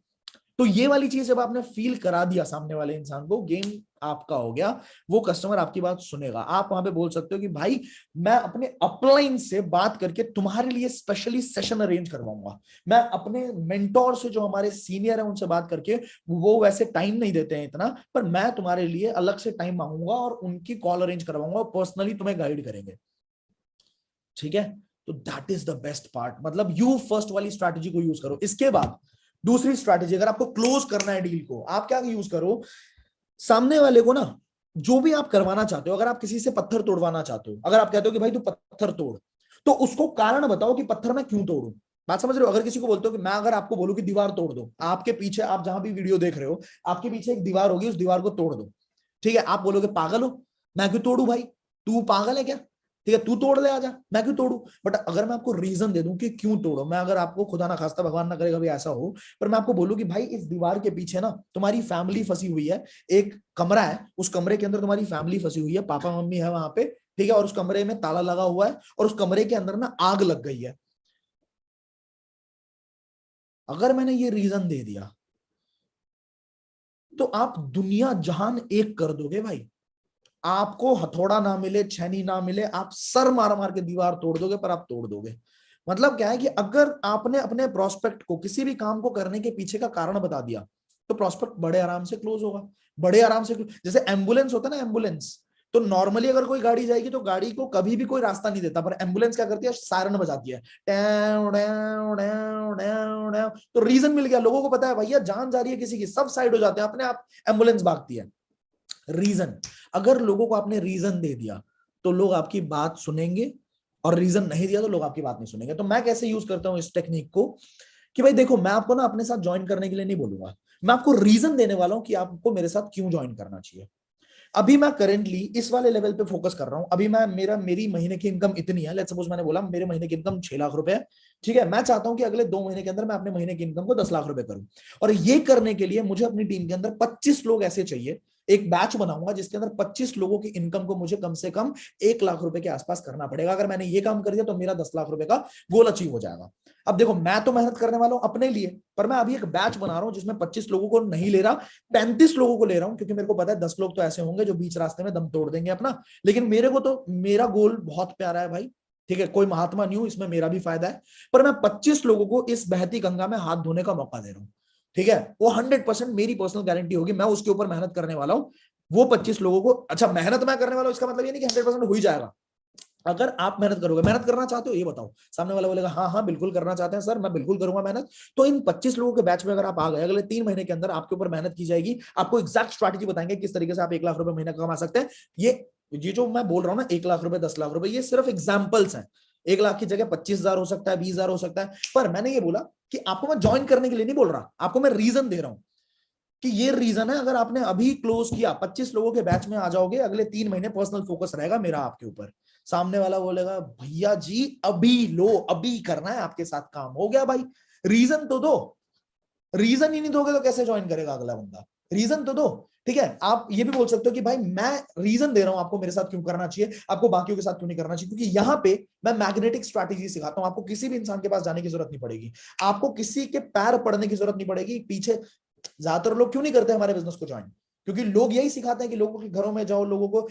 तो ये वाली चीज जब आपने फील करा दिया सामने वाले इंसान को, गेम आपका हो गया, वो कस्टमर आपकी बात सुनेगा। आप वहां पे बोल सकते हो कि भाई मैं अपने अपलाइन से बात करके तुम्हारे लिए स्पेशली सेशन अरेंज करवाऊंगा, मैं अपने मेंटोर से जो हमारे सीनियर है उनसे बात करके, वो वैसे टाइम नहीं देते हैं इतना, पर मैं तुम्हारे लिए अलग से टाइम मांगूंगा और उनकी कॉल अरेंज करवाऊंगा, पर्सनली तुम्हें गाइड करेंगे। ठीक है, तो that is the best part, मतलब यू फर्स्ट वाली स्ट्रैटेजी को यूज करो। इसके बाद दूसरी स्ट्रैटेजी, अगर आपको क्लोज करना है डील को, आप क्या यूज करो, सामने वाले को ना जो भी आप करवाना चाहते हो, अगर आप किसी से पत्थर तोड़वाना चाहते हो, अगर आप कहते हो कि भाई तू पत्थर तोड़, तो उसको कारण बताओ कि पत्थर मैं क्यों तोड़ू। बात समझ रहे हो? अगर किसी को बोलते हो कि मैं, अगर आपको बोलूं कि दीवार तोड़ दो, आपके पीछे, आप जहां भी वीडियो देख रहे हो, आपके पीछे एक दीवार होगी, उस दीवार को तोड़ दो, ठीक है, आप बोलोगे पागल हो, मैं क्यों तोड़ू भाई, तू पागल है क्या, ठीक है, तू तोड़ ले आजा, मैं क्यों तोड़ू। बट अगर मैं आपको रीजन दे दूं कि क्यों तोड़ो, मैं अगर आपको, खुदा ना खास्ता भगवान ना करे कभी ऐसा हो, पर मैं आपको बोलूं कि भाई इस दीवार के पीछे ना तुम्हारी फैमिली फंसी हुई है, एक कमरा है, उस कमरे के अंदर तुम्हारी फैमिली फंसी हुई है, पापा मम्मी है वहां पे, ठीक है, और उस कमरे में ताला लगा हुआ है, और उस कमरे के अंदर ना आग लग गई है। अगर मैंने ये रीजन दे दिया तो आप दुनिया जहान एक कर दोगे भाई, आपको हथौड़ा ना मिले, छेनी ना मिले, आप सर मार मार के दीवार तोड़ दोगे, पर आप तोड़ दोगे। मतलब क्या है कि अगर आपने अपने प्रोस्पेक्ट को, किसी भी काम को करने के पीछे का कारण बता दिया, तो प्रोस्पेक्ट बड़े आराम से क्लोज होगा, बड़े आराम से जैसे एम्बुलेंस होता है ना, एम्बुलेंस, तो नॉर्मली अगर कोई गाड़ी जाएगी तो गाड़ी को कभी भी कोई रास्ता नहीं देता, पर एम्बुलेंस क्या करती है, सायरन बजाती है, टैव डैव डैव डैव डैव। तो रीजन मिल गया, लोगों को पता है भैया जान जा रही है किसी की, सब साइड हो जाते हैं, अपने आप एम्बुलेंस भागती है। रीजन, अगर लोगों को आपने रीजन दे दिया तो लोग आपकी बात सुनेंगे, और रीजन नहीं दिया तो लोग आपकी बात नहीं सुनेंगे। तो मैं कैसे यूज करता हूं इस टेक्निक को, कि भाई देखो, मैं आपको ना अपने साथ ज्वाइन करने के लिए नहीं बोलूंगा, मैं आपको रीजन देने वाला हूं कि आपको मेरे साथ क्यों ज्वाइन करना चाहिए। अभी मैं करेंटली इस वाले लेवल पे फोकस कर रहा हूं, अभी मैं, मेरी महीने की इनकम इतनी है, लेट्स सपोज मैंने बोला मेरे महीने की इनकम 6 लाख रुपए है, ठीक है, मैं चाहता हूं कि अगले 2 महीने के अंदर मैं अपने महीने की इनकम को 10 लाख रुपए करूं। और ये करने के लिए मुझे अपनी टीम के अंदर 25 लोग ऐसे चाहिए, एक बैच बनाऊंगा जिसके अंदर 25 लोगों की इनकम को मुझे कम से कम 1 लाख रुपए के आसपास करना पड़ेगा। अगर मैंने ये काम कर दिया तो मेरा 10 लाख रुपए का गोल अचीव हो जाएगा। अब देखो, मैं तो मेहनत करने वाला हूं अपने लिए, पर मैं अभी एक बैच बना रहा हूं जिसमें 25 लोगों को नहीं ले रहा, 35 लोगों को ले रहा हूं, क्योंकि मेरे को पता है 10 लोग तो ऐसे होंगे जो बीच रास्ते में दम तोड़ देंगे अपना। लेकिन मेरे को तो, मेरा गोल बहुत प्यारा है भाई, ठीक है, कोई महात्मा नहीं हूं, इसमें मेरा भी फायदा है, पर मैं 25 लोगों को इस बहती गंगा में हाथ धोने का मौका दे रहा हूं। ठीक है, वो 100% मेरी पर्सनल गारंटी होगी, मैं उसके ऊपर मेहनत करने वाला हूं। वो 25 लोगों को, अच्छा मेहनत मैं करने वाला हूं इसका मतलब ये नहीं कि 100% हो ही जाएगा। अगर आप मेहनत करोगे, मेहनत करना चाहते हो ये बताओ, सामने वाला बोलेगा हाँ हाँ बिल्कुल करना चाहते हैं सर, मैं बिल्कुल करूंगा मेहनत, तो इन 25 लोगों के बैच में अगर आप आ गए, अगले 3 महीने के अंदर आपके ऊपर मेहनत की जाएगी, आपको एग्जैक्ट स्ट्रैटेजी बताएंगे किस तरीके से आप 1 लाख रुपए महीना कमा सकते हैं। ये जो मैं बोल रहा हूँ ना, 1 लाख रुपए 10 लाख रुपए, ये सिर्फ एग्जाम्पल्स हैं। 1 लाख की जगह 25,000 हो सकता है, 20,000 हो सकता है, पर मैंने ये बोला कि आपको मैं ज्वाइन करने के लिए नहीं बोल रहा, आपको मैं रीजन दे रहा हूं कि ये रीजन है, अगर आपने अभी क्लोज किया, 25 लोगों के बैच में आ जाओगे, अगले 3 महीने पर्सनल फोकस रहेगा मेरा आपके ऊपर। सामने वाला बोलेगा भैया जी अभी लो, अभी करना है आपके साथ काम, हो गया भाई, रीजन तो दो। रीजन ही नहीं दोगे तो कैसे ज्वाइन करेगा अगला बंदा, रीजन तो दो। ठीक है, आप ये भी बोल सकते हो कि भाई मैं रीजन दे रहा हूं आपको मेरे साथ क्यों करना चाहिए, आपको बाकियों के साथ क्यों नहीं करना चाहिए, क्योंकि यहाँ पे मैं मैग्नेटिक स्ट्रैटेजी सिखाता हूं, आपको किसी भी इंसान के पास जाने की जरूरत नहीं पड़ेगी, आपको किसी के पैर पड़ने की जरूरत नहीं पड़ेगी पीछे। ज्यादातर लोग क्यों नहीं करते हमारे बिजनेस को ज्वाइन, क्योंकि लोग यही सिखाते हैं कि लोगों के घरों में जाओ, लोगों को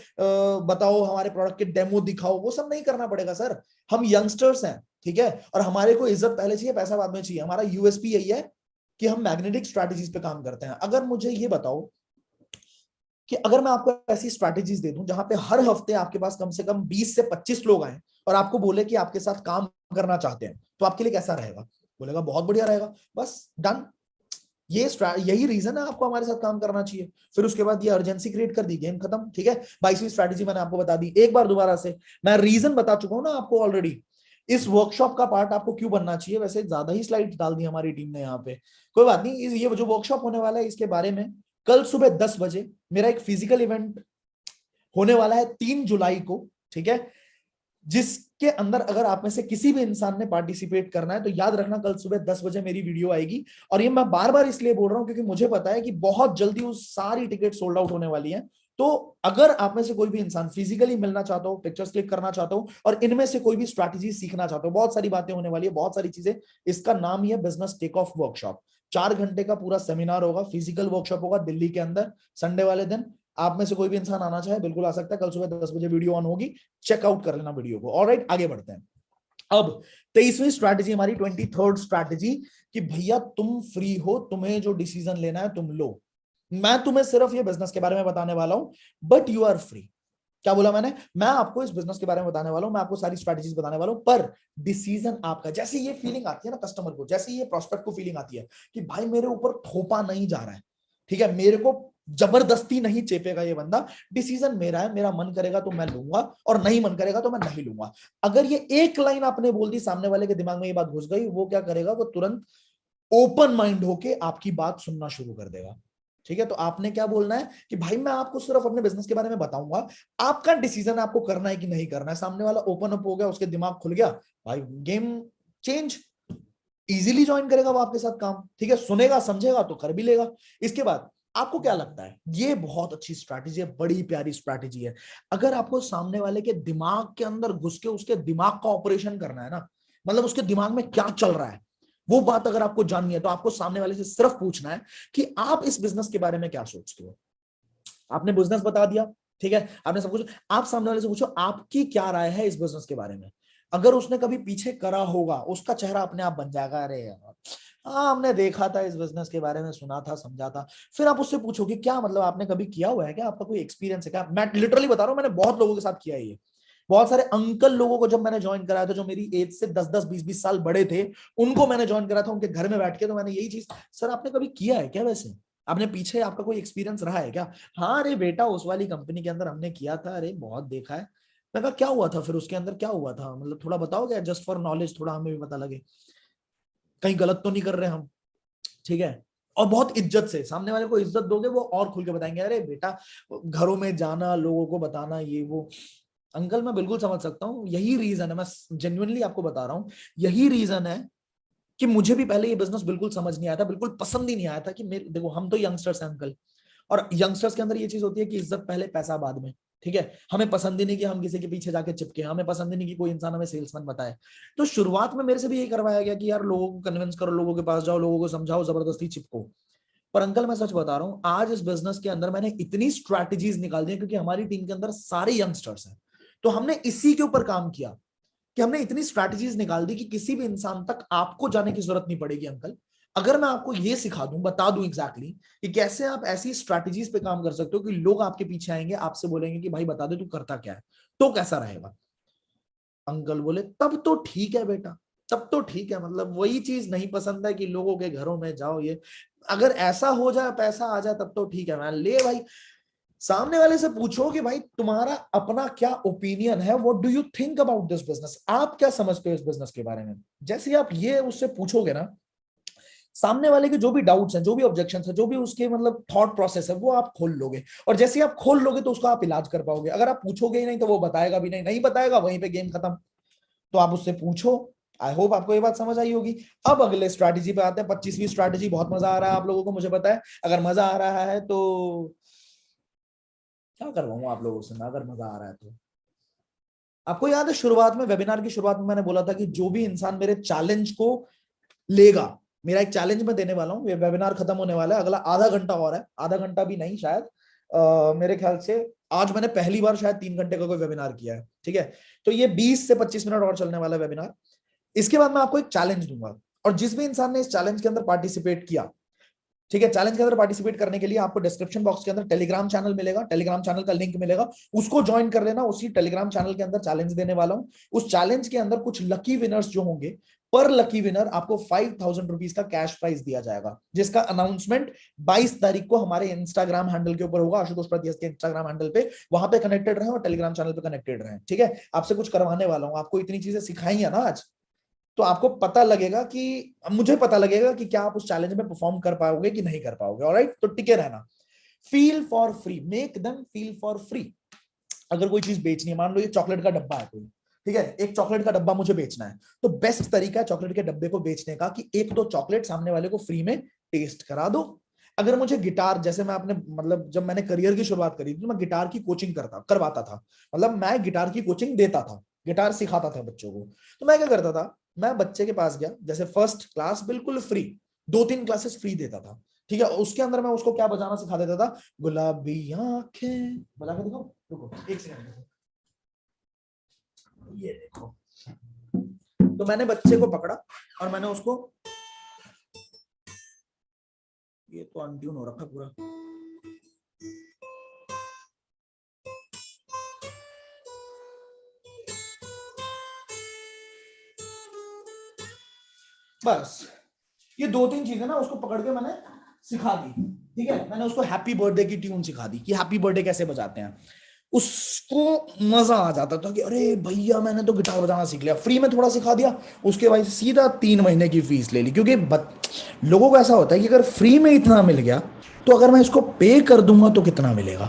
बताओ, हमारे प्रोडक्ट के डेमो दिखाओ, वो सब नहीं करना पड़ेगा सर। हम यंगस्टर्स हैं, ठीक है, और हमारे को इज्जत पहले चाहिए, पैसा बाद में चाहिए। हमारा यूएसपी यही है कि हम मैग्नेटिक स्ट्रैटेजीज पे काम करते हैं। अगर मुझे ये बताओ कि अगर मैं आपको ऐसी स्ट्रैटेजीज दे दूं जहां पे हर हफ्ते आपके पास कम से कम 20 से 25 लोग आए और आपको बोले कि आपके साथ काम करना चाहते हैं, तो आपके लिए कैसा रहेगा? बोलेगा बहुत बढ़िया रहेगा, बस डन। यही रीजन है आपको हमारे साथ काम करना चाहिए। फिर उसके बाद ये अर्जेंसी क्रिएट कर दी, गेम खत्म। ठीक है, 22वीं स्ट्रैटेजी मैंने आपको बता दी, एक बार दोबारा से मैं रीजन बता चुका हूं ना आपको ऑलरेडी, इस वर्कशॉप का पार्ट आपको क्यों बनना चाहिए? वैसे ज्यादा ही स्लाइड डाल दी हमारी टीम ने यहाँ पे, कोई बात नहीं। ये जो वर्कशॉप होने वाला है इसके बारे में कल सुबह 10 बजे मेरा एक फिजिकल इवेंट होने वाला है 3 जुलाई को, ठीक है, जिसके अंदर अगर आप में से किसी भी इंसान ने पार्टिसिपेट करना है तो याद रखना कल सुबह 10 बजे मेरी वीडियो आएगी। और ये मैं बार बार इसलिए बोल रहा हूं क्योंकि मुझे पता है कि बहुत जल्दी वो सारी टिकट सोल्ड आउट होने वाली है। तो अगर आप में से कोई भी इंसान फिजिकली मिलना चाहता हो, पिक्चर्स क्लिक करना चाहता हो और इनमें से कोई भी स्ट्रैटेजी सीखना चाहते हो, बहुत सारी बातें होने वाली है, बहुत सारी चीजें। इसका नाम ही है बिजनेस टेक ऑफ वर्कशॉप। 4 घंटे का पूरा सेमिनार होगा, फिजिकल वर्कशॉप होगा दिल्ली के अंदर, संडे वाले दिन। आप में से कोई भी इंसान आना चाहे बिल्कुल आ सकता है। कल सुबह 10 बजे वीडियो ऑन होगी, चेकआउट कर लेना वीडियो को। ऑलराइट, आगे बढ़ते हैं। अब 23वीं स्ट्रैटेजी हमारी, 23rd स्ट्रैटेजी, कि भैया तुम फ्री हो, तुम्हें जो डिसीजन लेना है तुम लो। मैं तुम्हें सिर्फ ये बिजनेस के बारे में बताने वाला हूं, बट यू आर फ्री। क्या बोला मैंने? मैं आपको इस बिजनेस के बारे में बताने वाला हूं, मैं आपको सारी स्ट्रैटेजीज बताने वाला हूं, पर डिसीजन आपका। जैसे ये फीलिंग आती है ना कस्टमर को, जैसे ये प्रोस्पेक्ट को फीलिंग आती है कि भाई मेरे ऊपर थोपा नहीं जा रहा है, ठीक है, मेरे को जबरदस्ती नहीं चेपेगा ये बंदा, डिसीजन मेरा है, मेरा मन करेगा तो मैं लूंगा और नहीं मन करेगा तो मैं नहीं लूंगा। अगर ये एक लाइन आपने बोल दी, सामने वाले के दिमाग में ये बात घुस गई, वो क्या करेगा? वो तुरंत ओपन माइंड होके आपकी बात सुनना शुरू कर देगा। ठीक है, तो आपने क्या बोलना है कि भाई मैं आपको सिर्फ अपने बिजनेस के बारे में बताऊंगा, आपका डिसीजन है आपको करना है कि नहीं करना है। सामने वाला ओपन अप हो गया, उसके दिमाग खुल गया, भाई गेम चेंज, इजीली ज्वाइन करेगा वो आपके साथ काम। ठीक है, सुनेगा समझेगा तो कर भी लेगा। इसके बाद आपको क्या लगता है? ये बहुत अच्छी स्ट्रैटेजी है, बड़ी प्यारी स्ट्रैटेजी है। अगर आपको सामने वाले के दिमाग के अंदर घुस के उसके दिमाग का ऑपरेशन करना है ना, मतलब उसके दिमाग में क्या चल रहा है वो बात अगर आपको जाननी है, तो आपको सामने वाले से सिर्फ पूछना है कि आप इस बिजनेस के बारे में क्या सोचते हो। आपने बिजनेस बता दिया, ठीक है, आपने सब कुछ, आप सामने वाले से पूछो आपकी क्या राय है इस बिजनेस के बारे में। अगर उसने कभी पीछे करा होगा, उसका चेहरा अपने आप बन जाएगा, अरे यार हाँ हमने देखा था इस बिजनेस के बारे में, सुना था, समझा था। फिर आप उससे पूछोगे क्या मतलब आपने कभी किया हुआ है क्या, आपका कोई एक्सपीरियंस है क्या? मैं लिटरली बता रहा हूँ, मैंने बहुत लोगों के साथ किया है ये। बहुत सारे अंकल लोगों को जब मैंने ज्वाइन कराया था, जो मेरी एज से 10-10 20-20 साल बड़े थे, उनको मैंने ज्वाइन करा था उनके घर में बैठ के। तो मैंने यही चीज, सर आपने कभी किया है क्या, वैसे आपने पीछे आपका कोई एक्सपीरियंस रहा है क्या? हाँ अरे बेटा उस वाली कंपनी के अंदर हमने किया था, अरे बहुत देखा है। मैं कहा क्या हुआ था फिर उसके अंदर, क्या हुआ था, मतलब थोड़ा बताओगे, जस्ट फॉर नॉलेज, थोड़ा हमें भी पता लगे कहीं गलत तो नहीं कर रहे हम। ठीक है, और बहुत इज्जत से सामने वाले को इज्जत दोगे, वो और खुल के बताएंगे, अरे बेटा घरों में जाना, लोगों को बताना, ये वो। अंकल मैं बिल्कुल समझ सकता हूँ, यही रीजन है, मैं जेन्युइनली आपको बता रहा हूँ, यही रीजन है कि मुझे भी पहले ये बिजनेस बिल्कुल समझ नहीं आया था, बिल्कुल पसंद ही नहीं आया था कि मेरे, देखो हम तो यंगस्टर्स हैं अंकल, और यंगस्टर्स के अंदर ये चीज होती है कि इज्जत पहले पैसा बाद में। ठीक है, हमें पसंद ही नहीं कि हम किसी के पीछे जाके चिपके, हमें पसंद ही नहीं कि कोई इंसान हमें सेल्समैन बताए। तो शुरुआत में मेरे से भी यही करवाया गया कि यार लोगों को कन्विंस करो, लोगों के पास जाओ, लोगों को समझाओ, जबरदस्ती चिपको। पर अंकल मैं सच बता रहा हूं, आज इस बिजनेस के अंदर मैंने इतनी स्ट्रैटेजीज निकाल दी, क्योंकि हमारी टीम के अंदर सारे यंगस्टर्स हैं, तो हमने इसी के ऊपर काम किया कि हमने इतनी स्ट्रैटेजीज निकाल दी कि किसी भी इंसान तक आपको जाने की जरूरत नहीं पड़ेगी। अंकल अगर मैं आपको ये सिखा दूं, बता दूं एग्जैक्टली कि कैसे आप ऐसी स्ट्रैटेजीज पे काम कर सकते हो कि लोग आपके पीछे आएंगे, आपसे बोलेंगे कि भाई बता दे तू करता क्या है, तो कैसा रहेगा? अंकल बोले तब तो ठीक है बेटा, तब तो ठीक है, मतलब वही चीज नहीं पसंद है कि लोगों के घरों में जाओ, ये अगर ऐसा हो जाए, पैसा आ जाए, तब तो ठीक है। मैं ले भाई, सामने वाले से पूछो कि भाई तुम्हारा अपना क्या ओपिनियन है, what do you think about this business, आप क्या समझते हो इस बिजनेस के बारे में। जैसे आप ये उससे पूछोगे ना, सामने वाले के जो भी डाउट्स हैं, जो भी ऑब्जेक्शंस है, जो भी उसके मतलब थॉट प्रोसेस है, वो आप खोल लोगे, और जैसे ही आप खोल लोगे तो उसका आप इलाज कर पाओगे। अगर आप पूछोगे ही नहीं तो वो बताएगा भी नहीं, नहीं बताएगा, वहीं पे गेम खत्म। तो आप उससे पूछो। आई होप आपको ये बात समझ आई होगी। अब अगले स्ट्रैटेजी पे आते हैं, 25वीं स्ट्रैटेजी। बहुत मजा आ रहा है आप लोगों को, मुझे पता है। अगर मजा आ रहा है तो क्या करवाऊं आप लोगों से मैं, अगर मजा आ रहा है तो। आपको याद है शुरुआत में, वेबिनार की शुरुआत में मैंने बोला था कि जो भी इंसान मेरे चैलेंज को लेगा, मेरा एक चैलेंज मैं देने वाला हूँ, ये वेबिनार खत्म होने वाला है, अगला आधा घंटा और है, आधा घंटा भी नहीं शायद, मेरे ख्याल से आज मैंने पहली बार शायद 3 घंटे का कोई वेबिनार किया है। ठीक है, तो ये 20 से 25 मिनट और चलने वाला वेबिनार। इसके बाद मैं आपको एक चैलेंज दूंगा, और जिस भी इंसान ने इस चैलेंज के अंदर पार्टिसिपेट किया, ठीक है, चैलेंज के अंदर पार्टिसिपेट करने के लिए आपको डिस्क्रिप्शन बॉक्स के अंदर टेलीग्राम चैनल मिलेगा, टेलीग्राम चैनल का लिंक मिलेगा, उसको ज्वाइन कर लेना। उसी टेलीग्राम चैनल के अंदर चैलेंज देने वाला हूं। उस चैलेंज के अंदर कुछ लकी विनर्स जो होंगे, पर लकी विनर आपको 5,000 रुपीज का कैश प्राइज दिया जाएगा, जिसका अनाउंसमेंट 22 तारीख को हमारे इंस्टाग्राम हैंडल के ऊपर होगा, आशुतोष प्रत्यस के इंस्टाग्राम हैंडल पे। वहां पे कनेक्टेड रहे और टेलीग्राम चैनल पे कनेक्टेड रहे, ठीक है। आपसे कुछ करवाने वाला हूं, आपको इतनी चीजें सिखाई है ना आज, तो आपको पता लगेगा कि, मुझे पता लगेगा कि क्या आप उस चैलेंज में परफॉर्म कर पाओगे कि नहीं कर पाओगे। ऑलराइट, तो टिके रहना। Feel for free, make them feel for free. अगर कोई चीज बेचनी है, मान लो ये चॉकलेट का डब्बा है कोई, ठीक है, एक चॉकलेट का डब्बा मुझे बेचना है, तो बेस्ट तरीका है चॉकलेट के डब्बे को बेचने का कि एक दो चॉकलेट सामने वाले को फ्री में टेस्ट करा दो। अगर मुझे गिटार, जैसे मैं अपने मतलब जब मैंने करियर की शुरुआत करी थी तो मैं गिटार की कोचिंग करवाता था, मतलब मैं गिटार की कोचिंग देता था, गिटार सिखाता था बच्चों को। तो मैं क्या करता था, मैं बच्चे के पास गया, जैसे फर्स्ट क्लास बिल्कुल फ्री, 2-3 क्लासेस फ्री देता था, ठीक है। उसके अंदर मैं उसको क्या बजाना सिखा देता था, गुलाबी आंखें बजा के दिखाओ, रुको एक सेकंड, ये देखो। तो मैंने बच्चे को पकड़ा और मैंने उसको, ये तो अनट्यून हो रखा पूरा, बस ये 2-3 चीजें ना उसको पकड़ के मैंने सिखा दी, ठीक है। मैंने उसको हैप्पी बर्थडे की ट्यून सिखा दी कि हैप्पी बर्थडे कैसे बजाते हैं। उसको मजा आ जाता था कि अरे भैया मैंने तो गिटार बजाना सीख लिया, फ्री में थोड़ा सिखा दिया। उसके बाद सीधा 3 महीने की फीस ले ली, क्योंकि लोगों को ऐसा होता है कि अगर फ्री में इतना मिल गया तो अगर मैं इसको पे कर दूंगा तो कितना मिलेगा।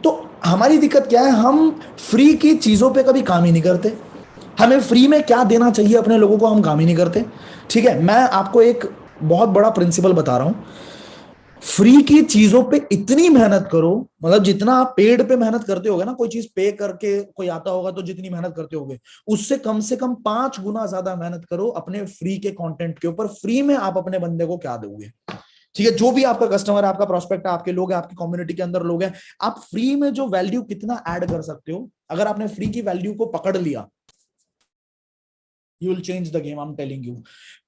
तो हमारी दिक्कत क्या है, हम फ्री की चीजों पे कभी काम ही नहीं करते। हमें फ्री में क्या देना चाहिए अपने लोगों को, हम काम ही नहीं करते, ठीक है। मैं आपको एक बहुत बड़ा प्रिंसिपल बता रहा हूं, फ्री की चीजों पे इतनी मेहनत करो, मतलब जितना आप पेड पे मेहनत करते होगे ना, कोई चीज पे करके कोई आता होगा तो जितनी मेहनत करते होगे, उससे कम से कम 5 गुना ज्यादा मेहनत करो अपने फ्री के कंटेंट के ऊपर। फ्री में आप अपने बंदे को क्या दोगे, ठीक है। जो भी आपका कस्टमर है, आपका प्रोस्पेक्ट है, आपके लोग हैं, आपकी कम्युनिटी के अंदर लोग हैं, आप फ्री में जो वैल्यू कितना ऐड कर सकते हो, अगर आपने फ्री की वैल्यू को पकड़ लिया, you will change the game, I am telling you.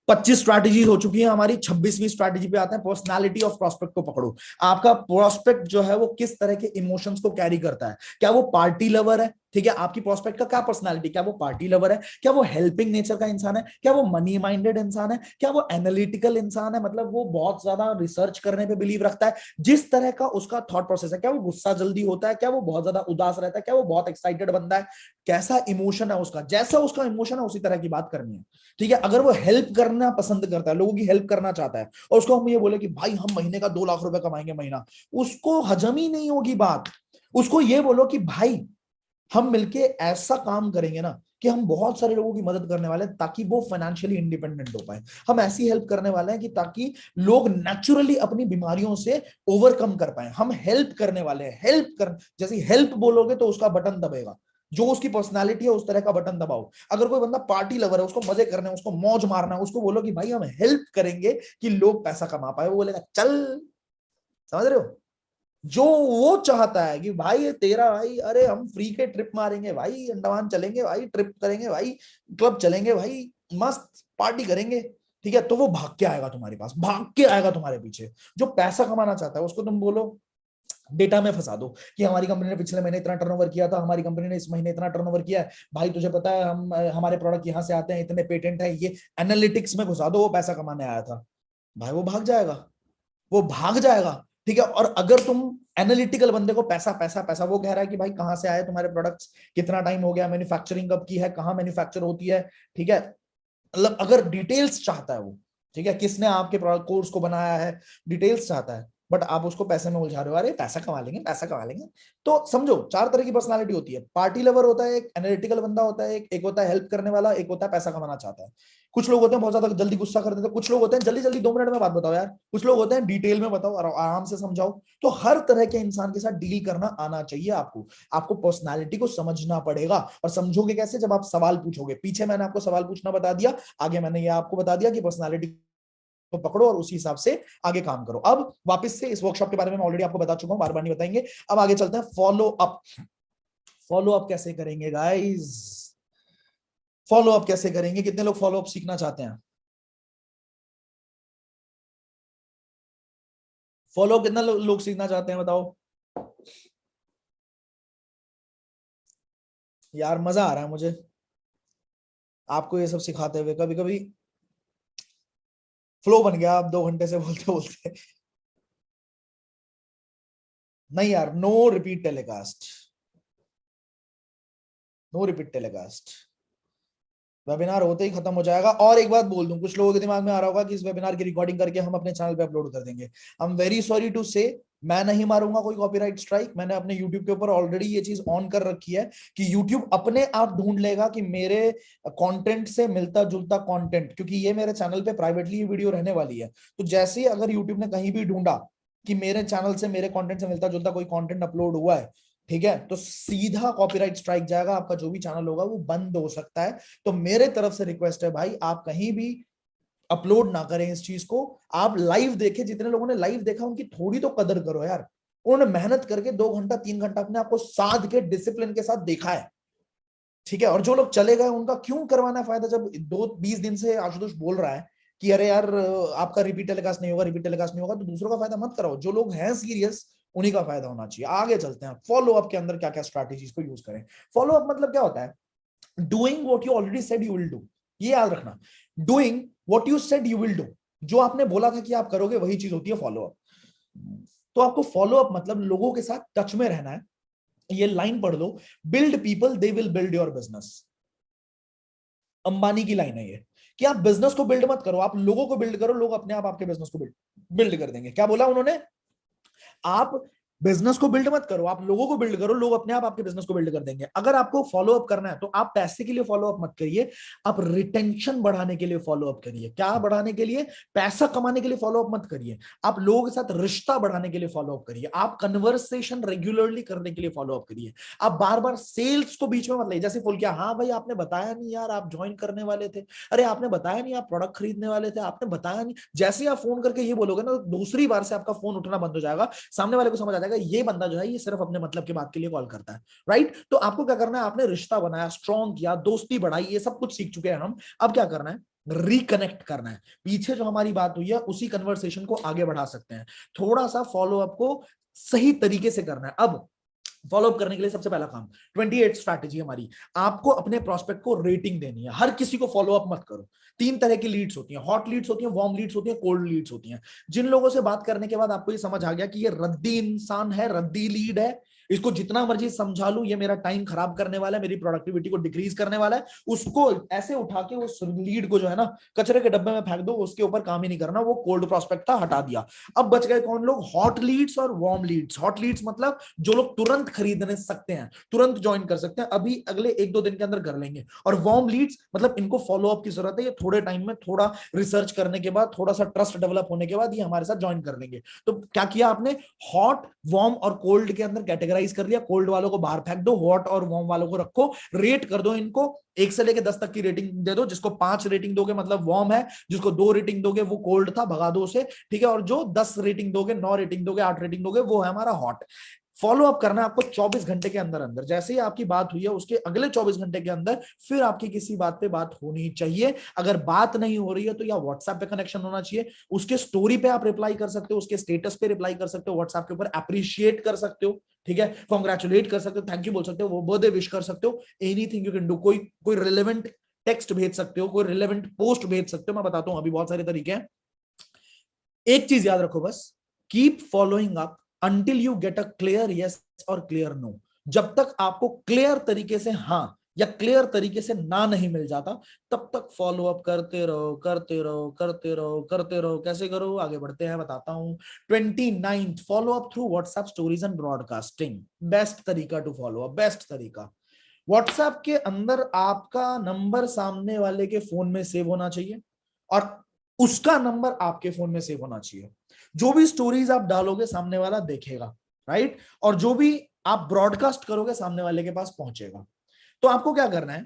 25 strategies हो चुकी है हमारी, 26वीं स्ट्रैटेजी पे आते हैं, पर्सनालिटी ऑफ प्रोस्पेक्ट को पकड़ो। आपका प्रोस्पेक्ट जो है वो किस तरह के इमोशंस को कैरी करता है, क्या वो पार्टी लवर है, ठीक है। आपकी प्रोस्पेक्ट का क्या पर्सनालिटी, क्या वो पार्टी लवर है, क्या वो हेल्पिंग नेचर का इंसान है, क्या वो मनी माइंडेड इंसान है, क्या वो एनालिटिकल इंसान है, मतलब वो बहुत ज्यादा रिसर्च करने पे बिलीव रखता है, जिस तरह का उसका थॉट प्रोसेस है, क्या वो गुस्सा जल्दी होता है, क्या वो बहुत ज्यादा उदास रहता है, क्या वो बहुत एक्साइटेड बंदा है, कैसा इमोशन है उसका, जैसा उसका इमोशन है उसी तरह की बात करनी है, ठीक है। अगर वो हेल्प करना पसंद करता है, लोगों की हेल्प करना चाहता है, और उसको हम ये बोले कि भाई हम महीने का 2 लाख रुपए कमाएंगे महीना, उसको हजम ही नहीं होगी बात। उसको ये बोलो कि भाई हम मिलके ऐसा काम करेंगे ना कि हम बहुत सारे लोगों की मदद करने वाले हैं ताकि वो फाइनेंशियली इंडिपेंडेंट हो पाए। हम ऐसी हेल्प करने वाले हैं कि ताकि लोग नेचुरली अपनी बीमारियों से ओवरकम कर पाए। हम हेल्प करने वाले हैं, हेल्प कर, जैसे हेल्प बोलोगे तो उसका बटन दबेगा, जो उसकी पर्सनालिटी है उस तरह का बटन दबाओ। अगर कोई बंदा पार्टी लवर है, उसको मजे करने, उसको मौज मारना है, उसको बोलो कि भाई हम हेल्प करेंगे कि लोग पैसा कमा पाए, वो बोलेगा चल। समझ रहे हो, जो वो चाहता है कि भाई ये तेरा भाई, अरे हम फ्री के ट्रिप मारेंगे भाई, अंडमान चलेंगे भाई, ट्रिप करेंगे भाई, क्लब चलेंगे भाई, मस्त पार्टी करेंगे, ठीक है, तो वो भाग के आएगा तुम्हारे पास, भाग के आएगा तुम्हारे पीछे। जो पैसा कमाना चाहता है उसको तुम बोलो, डेटा में फंसा दो कि हमारी कंपनी ने पिछले महीने इतना टर्नओवर किया था, हमारी कंपनी ने इस महीने इतना टर्नओवर किया है, भाई तुझे पता है हम हमारे प्रोडक्ट यहाँ से आते हैं, इतने पेटेंट है, ये एनालिटिक्स में घुसा दो, वो पैसा कमाने आया था, भाई वो भाग जाएगा, वो भाग जाएगा, ठीक है। और अगर तुम एनालिटिकल बंदे को पैसा पैसा पैसा, वो कह रहा है कि भाई कहां से आए तुम्हारे प्रोडक्ट्स, कितना टाइम हो गया, मैन्युफैक्चरिंग कब की है, कहां मैन्युफैक्चर होती है, ठीक है, मतलब अगर डिटेल्स चाहता है वो, ठीक है, किसने आपके प्रोडक्ट कोर्स को बनाया है, डिटेल्स चाहता है, बट आप उसको पैसे में उलझा रहे हो, अरे पैसा कमा लेंगे पैसा कमा लेंगे। तो समझो 4 तरह की पर्सनालिटी होती है, पार्टी लवर होता है एक, एनालिटिकल बंदा होता है एक होता है हेल्प करने वाला, एक होता है पैसा कमाना चाहता है। कुछ लोग होते हैं बहुत ज्यादा जल्दी गुस्सा कर देते हैं, कुछ लोग होते हैं जल्दी जल्दी 2 मिनट में बात बताओ यार, कुछ लोग होते हैं डिटेल में बताओ और आराम से समझाओ। तो हर तरह के इंसान के साथ डील करना आना चाहिए आपको। आपको पर्सनालिटी को समझना पड़ेगा, और समझोगे कैसे, जब आप सवाल पूछोगे। पीछे मैंने आपको सवाल पूछना बता दिया, आगे मैंने ये आपको बता दिया कि पर्सनालिटी को पकड़ो और उसी हिसाब से आगे काम करो। अब वापस से इस वर्कशॉप के बारे में मैं ऑलरेडी आपको बता चुका हूं, बार बार नहीं बताएंगे। अब आगे चलते हैं, फॉलो अप। फॉलो अप कैसे करेंगे गाइस, फॉलो अप कैसे करेंगे, कितने लोग फॉलो अप सीखना चाहते हैं, फॉलो कितना लोग सीखना चाहते हैं बताओ यार, मजा आ रहा है मुझे। आपको ये सब सिखाते हुए कभी कभी फ्लो बन गया, आप 2 घंटे से बोलते बोलते। नहीं यार, no repeat telecast, no repeat telecast. Webinar होते ही खत्म हो जाएगा। और एक बात बोल दूं, कुछ लोगों के दिमाग में आ रहा होगा कि इस वेबिनार की रिकॉर्डिंग करके हम अपने चैनल पे अपलोड कर देंगे। I am very sorry to say, मैं नहीं मारूंगा कोई कॉपीराइट स्ट्राइक। मैंने अपने YouTube के ऊपर ऑलरेडी ये चीज ऑन कर रखी है कि YouTube अपने आप ढूंढ लेगा कि मेरे कंटेंट से मिलता जुलता कंटेंट, क्योंकि ये मेरे चैनल पे प्राइवेटली ये वीडियो रहने वाली है। तो जैसे ही अगर YouTube ने कहीं भी ढूंढा कि मेरे चैनल से, मेरे कंटेंट से मिलता जुलता कोई कंटेंट अपलोड हुआ है, ठीक है, तो सीधा कॉपीराइट स्ट्राइक जाएगा, आपका जो भी चैनल होगा वो बंद हो सकता है। तो मेरे तरफ से रिक्वेस्ट है भाई, आप कहीं भी अपलोड ना करें इस चीज को। आप लाइव देखें, जितने लोगों ने लाइव देखा उनकी थोड़ी तो कदर करो यार। उन्होंने मेहनत करके 2 घंटा 3 घंटा अपने आप को साध के डिसिप्लिन के साथ देखा है, ठीक है। और जो लोग चले गए उनका क्यों करवाना है फायदा, जब 20 दिन से आशुतोष बोल रहा है कि अरे यार आपका रिपीट टेलीकास्ट नहीं होगा, रिपीट टेलीकास्ट नहीं होगा, तो दूसरों का फायदा मत कराओ। जो लोग हैं सीरियस उन्हीं का फायदा होना चाहिए। आगे चलते हैं, फॉलो अप के अंदर क्या क्या स्ट्रैटेजीज को यूज करें। फॉलो अप मतलब क्या होता है? Doing what you already said you will do. ये याद रखना, doing what you said you will do, जो आपने बोला था कि आप करोगे वही चीज होती है फॉलो अप। तो आपको फॉलो अप मतलब लोगों के साथ टच में रहना है। ये लाइन पढ़ लो, build people they will build your business. Ambani की लाइन है ये, कि आप बिजनेस को बिल्ड मत करो, आप लोगों को बिल्ड करो, लोग अपने आप आपके बिजनेस को बिल्ड कर देंगे। क्या बोला उन्होंने? आप बिजनेस को बिल्ड मत करो, आप लोगों को बिल्ड करो, लोग अपने आप आपके बिजनेस को बिल्ड कर देंगे। अगर आपको फॉलो अप करना है तो आप पैसे के लिए फॉलो अप मत करिए, आप रिटेंशन बढ़ाने के लिए फॉलो अप करिए। क्या बढ़ाने के लिए? पैसा कमाने के लिए फॉलो अप मत करिए, आप लोगों के साथ रिश्ता बढ़ाने के लिए फॉलो अप करिए, आप कन्वर्सेशन रेगुलरली करने के लिए फॉलो अप करिए। आप बार बार सेल्स को बीच में मत लाइए। जैसे बोल किया, हाँ भाई आपने बताया नहीं यार आप ज्वाइन करने वाले थे, अरे आपने बताया नहीं आप प्रोडक्ट खरीदने वाले थे, आपने बताया नहीं। जैसे ही आप फोन करके ये बोलोगे ना, दूसरी बार से आपका फोन उठना बंद हो जाएगा, सामने वाले को समझ आ जाएगा ये बंदा जो है ये सिर्फ अपने मतलब की बात के लिए कॉल करता है, राइट। तो आपको क्या करना है? आपने रिश्ता बनाया, स्ट्रॉन्ग किया, दोस्ती बढ़ाई, ये सब कुछ सीख चुके हैं हम। अब क्या करना है? रिकनेक्ट करना है। पीछे जो हमारी बात हुई है उसी कन्वर्सेशन को आगे बढ़ा सकते हैं। थोड़ा सा फॉलो अप को सही तरीके से करना है। अब फॉलो अप करने के लिए सबसे पहला काम, 28 स्ट्रैटेजी हमारी, आपको अपने प्रोस्पेक्ट को रेटिंग देनी है। हर किसी को फॉलो अप मत करो। 3 तरह की लीड्स होती हैं, हॉट लीड्स होती हैं, वार्म लीड्स होती हैं, कोल्ड लीड्स होती हैं। जिन लोगों से बात करने के बाद आपको ये समझ आ गया कि ये रद्दी इंसान है, रद्दी लीड है, इसको जितना मर्जी समझा लूं ये मेरा टाइम खराब करने वाला है, मेरी प्रोडक्टिविटी को डिक्रीज करने वाला है, उसको ऐसे उठा के उस लीड को जो है ना कचरे के डब्बे में फेंक दो, उसके ऊपर काम ही नहीं करना। वो कोल्ड प्रोस्पेक्ट था, हटा दिया। अब बच गए कौन लोग? हॉट लीड्स और वार्म लीड्स। हॉट लीड्स मतलब जो लोग तुरंत खरीदने सकते हैं, तुरंत ज्वाइन कर सकते हैं, अभी अगले 1-2 दिन के अंदर कर लेंगे। और वार्म लीड्स मतलब इनको फॉलो अप की जरूरत है, ये थोड़े टाइम में, थोड़ा रिसर्च करने के बाद, थोड़ा सा ट्रस्ट डेवलप होने के बाद ये हमारे साथ ज्वाइन कर लेंगे। तो क्या किया आपने? हॉट, वार्म और कोल्ड के अंदर कैटेगराइज कर लिया। कोल्ड वालों को बाहर फेंक दो, हॉट और वार्म वालों को रखो, रेट कर दो इनको, 1 से लेकर 10 तक की रेटिंग दे दो। जिसको 5 रेटिंग दोगे मतलब वार्म है, जिसको 2 रेटिंग दोगे वो कोल्ड था, भगा दो उसे, ठीक है। और जो 10 रेटिंग दोगे, 9 रेटिंग दोगे, 8 रेटिंग दोगे, वो है हमारा हॉट। फॉलो अप करना है आपको 24 घंटे के अंदर अंदर। जैसे ही आपकी बात हुई है उसके अगले 24 घंटे के अंदर फिर आपकी किसी बात पे बात होनी चाहिए। अगर बात नहीं हो रही है तो या व्हाट्सएप पे कनेक्शन होना चाहिए, उसके स्टोरी पे आप रिप्लाई कर सकते हो, उसके स्टेटस पे रिप्लाई कर सकते हो, व्हाट्सएप के ऊपर अप्रिशिएट कर सकते हो, ठीक है, कॉन्ग्रेचुलेट कर सकते हो, थैंक यू बोल सकते हो, वो बर्थडे विश कर सकते हो, एनीथिंग यू कैन डू। कोई कोई रिलेवेंट टेक्स्ट भेज सकते हो, कोई रिलेवेंट पोस्ट भेज सकते हो। मैं बताता हूं अभी बहुत सारे तरीके हैं। एक चीज याद रखो बस, keep following up until you get a clear yes और क्लियर नो। जब तक आपको क्लियर तरीके से हाँ या क्लियर तरीके से ना नहीं मिल जाता, तब तक फॉलो अप करते रहो, करते रहो, करते रहो, करते रहो। कैसे करो? आगे बढ़ते हैं, बताता हूं। 29 follow up through WhatsApp stories and broadcasting. Best तरीका टू फॉलो अप, बेस्ट तरीका। व्हाट्सएप के अंदर आपका नंबर सामने वाले के फोन में सेव होना चाहिए और उसका नंबर आपके फोन में सेव होना चाहिए। जो भी स्टोरीज आप डालोगे सामने वाला देखेगा, राइट। और जो भी आप ब्रॉडकास्ट करोगे सामने वाले के पास पहुंचेगा। तो आपको क्या करना है?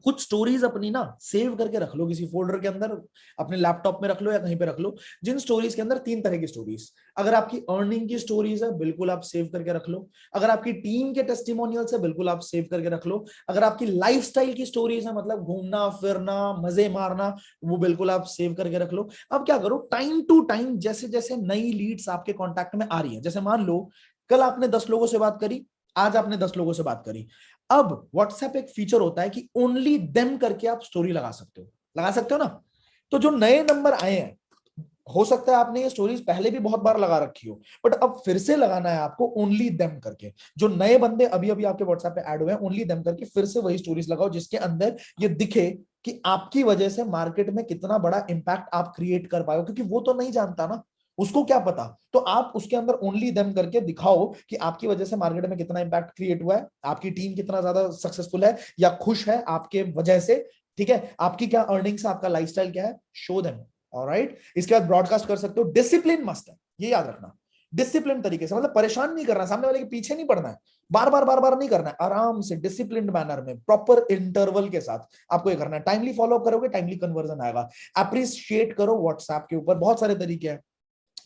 कुछ स्टोरीज अपनी ना सेव करके रख लो किसी फोल्डर के अंदर, अपने लैपटॉप में रख लो या कहीं पे रख लो। जिन स्टोरीज के अंदर 3 तरह की स्टोरीज, अगर आपकी अर्निंग की स्टोरीज है बिल्कुल आप सेव करके रख लो, अगर आपकी टीम के टेस्टिमोनियल्स है बिल्कुल आप सेव करके रख लो, अगर आपकी लाइफस्टाइल की स्टोरीज है मतलब घूमना फिरना मजे मारना, वो बिल्कुल आप सेव करके रख लो। अब क्या करो? टाइम टू टाइम जैसे जैसे नई लीड्स आपके कॉन्टैक्ट में आ रही है, जैसे मान लो कल आपने 10 लोगों से बात करी, आज आपने 10 लोगों से बात करी, अब व्हाट्सएप एक फीचर होता है कि ओनली देम करके आप स्टोरी लगा सकते हो ना। तो जो नए नंबर आए हैं, हो सकता है आपने ये स्टोरीज पहले भी बहुत बार लगा रखी हो, बट अब फिर से लगाना है आपको ओनली देम करके। जो नए बंदे अभी अभी आपके व्हाट्सएप पे ऐड हुए हैं, ओनली देम करके फिर से वही स्टोरीज लगाओ जिसके अंदर ये दिखे कि आपकी वजह से मार्केट में कितना बड़ा इंपैक्ट आप क्रिएट कर पाए हो, क्योंकि वो तो नहीं जानता ना, उसको क्या पता। तो आप उसके अंदर ओनली देम करके दिखाओ कि आपकी वजह से मार्केट में कितना इंपैक्ट क्रिएट हुआ है, आपकी टीम कितना ज्यादा सक्सेसफुल है या खुश है आपके वजह से, ठीक है, आपकी क्या अर्निंग्स है, आपका लाइफस्टाइल क्या है, शो देम। ऑलराइट, इसके बाद ब्रॉडकास्ट कर सकते हो। डिसिप्लिन मस्ट है, ये याद रखना। डिसिप्लिन तरीके से, मतलब परेशान नहीं करना, सामने वाले के पीछे नहीं पड़ना है, बार बार नहीं करना है, आराम से डिसिप्लिन मैनर में प्रॉपर इंटरवल के साथ आपको ये करना है। टाइमली फॉलो करोगे, टाइमली कन्वर्जन आएगा। अप्रिशिएट करो व्हाट्सएप के ऊपर, बहुत सारे तरीके हैं।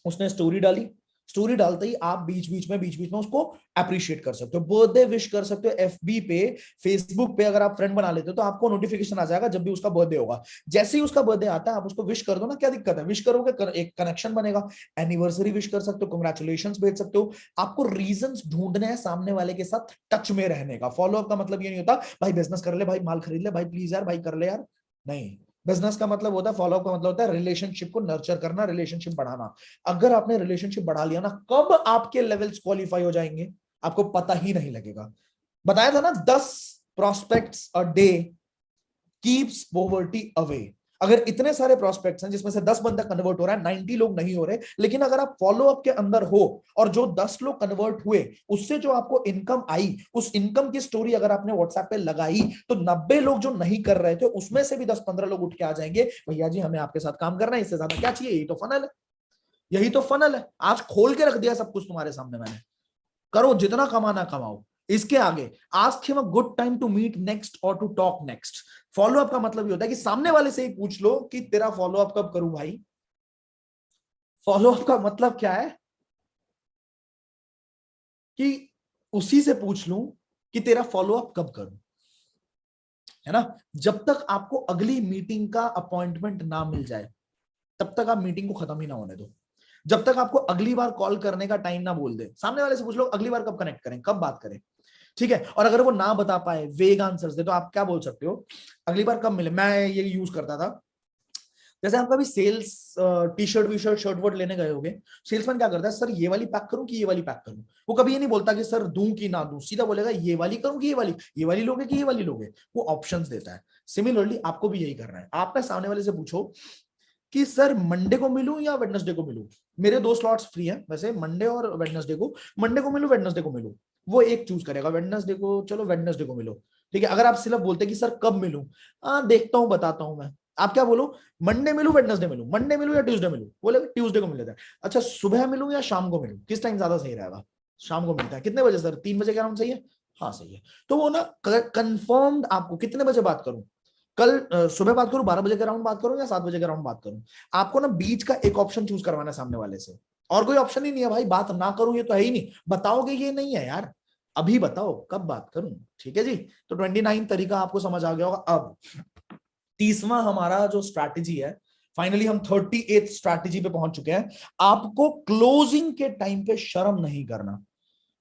उसने स्टोरी डाली, स्टोरी डालते ही आप बीच बीच में उसको अप्रिशिएट कर सकते हो, बर्थडे विश कर सकते हो। एफबी पे, फेसबुक पे अगर आप फ्रेंड बना लेते हो तो आपको नोटिफिकेशन आ जाएगा जब भी उसका बर्थडे होगा। जैसे ही उसका बर्थडे आता है आप उसको विश कर दो ना, क्या दिक्कत है, विश करोगे, एक कनेक्शन बनेगा। एनिवर्सरी विश कर सकते हो, कंग्रेचुलेशंस भेज सकते हो। आपको रीजंस ढूंढने हैं सामने वाले के साथ टच में रहने का। फॉलोअप का मतलब ये नहीं होता भाई बिजनेस कर ले, भाई माल खरीद ले, भाई प्लीज यार, भाई कर ले यार, नहीं। बिजनेस का मतलब होता है, फॉलोअप का मतलब होता है रिलेशनशिप को नर्चर करना, रिलेशनशिप बढ़ाना। अगर आपने रिलेशनशिप बढ़ा लिया ना, कब आपके लेवल्स क्वालिफाई हो जाएंगे आपको पता ही नहीं लगेगा। बताया था ना, 10 prospects a day keeps poverty away. अगर इतने सारे प्रोस्पेक्ट्स हैं जिसमें से 10 बंदा कन्वर्ट हो रहा है, 90 लोग नहीं हो रहे, लेकिन अगर आप फॉलो अप के अंदर हो और जो 10 लोग कन्वर्ट हुए उससे जो आपको इनकम आई, उस इनकम की स्टोरी अगर आपने व्हाट्सएप पे लगाई तो 90 लोग जो नहीं कर रहे थे उसमें से भी 10-15 लोग उठ के आ जाएंगे, भैया जी हमें आपके साथ काम करना है, इससे ज्यादा क्या चाहिए, यही तो फनल है, यही तो फनल है। आज खोल के रख दिया सब कुछ तुम्हारे सामने मैंने। करो जितना कमाना कमाओ, इसके आगे ask him a good time to meet next और to talk next. Follow up का मतलब ये होता है कि सामने वाले से ही पूछ लो कि तेरा फॉलो अप कब करूं भाई। फॉलो अप का मतलब क्या है कि उसी से पूछ लूं कि तेरा फॉलो अप कब करूं, है ना। जब तक आपको अगली मीटिंग का अपॉइंटमेंट ना मिल जाए तब तक आप मीटिंग को खत्म ही ना होने दो। जब तक आपको अगली बार कॉल करने का टाइम ना बोल दे, सामने वाले से पूछ लो अगली बार कब कनेक्ट करें, कब बात करें, ठीक है। और अगर वो ना बता पाए, वेग आंसर्स दे, तो आप क्या बोल सकते हो, अगली बार कब मिले। मैं ये यूज करता था, जैसे आप कभी sales T shirt V shirt shirt वर्ट लेने गए होगे, सेल्समैन क्या करता है, सर ये वाली पैक करूं कि ये वाली पैक करूं। वो कभी ये नहीं बोलता कि सर दूं कि ना दूं, सीधा बोलेगा ये वाली करूं कि ये वाली लोगे कि ये वाली लोगे, वो ऑप्शंस देता है। सिमिलरली आपको भी यही करना है, आपने सामने वाले से पूछो कि सर मंडे को मिलूं या वेडनेसडे को मिलूं। मेरे 2 स्लॉट्स फ्री हैं वैसे, मंडे और वेडनेसडे को, मंडे को मिलूं वेडनेसडे को मिलूं। वो एक चूज करेगा, वेडनेसडे को, चलो वेडनेसडे को मिलो, ठीक है। अगर आप सिर्फ बोलते कि सर कब मिलूं, देखता हूं बताता हूं मैं, आप क्या बोलो, मंडे मिलूं वेडनेसडे मिलूं, मंडे मिलूं या ट्यूसडे मिलूं, बोले ट्यूसडे को मिल लेता है। अच्छा सुबह मिलूं या शाम को मिलूं, किस टाइम ज्यादा सही रहेगा, शाम को मिलता है, कितने बजे सर, 3 बजे के अराउंड सही है, हाँ सही है। तो वो ना कंफर्म्ड, आपको कितने बजे बात करूं, कल सुबह बात करूं, 12 बजे के अराउंड बात करूं या 7 बजे के अराउंड बात करूं। आपको ना बीच का एक ऑप्शन चूज करवाना है सामने वाले से, और कोई ऑप्शन ही नहीं है भाई, बात ना करूं ये तो है ही नहीं, बताओगे ये नहीं है यार, अभी बताओ कब बात करूं, ठीक है जी। तो 29 तरीका आपको समझ आ गया होगा। अब 30वां हमारा जो स्ट्रैटेजी है, फाइनली हम 38th स्ट्रैटेजी पे पहुंच चुके हैं। आपको क्लोजिंग के टाइम पे शर्म नहीं करना।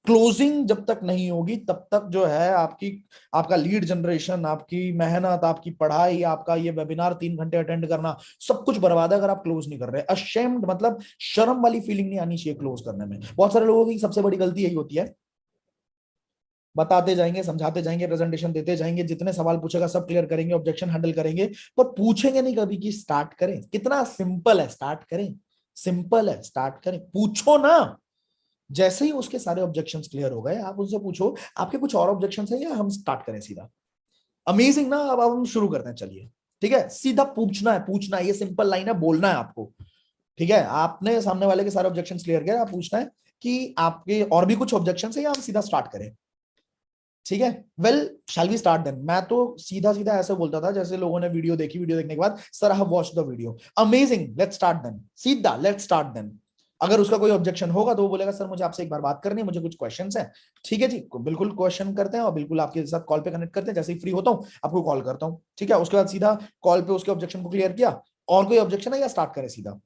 क्लोजिंग जब तक नहीं होगी तब तक जो है आपकी, आपका लीड जनरेशन, आपकी मेहनत, आपकी पढ़ाई, आपका ये वेबिनार 3 घंटे अटेंड करना, सब कुछ बर्बाद है अगर आप क्लोज नहीं कर रहे। अशेम्ड मतलब शर्म वाली फीलिंग नहीं आनी चाहिए क्लोज करने में। बहुत सारे लोगों की सबसे बड़ी गलती यही होती है, बताते जाएंगे, समझाते जाएंगे, प्रेजेंटेशन देते जाएंगे, जितने सवाल पूछेगा सब क्लियर करेंगे, ऑब्जेक्शन हैंडल करेंगे, पर पूछेंगे नहीं कभी कि स्टार्ट करें। कितना सिंपल है, स्टार्ट करें, सिंपल है, स्टार्ट करें, पूछो ना। जैसे ही उसके सारे ऑब्जेक्शंस क्लियर हो गए, आप उनसे पूछो आपके कुछ और ऑब्जेक्शंस है या हम स्टार्ट करें सीधा। अमेजिंग ना। अब हम शुरू करते हैं, चलिए, ठीक है। सीधा पूछना है, पूछना है, ये सिंपल लाइन है, बोलना है आपको, ठीक है। आपने सामने वाले के सारे ऑब्जेक्शंस क्लियर किए, आप पूछना है कि आपके और भी कुछ ऑब्जेक्शंस है या हम सीधा स्टार्ट करें, ठीक है। Well shall we start then. मैं तो सीधा सीधा ऐसे बोलता था जैसे लोगों ने वीडियो देखी, वीडियो देखने के बाद sir I have watched the video, amazing, let's start then, सीधा लेट्स स्टार्ट देन। अगर उसका कोई ऑब्जेक्शन होगा तो वो बोलेगा सर मुझे आपसे एक बार बात करनी है, मुझे कुछ क्वेश्चंस हैं, ठीक है जी, बिल्कुल क्वेश्चन करते हैं और बिल्कुल आपके साथ कॉल पे कनेक्ट करते हैं, जैसे ही फ्री होता हूं आपको कॉल करता हूं, ठीक है। उसके बाद सीधा कॉल पे उसके ऑब्जेक्शन को क्लियर किया, और कोई ऑब्जेक्शन है या स्टार्ट करें सीधा,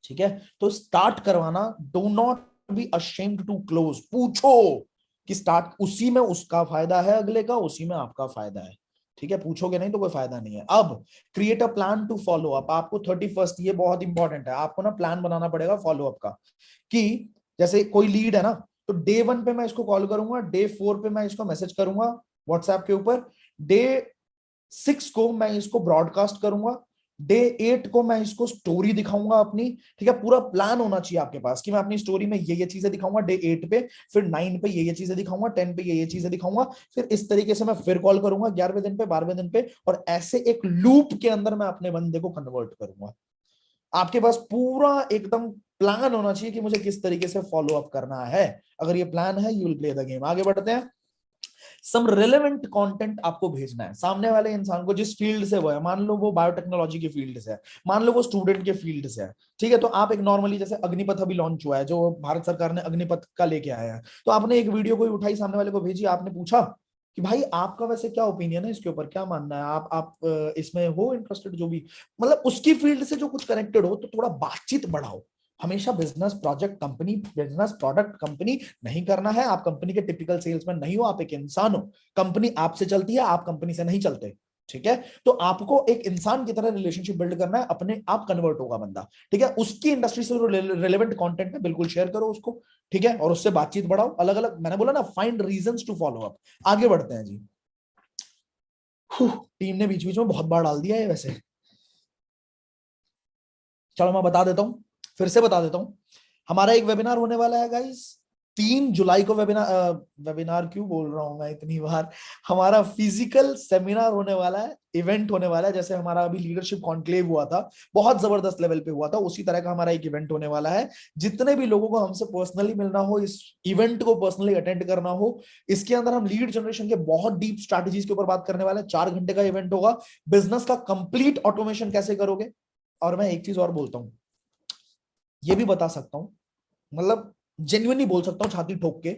ठीक है। तो स्टार्ट करवाना, do not be ashamed to close, पूछो, कि स्टार्ट उसी में उसका फायदा है, अगले का उसी में आपका फायदा है। ठीक है, पूछोगे नहीं तो कोई फायदा नहीं है। अब create a plan to follow up. आपको 31st, ये बहुत इंपॉर्टेंट है, आपको ना प्लान बनाना पड़ेगा फॉलो अप का, कि जैसे कोई लीड है ना, तो डे 1 पे मैं इसको कॉल करूंगा, डे 4 पे मैं इसको मैसेज करूंगा व्हाट्सएप के ऊपर, डे 6 को मैं इसको ब्रॉडकास्ट करूंगा, डे 8 को मैं इसको स्टोरी दिखाऊंगा अपनी। ठीक है, पूरा प्लान होना चाहिए आपके पास कि मैं अपनी स्टोरी में ये चीजें दिखाऊंगा डे 8 पे, फिर 9 पे ये चीजें दिखाऊंगा, 10 पे ये चीजें दिखाऊंगा, फिर इस तरीके से मैं फिर कॉल करूंगा 11वें दिन पे, 12वें दिन पे, और ऐसे एक लूप के अंदर मैं अपने बंदे को कन्वर्ट करूंगा। आपके पास पूरा एकदम प्लान होना चाहिए कि मुझे किस तरीके से फॉलो अप करना है। अगर ये प्लान है, you will play the game. आगे बढ़ते हैं। सम रेलेवेंट कंटेंट आपको भेजना है सामने वाले इंसान को, जिस फील्ड से वो है। मान लो वो बायोटेक्नोलॉजी की फील्ड से है, मान लो वो स्टूडेंट के फील्ड से है। ठीक है, तो आप एक नॉर्मली, जैसे अग्निपथ अभी लॉन्च हुआ है, जो भारत सरकार ने अग्निपथ का लेके आया है, तो आपने एक वीडियो कोई उठाई, सामने वाले को भेजी, आपने पूछा कि भाई आपका वैसे क्या ओपिनियन है इसके ऊपर, क्या मानना है, आप इसमें हो इंटरेस्टेड, जो भी मतलब उसकी फील्ड से जो कुछ कनेक्टेड हो, तो थोड़ा बातचीत बढ़ाओ। हमेशा business project company, business product company नहीं करना है। आप कंपनी के टिपिकल सेल्समैन नहीं हो, आप एक इंसान हो। कंपनी आपसे चलती है, आप कंपनी से नहीं चलते। ठीक है, तो आपको एक इंसान की तरह रिलेशनशिप बिल्ड करना है, अपने आप कन्वर्ट होगा बंदा। ठीक है, उसकी इंडस्ट्री से रिलेवेंट कंटेंट है, बिल्कुल शेयर करो उसको। ठीक है, और उससे बातचीत बढ़ाओ। अलग अलग, मैंने बोला ना, find reasons to follow up. आगे बढ़ते हैं जी। टीम ने बीच बीच में बहुत बार डाल दिया है वैसे। चलो मैं बता देता हूं, फिर से बता देता हूं। हमारा एक वेबिनार होने वाला है गाइस, 3 जुलाई को। वेबिनार, वेबिनार क्यों बोल रहा हूं मैं इतनी बार, हमारा फिजिकल सेमिनार होने वाला है, इवेंट होने वाला है। जैसे हमारा अभी लीडरशिप कॉन्क्लेव हुआ था, बहुत जबरदस्त लेवल पे हुआ था, उसी तरह का हमारा एक इवेंट होने वाला है। जितने भी लोगों को हमसे पर्सनली मिलना हो, इस इवेंट को पर्सनली अटेंड करना हो, इसके अंदर हम लीड जनरेशन के बहुत डीप स्ट्रैटेजीज के ऊपर बात करने वाले हैं। 4 घंटे का इवेंट होगा। बिजनेस का कंप्लीट ऑटोमेशन कैसे करोगे। और मैं एक चीज और बोलता हूं, ये भी बता सकता हूं, मतलब जेन्युइनली बोल सकता हूं छाती ठोक के,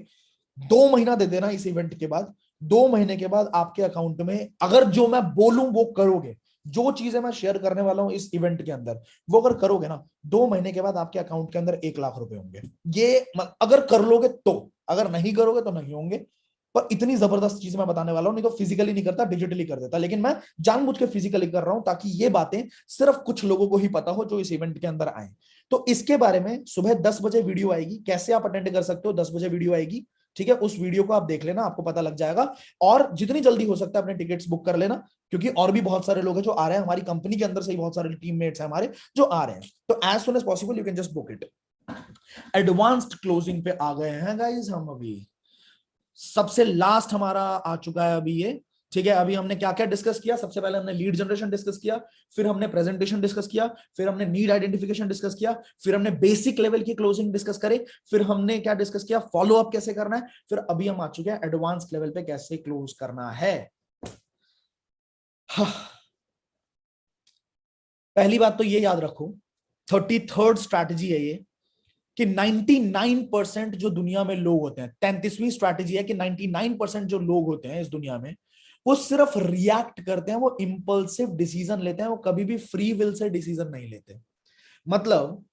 2 महीना दे देना इस इवेंट के बाद। 2 महीने के बाद आपके अकाउंट में, अगर जो मैं बोलूं वो करोगे, जो चीजें मैं शेयर करने वाला हूं इस इवेंट के अंदर, वो अगर करोगे ना, 2 महीने के बाद आपके अकाउंट के अंदर 1 लाख रुपए होंगे। ये अगर कर लोगे तो, अगर नहीं करोगे तो नहीं होंगे। पर इतनी जबरदस्त चीज मैं बताने वाला हूं, नहीं तो फिजिकली नहीं करता, डिजिटली कर देता, लेकिन मैं जानबूझ के फिजिकली कर रहा हूं, ताकि ये बातें सिर्फ कुछ लोगों को ही पता हो जो इस इवेंट के अंदर आए। तो इसके बारे में सुबह 10 बजे वीडियो आएगी, कैसे आप अटेंड कर सकते हो, 10 बजे वीडियो आएगी। ठीक है, उस वीडियो को आप देख लेना, आपको पता लग जाएगा। और जितनी जल्दी हो सकता है अपने टिकट्स बुक कर लेना, क्योंकि और भी बहुत सारे लोग हैं जो आ रहे हैं, हमारी कंपनी के अंदर से ही बहुत सारे टीममेट्स हैं हमारे जो आ रहे हैं। तो as soon as possible you can just book it. Advanced closing पे आ गए हैं गाइस हम अभी। सबसे लास्ट हमारा आ चुका है अभी ये। ठीक है, अभी हमने क्या क्या डिस्कस किया। सबसे पहले हमने लीड जनरेशन डिस्कस किया, फिर हमने प्रेजेंटेशन डिस्कस किया, फिर हमने नीड आइडेंटिफिकेशन डिस्कस किया, फिर हमने बेसिक लेवल की क्लोजिंग डिस्कस करे, फिर हमने क्या डिस्कस किया, फॉलो अप कैसे करना है, फिर अभी हम आ चुके हैं एडवांस लेवल पे कैसे क्लोज करना है। हाँ। पहली बात तो ये याद रखो, 33rd स्ट्रैटेजी है ये, कि 99% जो दुनिया में लोग होते हैं, 33वीं स्ट्रैटेजी है कि 99% जो लोग होते हैं इस दुनिया में, वो सिर्फ रिएक्ट करते हैं, वो इंपल्सिव डिसीजन लेते हैं, वो कभी भी फ्री विल से डिसीजन नहीं लेते। मतलब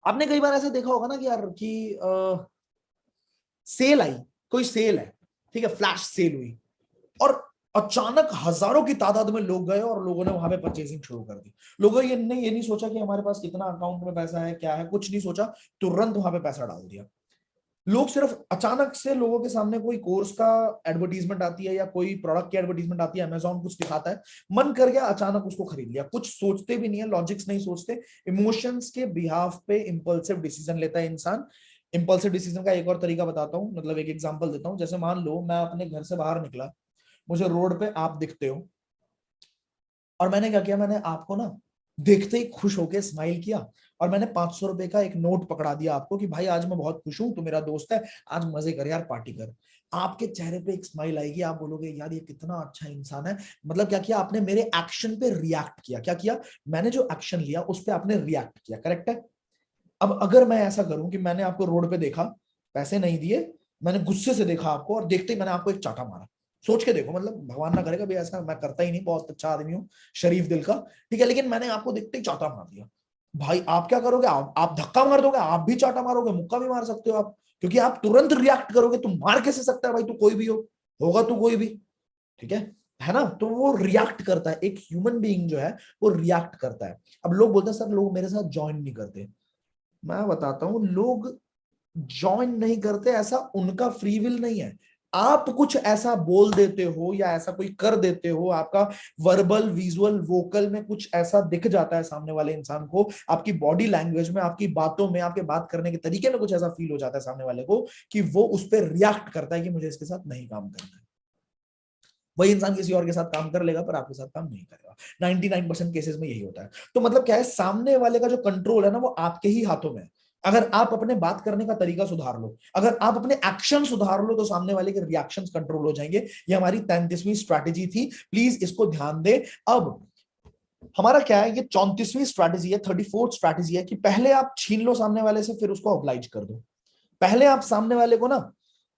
आपने कई बार ऐसे देखा होगा ना कि यार कि सेल आई, कोई सेल है, ठीक है, फ्लैश सेल हुई, और अचानक हजारों की तादाद में लोग गए और लोगों ने वहां पे परचेसिंग शुरू कर दी। लोगों ने ये नहीं सोचा कि हमारे पास कितना अकाउंट में पैसा है, क्या है, कुछ नहीं सोचा, तुरंत वहां पे पैसा डाल दिया। लोग सिर्फ अचानक से, लोगों के सामने कोई कोर्स का एडवर्टीजमेंट आती है या कोई प्रोडक्ट की एडवर्टीजमेंट आती है, अमेजॉन कुछ दिखाता है, मन कर गया, अचानक उसको खरीद लिया, कुछ सोचते भी नहीं है, लॉजिक्स नहीं सोचते, इमोशंस के बिहाफ पे इंपल्सिव डिसीजन लेता है इंसान। इंपल्सिव डिसीजन का एक और तरीका बताता हूँ, मतलब एक एग्जांपल देता हूँ। जैसे मान लो मैं अपने घर से बाहर निकला, मुझे रोड पे आप दिखते हो, और मैंने क्या किया, मैंने आपको ना देखते ही खुश होके स्माइल किया, और मैंने 500 रुपए का एक नोट पकड़ा दिया आपको कि भाई आज मैं बहुत खुश हूं, तू मेरा दोस्त है, आज मजे कर यार, पार्टी कर। आपके चेहरे पे एक स्माइल आएगी, आप बोलोगे यार ये कितना अच्छा इंसान है। मतलब क्या किया आपने, मेरे एक्शन पे रिएक्ट किया। क्या किया, मैंने जो एक्शन लिया उस पर आपने रिएक्ट किया, करेक्ट है। अब अगर मैं ऐसा करूं कि मैंने आपको रोड पे देखा, पैसे नहीं दिए, मैंने गुस्से से देखा आपको, और देखते ही मैंने आपको एक चाटा मारा, सोच के देखो, मतलब भगवान ना करेगा भी, ऐसा मैं करता ही नहीं, बहुत अच्छा आदमी हूँ, शरीफ दिल का, ठीक है, लेकिन मैंने आपको देखते ही चाटा मार दिया। भाई आप क्या करोगे, आप धक्का मार दोगे, आप भी चाटा मारोगे, मुक्का भी मार सकते हो आप। क्योंकि आप तुरंत रिएक्ट करोगे। तुम मार कैसे सकता है भाई, तू कोई भी हो, होगा तू कोई भी, ठीक है ना। तो वो रिएक्ट करता है, एक ह्यूमन बीइंग जो है वो रिएक्ट करता है। अब लोग बोलते हैं सर लोग मेरे साथ ज्वाइन नहीं करते। मैं बताता हूं, लोग ज्वाइन नहीं करते ऐसा उनका फ्री विल नहीं है। आप कुछ ऐसा बोल देते हो या ऐसा कोई कर देते हो, आपका वर्बल विजुअल वोकल में कुछ ऐसा दिख जाता है सामने वाले इंसान को, आपकी बॉडी लैंग्वेज में, आपकी बातों में, आपके बात करने के तरीके में कुछ ऐसा फील हो जाता है सामने वाले को कि वो उस पर रिएक्ट करता है कि मुझे इसके साथ नहीं काम करना है। वही इंसान किसी और के साथ काम कर लेगा पर आपके साथ काम नहीं करेगा। 99% केसेस में यही होता है। तो मतलब क्या है, सामने वाले का जो कंट्रोल है ना वो आपके ही हाथों में है। अगर आप अपने बात करने का तरीका सुधार लो, अगर आप अपने एक्शन सुधार लो, तो सामने वाले के रिएक्शंस कंट्रोल हो जाएंगे। ये हमारी 33वीं स्ट्रैटेजी थी, प्लीज इसको ध्यान दे। अब हमारा क्या है, ये 34वीं स्ट्रैटेजी है, 34th स्ट्रैटेजी है कि पहले आप छीन लो सामने वाले से, फिर उसको ऑब्लाइज कर दो। पहले आप सामने वाले को ना,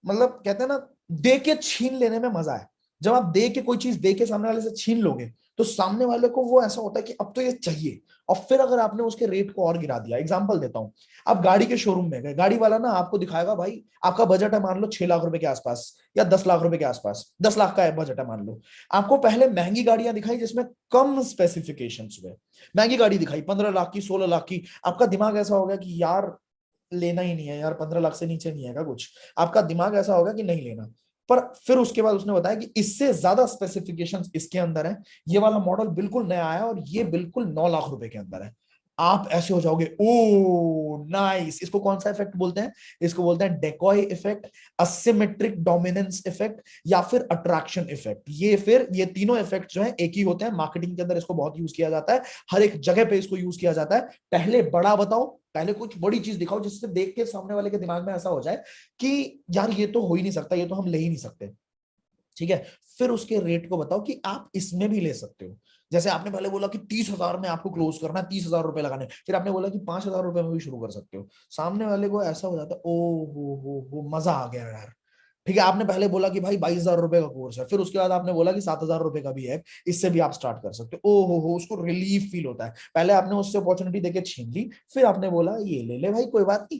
मतलब कहते हैं ना, दे के छीन लेने में मजा है। जब आप दे के कोई चीज दे के सामने वाले से छीन लोगे तो सामने वाले को वो ऐसा होता है कि अब तो ये चाहिए। और फिर अगर आपने उसके रेट को और गिरा दिया, एग्जांपल देता हूं, आप गाड़ी के शोरूम में गए, गाड़ी वाला ना आपको दिखाएगा, भाई आपका बजट है मान लो 6 लाख रुपए के आसपास या 10 लाख रुपए के आसपास, 10 लाख का है बजट है मान लो। आपको पहले महंगी गाड़ियां दिखाई जिसमें कम स्पेसिफिकेशंस हुए, महंगी गाड़ी दिखाई 15 लाख की, 16 लाख की। आपका दिमाग ऐसा हो गया कि यार लेना ही नहीं है यार, 15 लाख से नीचे नहीं है का कुछ, आपका दिमाग ऐसा होगा कि नहीं लेना। पर फिर उसके बाद उसने बताया कि इससे ज्यादा स्पेसिफिकेशंस इसके अंदर है, ये वाला मॉडल बिल्कुल नया आया और ये बिल्कुल 9 लाख रुपए के अंदर है। आप ऐसे हो जाओगे, ओ नाइस। इसको कौन सा इफेक्ट बोलते हैं, इसको बोलते हैं डेकॉय इफेक्ट, असिमेट्रिक डोमिनेंस इफेक्ट, या फिर अट्रैक्शन इफेक्ट। ये तीनों इफेक्ट जो है एक ही होते हैं। मार्केटिंग के अंदर इसको बहुत यूज किया जाता है, हर एक जगह पे इसको यूज किया जाता है। पहले बड़ा बताओ, पहले कुछ बड़ी चीज दिखाओ जिससे देख के सामने वाले के दिमाग में ऐसा हो जाए कि यार ये तो हो ही नहीं सकता, ये तो हम ले ही नहीं सकते, ठीक है। फिर उसके रेट को बताओ कि आप इसमें भी ले सकते हो। जैसे आपने पहले बोला कि 30,000 में आपको क्लोज करना है, 30,000 रुपए लगाने, फिर आपने बोला कि 5,000 रुपए में भी शुरू कर सकते हो। सामने वाले को ऐसा हो जाता है, ओ हो मजा आ गया यार, ठीक है। आपने पहले बोला कि भाई 22,000 रुपए का कोर्स है, फिर उसके बाद आपने बोला कि 7,000 रुपए का भी है, इससे भी आप स्टार्ट कर सकते हो। ओ हो, उसको रिलीफ फील होता है। पहले आपने उससे अपॉर्चुनिटी देके छीन ली, फिर आपने बोला ये ले ले भाई कोई बात नहीं,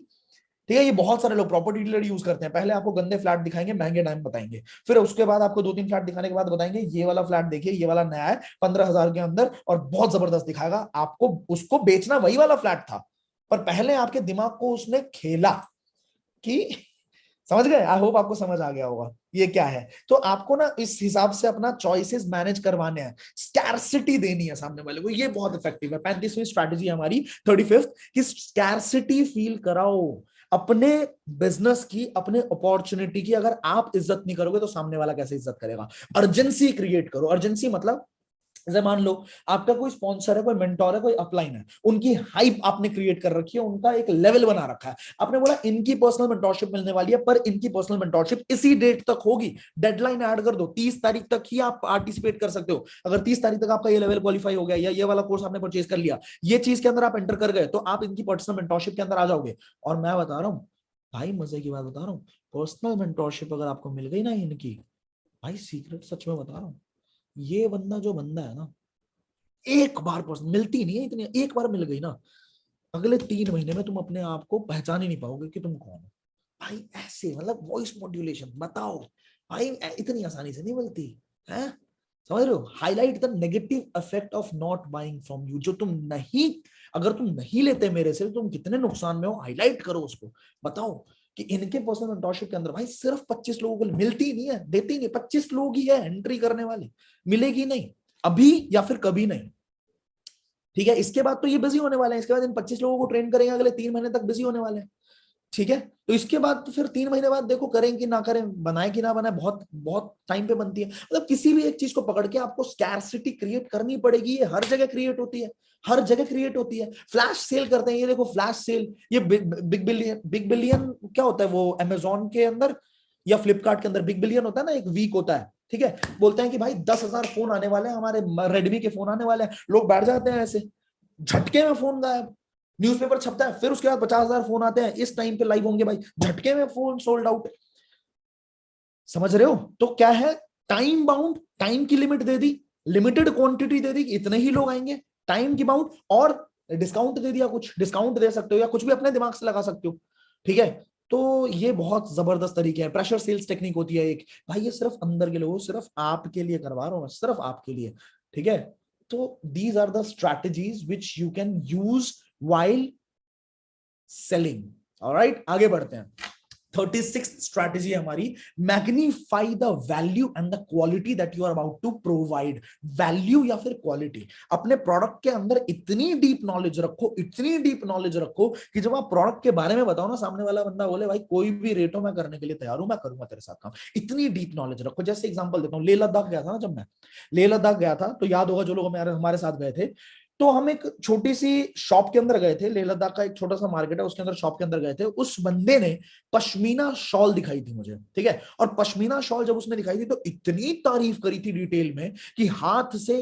ठीक है। ये बहुत सारे लोग प्रॉपर्टी डीलर यूज करते हैं। पहले आपको गंदे फ्लैट दिखाएंगे, महंगे टाइम बताएंगे, फिर उसके बाद आपको 2-3 फ्लैट दिखाने के बाद बताएंगे ये वाला फ्लैट देखिए, ये वाला नया है 15,000 के अंदर और बहुत जबरदस्त दिखाएगा आपको। उसको बेचना वही वाला फ्लैट था, पर पहले आपके दिमाग को उसने खेला कि समझ गए। आई होप आपको समझ आ गया होगा ये क्या है। तो आपको ना इस हिसाब से अपना चॉइसेस मैनेज करवाने हैं, स्कैर्सिटी देनी है सामने वाले को। ये बहुत इफेक्टिव है। 35वीं स्ट्रैटेजी हमारी 35th की, स्कैर्सिटी फील कराओ अपने बिजनेस की, अपने अपॉर्चुनिटी की। अगर आप इज्जत नहीं करोगे तो सामने वाला कैसे इज्जत करेगा। अर्जेंसी क्रिएट करो। अर्जेंसी मतलब जैसे मान लो आपका कोई स्पॉन्सर है, कोई मेंटोर है, कोई अपलाइन है, उनकी हाइप आपने क्रिएट कर रखी है, उनका एक लेवल बना रखा है। आपने बोला इनकी पर्सनल मेंटोरशिप मिलने वाली है, पर इनकी पर्सनल मेंटोरशिप इसी डेट तक होगी। डेडलाइन ऐड कर दो, 30 तारीख तक ही आप पार्टिसिपेट कर सकते हो। अगर 30 तारीख तक आपका ये लेवल क्वालिफाई हो गया या ये वाला कोर्स आपने परचेज कर लिया, ये चीज के अंदर आप एंटर कर गए, तो आप इनकी पर्सनल मेंटोरशिप के अंदर आ जाओगे। और मैं बता रहा हूं भाई, मजे की बात बता रहा हूँ, पर्सनल मेंटोरशिप अगर आपको मिल गई ना इनकी, भाई सीक्रेट सच में बता रहा हूँ, ये बंदा जो बंदा है ना, एक बार पर्सन मिलती नहीं है इतनी, एक बार मिल गई ना, अगले 3 महीने में तुम अपने आप को पहचान ही नहीं पाओगे कि तुम कौन हो। भाई ऐसे मतलब वॉइस मॉड्यूलेशन बताओ भाई, इतनी आसानी से नहीं मिलती है। समझ रहे हो, highlight the negative effect of not buying from you. जो तुम नहीं, अगर तुम नहीं लेते मेरे से, तुम कितने नुकसान में हो, हाईलाइट करो उसको। बताओ कि इनके पर्सनल मेंटरशिप के अंदर भाई सिर्फ 25 लोगों को मिलती नहीं है, देती नहीं, 25 लोग ही है एंट्री करने वाले, मिलेगी नहीं अभी या फिर कभी नहीं, ठीक है। इसके बाद तो ये बिजी होने वाले हैं, इसके बाद इन 25 लोगों को ट्रेन करेंगे, अगले 3 महीने तक बिजी होने वाले हैं, ठीक है। तो इसके बाद तो फिर 3 महीने बाद देखो करें कि ना करें, बनाए कि ना बनाए, बहुत बहुत टाइम पे बनती है। मतलब किसी भी एक चीज को पकड़ के आपको स्कैर्सिटी क्रिएट करनी पड़ेगी। ये हर जगह क्रिएट होती है, हर जगह क्रिएट होती है। फ्लैश सेल करते हैं, ये देखो फ्लैश सेल, ये बिग बिलियन क्या होता है वो अमेजोन के अंदर या फ्लिपकार्ट के अंदर बिग बिलियन होता है ना, एक वीक होता है, ठीक है। बोलते हैं कि भाई 10,000 फोन आने वाले हैं, हमारे रेडमी के फोन आने वाले हैं, लोग बैठ जाते हैं ऐसे, झटके में फोन गायब। न्यूज़पेपर छपता है, फिर उसके बाद 50,000 फोन आते हैं, इस टाइम पे लाइव होंगे भाई, झटके में फोन सोल्ड आउट। समझ रहे हो, तो क्या है, टाइम बाउंड, टाइम की लिमिट दे दी, लिमिटेड क्वांटिटी दे दी, इतने ही लोग आएंगे, टाइम की बाउंड, और डिस्काउंट दे दिया, कुछ डिस्काउंट दे सकते हो या कुछ भी अपने दिमाग से लगा सकते हो, ठीक है। तो ये बहुत जबरदस्त तरीके है। प्रेशर सेल्स टेक्निक होती है एक, भाई ये सिर्फ अंदर के लोगों, सिर्फ आपके लिए करवा रहा हूं, सिर्फ आपके लिए, ठीक है। तो these are the strategies which you can use while selling. Alright, आगे बढ़ते हैं। 36th स्ट्रैटेजी हमारी, magnify the value and the quality that you are about to provide. Value या फिर क्वालिटी, अपने प्रोडक्ट के अंदर इतनी डीप नॉलेज रखो, इतनी डीप नॉलेज रखो कि जब आप प्रोडक्ट के बारे में बताओ ना, सामने वाला बंदा बोले भाई कोई भी रेट हो मैं करने के लिए तैयार हूं, मैं करूंगा तेरे साथ काम। इतनी डीप नॉलेज रखो। जैसे एग्जांपल देता हूं, लेह लद्दाख गया था ना, जब मैं लेह लद्दाख गया था तो याद होगा जो लोग हमारे साथ गए थे, तो हम एक छोटी सी शॉप के अंदर गए थे। लेह लद्दाख का एक छोटा सा मार्केट है, उसके अंदर शॉप के अंदर गए थे। उस बंदे ने पश्मीना शॉल दिखाई थी मुझे, ठीक है। और पश्मीना शॉल जब उसने दिखाई थी तो इतनी तारीफ करी थी डिटेल में कि हाथ से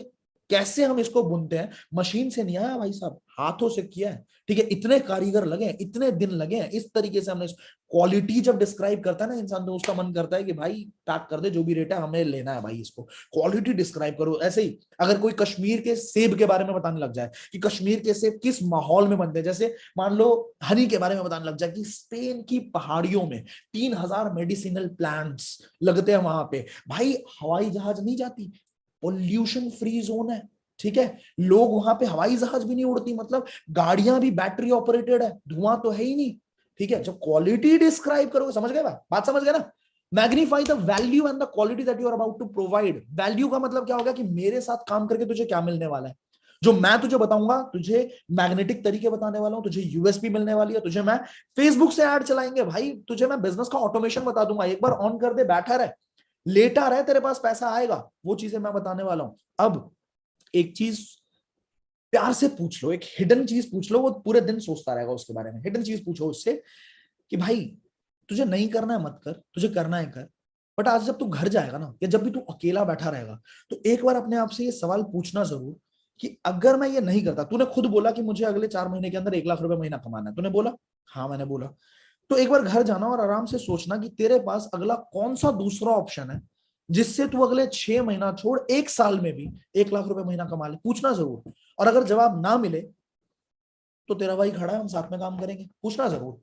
कैसे हम इसको बुनते हैं, मशीन से नहीं आया भाई साहब, हाथों से किया है, ठीक है। इतने कारीगर लगे हैं, इतने दिन लगे हैं, इस तरीके से हमने। क्वालिटी जब डिस्क्राइब करता है ना इंसान, तो उसका मन करता है कि भाई पैक कर दे, जो भी रेट है हमें लेना है भाई, इसको क्वालिटी डिस्क्राइब करो। ऐसे ही अगर कोई कश्मीर के सेब के बारे में बताने लग जाए कि कश्मीर के सेब किस माहौल में बनते हैं, जैसे मान लो हनी के बारे में बताने लग जाए कि स्पेन की पहाड़ियों में 3,000 मेडिसिनल प्लांट्स लगते हैं वहां पे, भाई हवाई जहाज नहीं जाती, पोल्यूशन फ्री जोन है, ठीक है। लोग वहां पे, हवाई जहाज भी नहीं उड़ती, मतलब गाड़ियां भी बैटरी ऑपरेटेड है, धुआं तो है ही नहीं, ठीक है। जब क्वालिटी डिस्क्राइब करोगे, समझ गए बात समझ गए ना। Magnify the value and the quality that you are about to provide. Value का मतलब क्या होगा कि मेरे साथ काम करके तुझे क्या मिलने वाला है, जो मैं तुझे बताऊंगा, तुझे मैग्नेटिक तरीके बताने वाला हूं, तुझे यूएसपी मिलने वाली है, तुझे मैं फेसबुक से ऐड चलाएंगे भाई, तुझे मैं बिजनेस का ऑटोमेशन बता दूंगा, एक बार ऑन कर दे, बैठा रहे, लेटा रहे, तेरे पास पैसा आएगा, वो चीजें मैं बताने वाला हूं। अब एक चीज प्यार से पूछ लो, एक हिडन चीज पूछ लो, वो पूरे दिन सोचता रहेगा उसके बारे में। हिडन चीज पूछो उससे कि भाई तुझे नहीं करना है मत कर, तुझे करना है कर, बट आज जब तू घर जाएगा ना, या जब भी तू अकेला बैठा रहेगा, तो एक बार अपने आप से ये सवाल पूछना जरूर कि अगर मैं ये नहीं करता, तूने खुद बोला कि मुझे अगले 4 महीने के अंदर 1 लाख रुपए महीना कमाना है, तूने बोला, हाँ मैंने बोला, तो एक बार घर जाना और आराम से सोचना कि तेरे पास अगला कौन सा दूसरा ऑप्शन है जिससे तू अगले 6 महीना छोड़ 1 साल में भी 1 लाख रुपए महीना कमा ले। पूछना जरूर, और अगर जवाब ना मिले तो तेरा भाई खड़ा है, हम साथ में काम करेंगे, पूछना जरूर।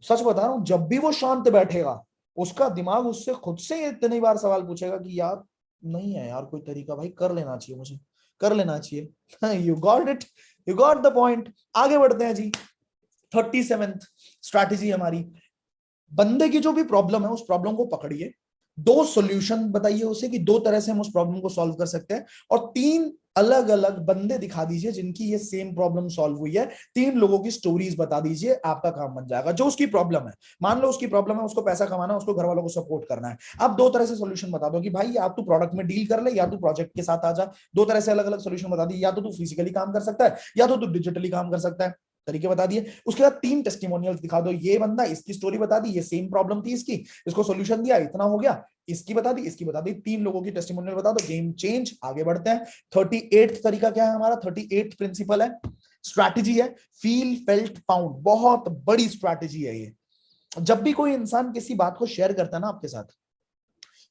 सच बता रहा हूं, जब भी वो शांत बैठेगा, उसका दिमाग उससे खुद से इतनी बार सवाल पूछेगा कि यार नहीं है यार कोई तरीका, भाई कर लेना चाहिए, मुझे कर लेना चाहिए। You got it, you got the point. आगे बढ़ते हैं जी। 37th स्ट्रैटेजी हमारी, बंदे की जो भी प्रॉब्लम है उस प्रॉब्लम को पकड़िए, 2 सॉल्यूशन बताइए उसे कि 2 तरह से हम उस प्रॉब्लम को सॉल्व कर सकते हैं, और 3 अलग अलग बंदे दिखा दीजिए जिनकी ये सेम प्रॉब्लम सॉल्व हुई है, 3 लोगों की स्टोरीज बता दीजिए, आपका काम बन जाएगा। जो उसकी प्रॉब्लम है, मान लो उसकी प्रॉब्लम है उसको पैसा कमाना, उसको घर वालों को सपोर्ट करना है, आप 2 तरह से सोल्यूशन बता दो कि भाई या तू प्रोडक्ट में डील कर ले, या तू प्रोजेक्ट के साथ आ जा। 2 तरह से अलग अलग सोल्यूशन बता दी, या तो तू फिजिकली काम कर सकता है, या तो तू डिजिटली काम कर सकता है, तरीके बता दिए। उसके बाद 3 टेस्टिमोनियल्स दिखा दो, ये बंदा, इसकी स्टोरी बता दी, ये सेम प्रॉब्लम थी इसकी, इसको सॉल्यूशन दिया, इतना हो गया, इसकी बता दी, इसकी बता दी, 3 लोगों की टेस्टिमोनियल बता दो, गेम चेंज। आगे बढ़ते हैं। 38th तरीका क्या है हमारा, 38th प्रिंसिपल है, स्ट्रैटेजी है, फील फेल्ट फाउंड। बहुत बड़ी स्ट्रैटेजी है ये। जब भी कोई इंसान किसी बात को शेयर करता है ना आपके साथ,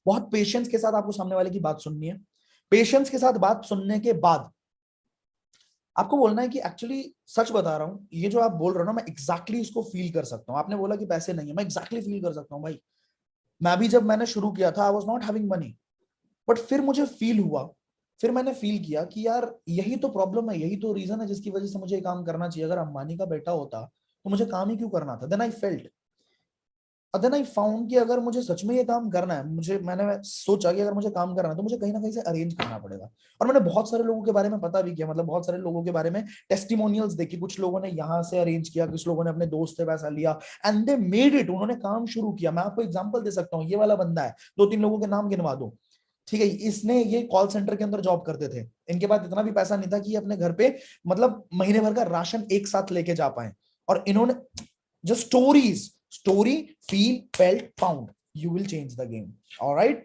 बहुत पेशेंस के साथ आपको सामने वाले की बात सुननी है। पेशेंस के साथ बात सुनने के बाद आपको बोलना है कि एक्चुअली सच बता रहा हूं, ये जो आप बोल रहे हो ना, मैं एग्जैक्टली इसको फील कर सकता हूं। आपने बोला कि पैसे नहीं है, मैं एग्जैक्टली फील कर सकता हूं भाई। मैं भी जब मैंने शुरू किया था, I was not having money, but फिर मुझे फील हुआ, फिर मैंने फील किया कि यार यही तो प्रॉब्लम है, यही तो रीजन है जिसकी वजह से मुझे ये काम करना चाहिए। अगर अंबानी का बेटा होता तो मुझे काम ही क्यों करना था। Then I felt, then I found कि अगर मुझे सच में ये काम करना है, मैंने सोचा कि अगर मुझे काम करना है तो मुझे कहीं ना कहीं से अरेंज करना पड़ेगा। और मैंने बहुत सारे लोगों के बारे में पता भी किया, मतलब बहुत सारे लोगों के बारे में टेस्टिमोनियल्स देखी, कुछ लोगों ने यहाँ से अरेंज किया, कुछ लोगों ने अपने दोस्त से पैसा लिया, एंड दे मेड इट, उन्होंने काम शुरू किया। मैं आपको एग्जांपल दे सकता हूँ, ये वाला बंदा है, 2-3 लोगों के नाम गिनवा दो, ठीक है। इसने, ये कॉल सेंटर के अंदर जॉब करते थे, इनके पास इतना भी पैसा नहीं था कि अपने घर पे मतलब महीने भर का राशन एक साथ लेके जा पाए, और इन्होंने just stories, story, feel, felt, found, you will change the game. All right,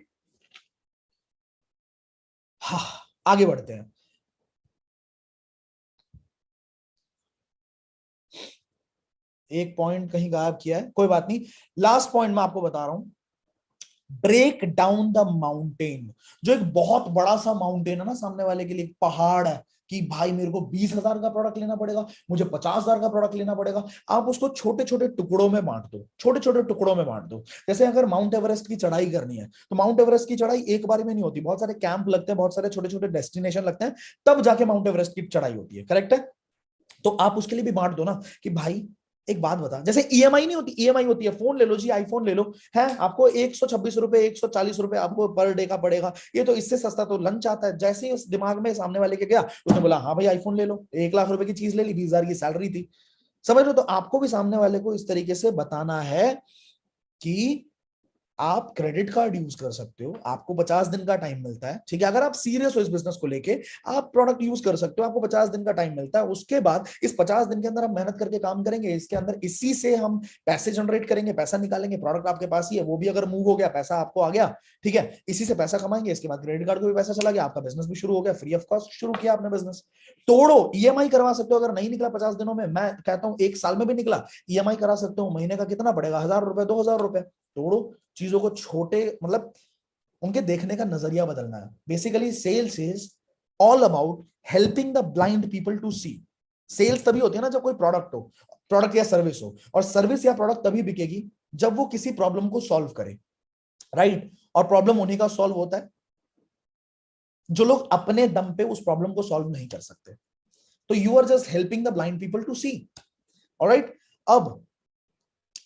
हाँ, आगे बढ़ते हैं। एक पॉइंट कहीं गायब किया है, कोई बात नहीं। लास्ट पॉइंट मैं आपको बता रहा हूं, ब्रेक डाउन द माउंटेन। जो एक बहुत बड़ा सा माउंटेन है ना सामने वाले के लिए, पहाड़ है, कि भाई मेरे को 20,000 का प्रोडक्ट लेना पड़ेगा, मुझे 50,000 का प्रोडक्ट लेना पड़ेगा। आप उसको छोटे छोटे टुकड़ों में बांट दो, छोटे छोटे टुकड़ों में बांट दो। जैसे अगर माउंट एवरेस्ट की चढ़ाई करनी है तो माउंट एवरेस्ट की चढ़ाई एक बार में नहीं होती, बहुत सारे कैंप लगते हैं, बहुत सारे छोटे छोटे डेस्टिनेशन लगते हैं, तब जाके माउंट एवरेस्ट की चढ़ाई होती है। करेक्ट है? तो आप उसके लिए भी बांट दो ना कि भाई एक बात बता, जैसे ईएमआई नहीं होती, ईएमआई होती है, फोन ले लो जी, आईफोन ले लो, है आपको 126 रुपए 140 रुपए आपको पर डे का पड़ेगा, ये तो इससे सस्ता तो लंच आता है। जैसे ही उस दिमाग में सामने वाले के गया, उसने बोला हाँ भाई आईफोन ले लो, 1 लाख रुपए की चीज ले ली, 20,000 की सैलरी थी। समझ लो? तो आपको भी सामने वाले को इस तरीके से बताना है कि आप क्रेडिट कार्ड यूज कर सकते हो, आपको 50 दिन का टाइम मिलता है, ठीक है? अगर आप सीरियस हो इस बिजनेस को लेके, आप प्रोडक्ट यूज कर सकते हो, आपको 50 दिन का टाइम मिलता है। उसके बाद इस 50 दिन के अंदर हम मेहनत करके काम करेंगे, इसके अंदर इसी से हम पैसे जनरेट करेंगे, पैसा निकालेंगे, प्रोडक्ट आपके पास ही है, वो भी अगर मूव हो गया, पैसा आपको आ गया, ठीक है, इसी से पैसा कमाएंगे, इसके बाद क्रेडिट कार्ड को भी पैसा चला गया, आपका बिजनेस भी शुरू हो गया, फ्री ऑफ कॉस्ट शुरू किया आपने बिजनेस। तोड़ो, ईएमआई करवा सकते हो, अगर नहीं निकला 50 दिनों में, मैं कहता हूं 1 साल में भी निकला, ईएमआई करा सकते हो, महीने का कितना पड़ेगा, 1,000 रुपए 2,000 रुपए। तोड़ो चीजों को, छोटे मतलब उनके देखने का नजरिया बदलना है। Basically sales is all about helping the blind people to see. Sales तभी होती है ना जब कोई प्रोडक्ट हो, प्रोडक्ट या सर्विस हो, और सर्विस या प्रोडक्ट तभी बिकेगी जब वो किसी प्रॉब्लम को सॉल्व करे, राइट? और प्रॉब्लम उन्हीं का सॉल्व होता है जो लोग अपने दम पे उस प्रॉब्लम को सॉल्व नहीं कर सकते। तो you are just helping the blind people to see. Alright, अब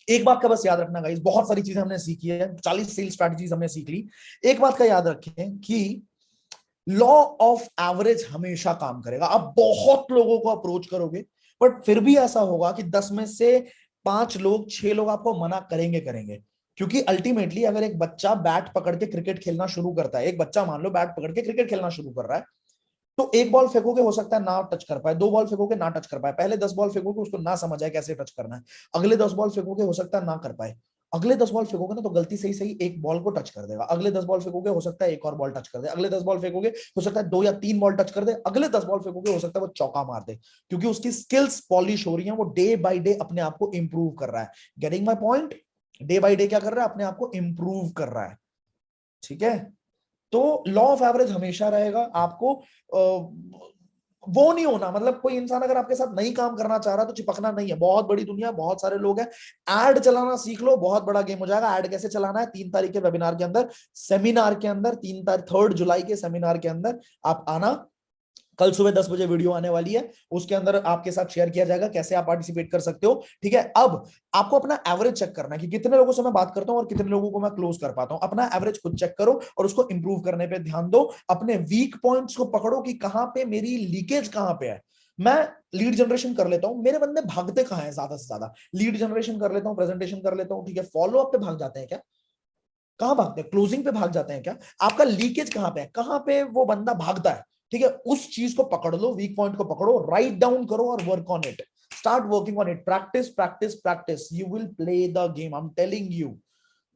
एक बात का बस याद रखना गाइस, बहुत सारी चीजें हमने सीखी है, 40 सेल स्ट्रैटेजीज हमने सीख ली। एक बात का याद रखें कि लॉ ऑफ एवरेज हमेशा काम करेगा। आप बहुत लोगों को अप्रोच करोगे, बट फिर भी ऐसा होगा कि 10 में से 5 लोग 6 लोग आपको मना करेंगे करेंगे। क्योंकि अल्टीमेटली अगर एक बच्चा बैट पकड़ के क्रिकेट खेलना शुरू करता है, एक बच्चा मान लो बैट पकड़ के क्रिकेट खेलना शुरू कर रहा है, तो एक बॉल फेंकोगे हो सकता है ना टच कर पाए, 2 बॉल फेंकोगे ना टच कर पाए, पहले 10 बॉल फेंकोगे उसको ना समझ आए कैसे टच करना है, अगले 10 बॉल फेंकोगे हो सकता है ना कर पाए, अगले 10 बॉल फेंकोगे ना तो गलती से ही सही एक बॉल को टच कर देगा, अगले 10 बॉल फेंकोगे हो सकता है एक और बॉल टच कर दे, अगले 10 बॉल फेंकोगे हो सकता है 2 या 3 बॉल टच कर दे, अगले 10 बॉल फेंकोगे हो सकता है वो चौका मार दे, क्योंकि उसकी स्किल्स पॉलिश हो रही है, वो डे बाय डे अपने आप को इंप्रूव कर रहा है। Getting my point? Day by day क्या कर रहा है? अपने आप को इंप्रूव कर रहा है, ठीक है? तो लॉ ऑफ एवरेज हमेशा रहेगा। आपको वो नहीं होना, मतलब कोई इंसान अगर आपके साथ नहीं काम करना चाह रहा तो चिपकना नहीं है। बहुत बड़ी दुनिया, बहुत सारे लोग हैं, एड चलाना सीख लो, बहुत बड़ा गेम हो जाएगा। एड कैसे चलाना है, 3 तारीख के वेबिनार के अंदर, सेमिनार के अंदर, 3 जुलाई के सेमिनार के अंदर आप आना। कल सुबह 10 बजे वीडियो आने वाली है, उसके अंदर आपके साथ शेयर किया जाएगा कैसे आप पार्टिसिपेट कर सकते हो, ठीक है? अब आपको अपना एवरेज चेक करना है कि कितने लोगों से मैं बात करता हूं और कितने लोगों को मैं क्लोज कर पाता हूं। अपना एवरेज खुद चेक करो और उसको इंप्रूव करने पे ध्यान दो। अपने वीक पॉइंट्स को पकड़ो कि कहां पे मेरी लीकेज कहां पे है। मैं लीड जनरेशन कर लेता हूं, मेरे बंदे भागते कहां हैं ज्यादा से ज्यादा? लीड जनरेशन कर लेता हूं, प्रेजेंटेशन कर लेता हूं, ठीक है, फॉलो अप पे भाग जाते हैं क्या? कहां भागते हैं? क्लोजिंग पे भाग जाते हैं क्या? आपका लीकेज कहां पे है, कहां पे वो बंदा भागता है, ठीक है? उस चीज को पकड़ लो, वीक पॉइंट को पकड़ो, राइट डाउन करो और work on it. Start working on it. Practice practice practice, you will play the game, I am telling you.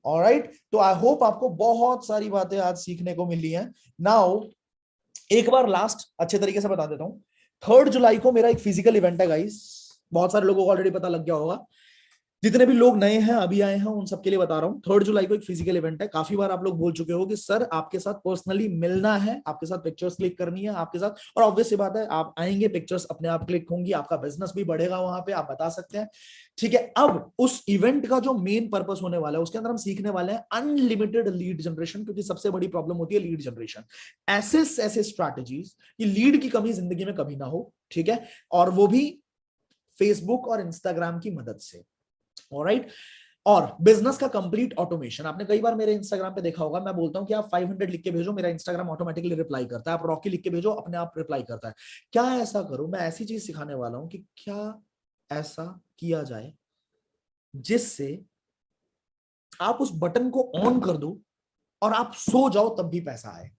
Alright, तो आई होप आपको बहुत सारी बातें आज सीखने को मिली हैं। नाउ एक बार लास्ट अच्छे तरीके से बता देता हूं। 3 जुलाई को मेरा एक फिजिकल इवेंट है गाइस, बहुत सारे लोगों को ऑलरेडी पता लग गया होगा, जितने भी लोग नए हैं अभी आए हैं उन सबके लिए बता रहा हूँ। 3 जुलाई को एक फिजिकल इवेंट है। काफी बार आप लोग बोल चुके हो कि सर आपके साथ पर्सनली मिलना है, आपके साथ पिक्चर्स क्लिक करनी है आपके साथ, और ऑब्वियस सी बात है आप आएंगे, पिक्चर्स अपने आप क्लिक होंगी, आपका बिजनेस भी बढ़ेगा वहां पे, आप बता सकते हैं, ठीक है? अब उस इवेंट का जो मेन पर्पस होने वाला है उसके अंदर हम सीखने वाले हैं अनलिमिटेड लीड जनरेशन, क्योंकि सबसे बड़ी प्रॉब्लम होती है लीड जनरेशन। ऐसे ऐसे स्ट्रैटेजीज कि लीड की कमी जिंदगी में कभी ना हो, ठीक है? और वो भी फेसबुक और इंस्टाग्राम की मदद से। ऑलराइट, और बिजनेस का कंप्लीट ऑटोमेशन। आपने कई बार मेरे इंस्टाग्राम पे देखा होगा, मैं बोलता हूं कि आप 500 लिख के भेजो, मेरा इंस्टाग्राम ऑटोमेटिकली रिप्लाई करता है। आप रॉकी लिख के भेजो, अपने आप रिप्लाई करता है। क्या ऐसा करो, मैं ऐसी चीज सिखाने वाला हूं कि क्या ऐसा किया जाए जिससे आप उस बटन को ऑन कर दो और आप सो जाओ तब भी पैसा आए।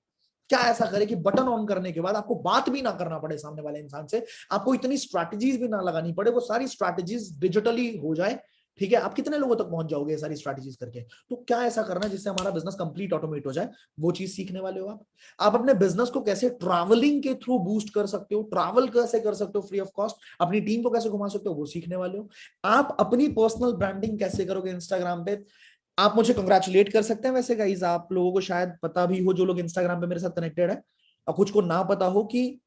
क्या ऐसा करे कि बटन ऑन करने के बाद आपको बात भी ना करना पड़े सामने वाले इंसान से, आपको इतनी स्ट्रैटेजीज भी ना लगानी पड़े, वो सारी स्ट्रैटेजीज डिजिटली हो जाए, ठीक है? आप कितने लोगों तक पहुंच जाओगे सारी स्ट्रैटेजीज करके? तो क्या ऐसा करना है जिससे हमारा बिजनेस कंप्लीट ऑटोमेट हो जाए, वो चीज सीखने वाले हो आप अपने बिजनेस को कैसे ट्रैवलिंग के थ्रू बूस्ट कर सकते हो, ट्रैवल कैसे कर सकते हो फ्री ऑफ कॉस्ट, अपनी टीम को कैसे घुमा सकते हो, वो सीखने वाले हो। आप अपनी पर्सनल ब्रांडिंग कैसे करोगे इंस्टाग्राम पे, आप मुझे कंग्रेचुलेट कर सकते हैं। वैसे गाइस आप लोगों को शायद पता भी हो, जो लोग इंस्टाग्राम पे मेरे साथ कनेक्टेड है, और कुछ को ना पता हो, कि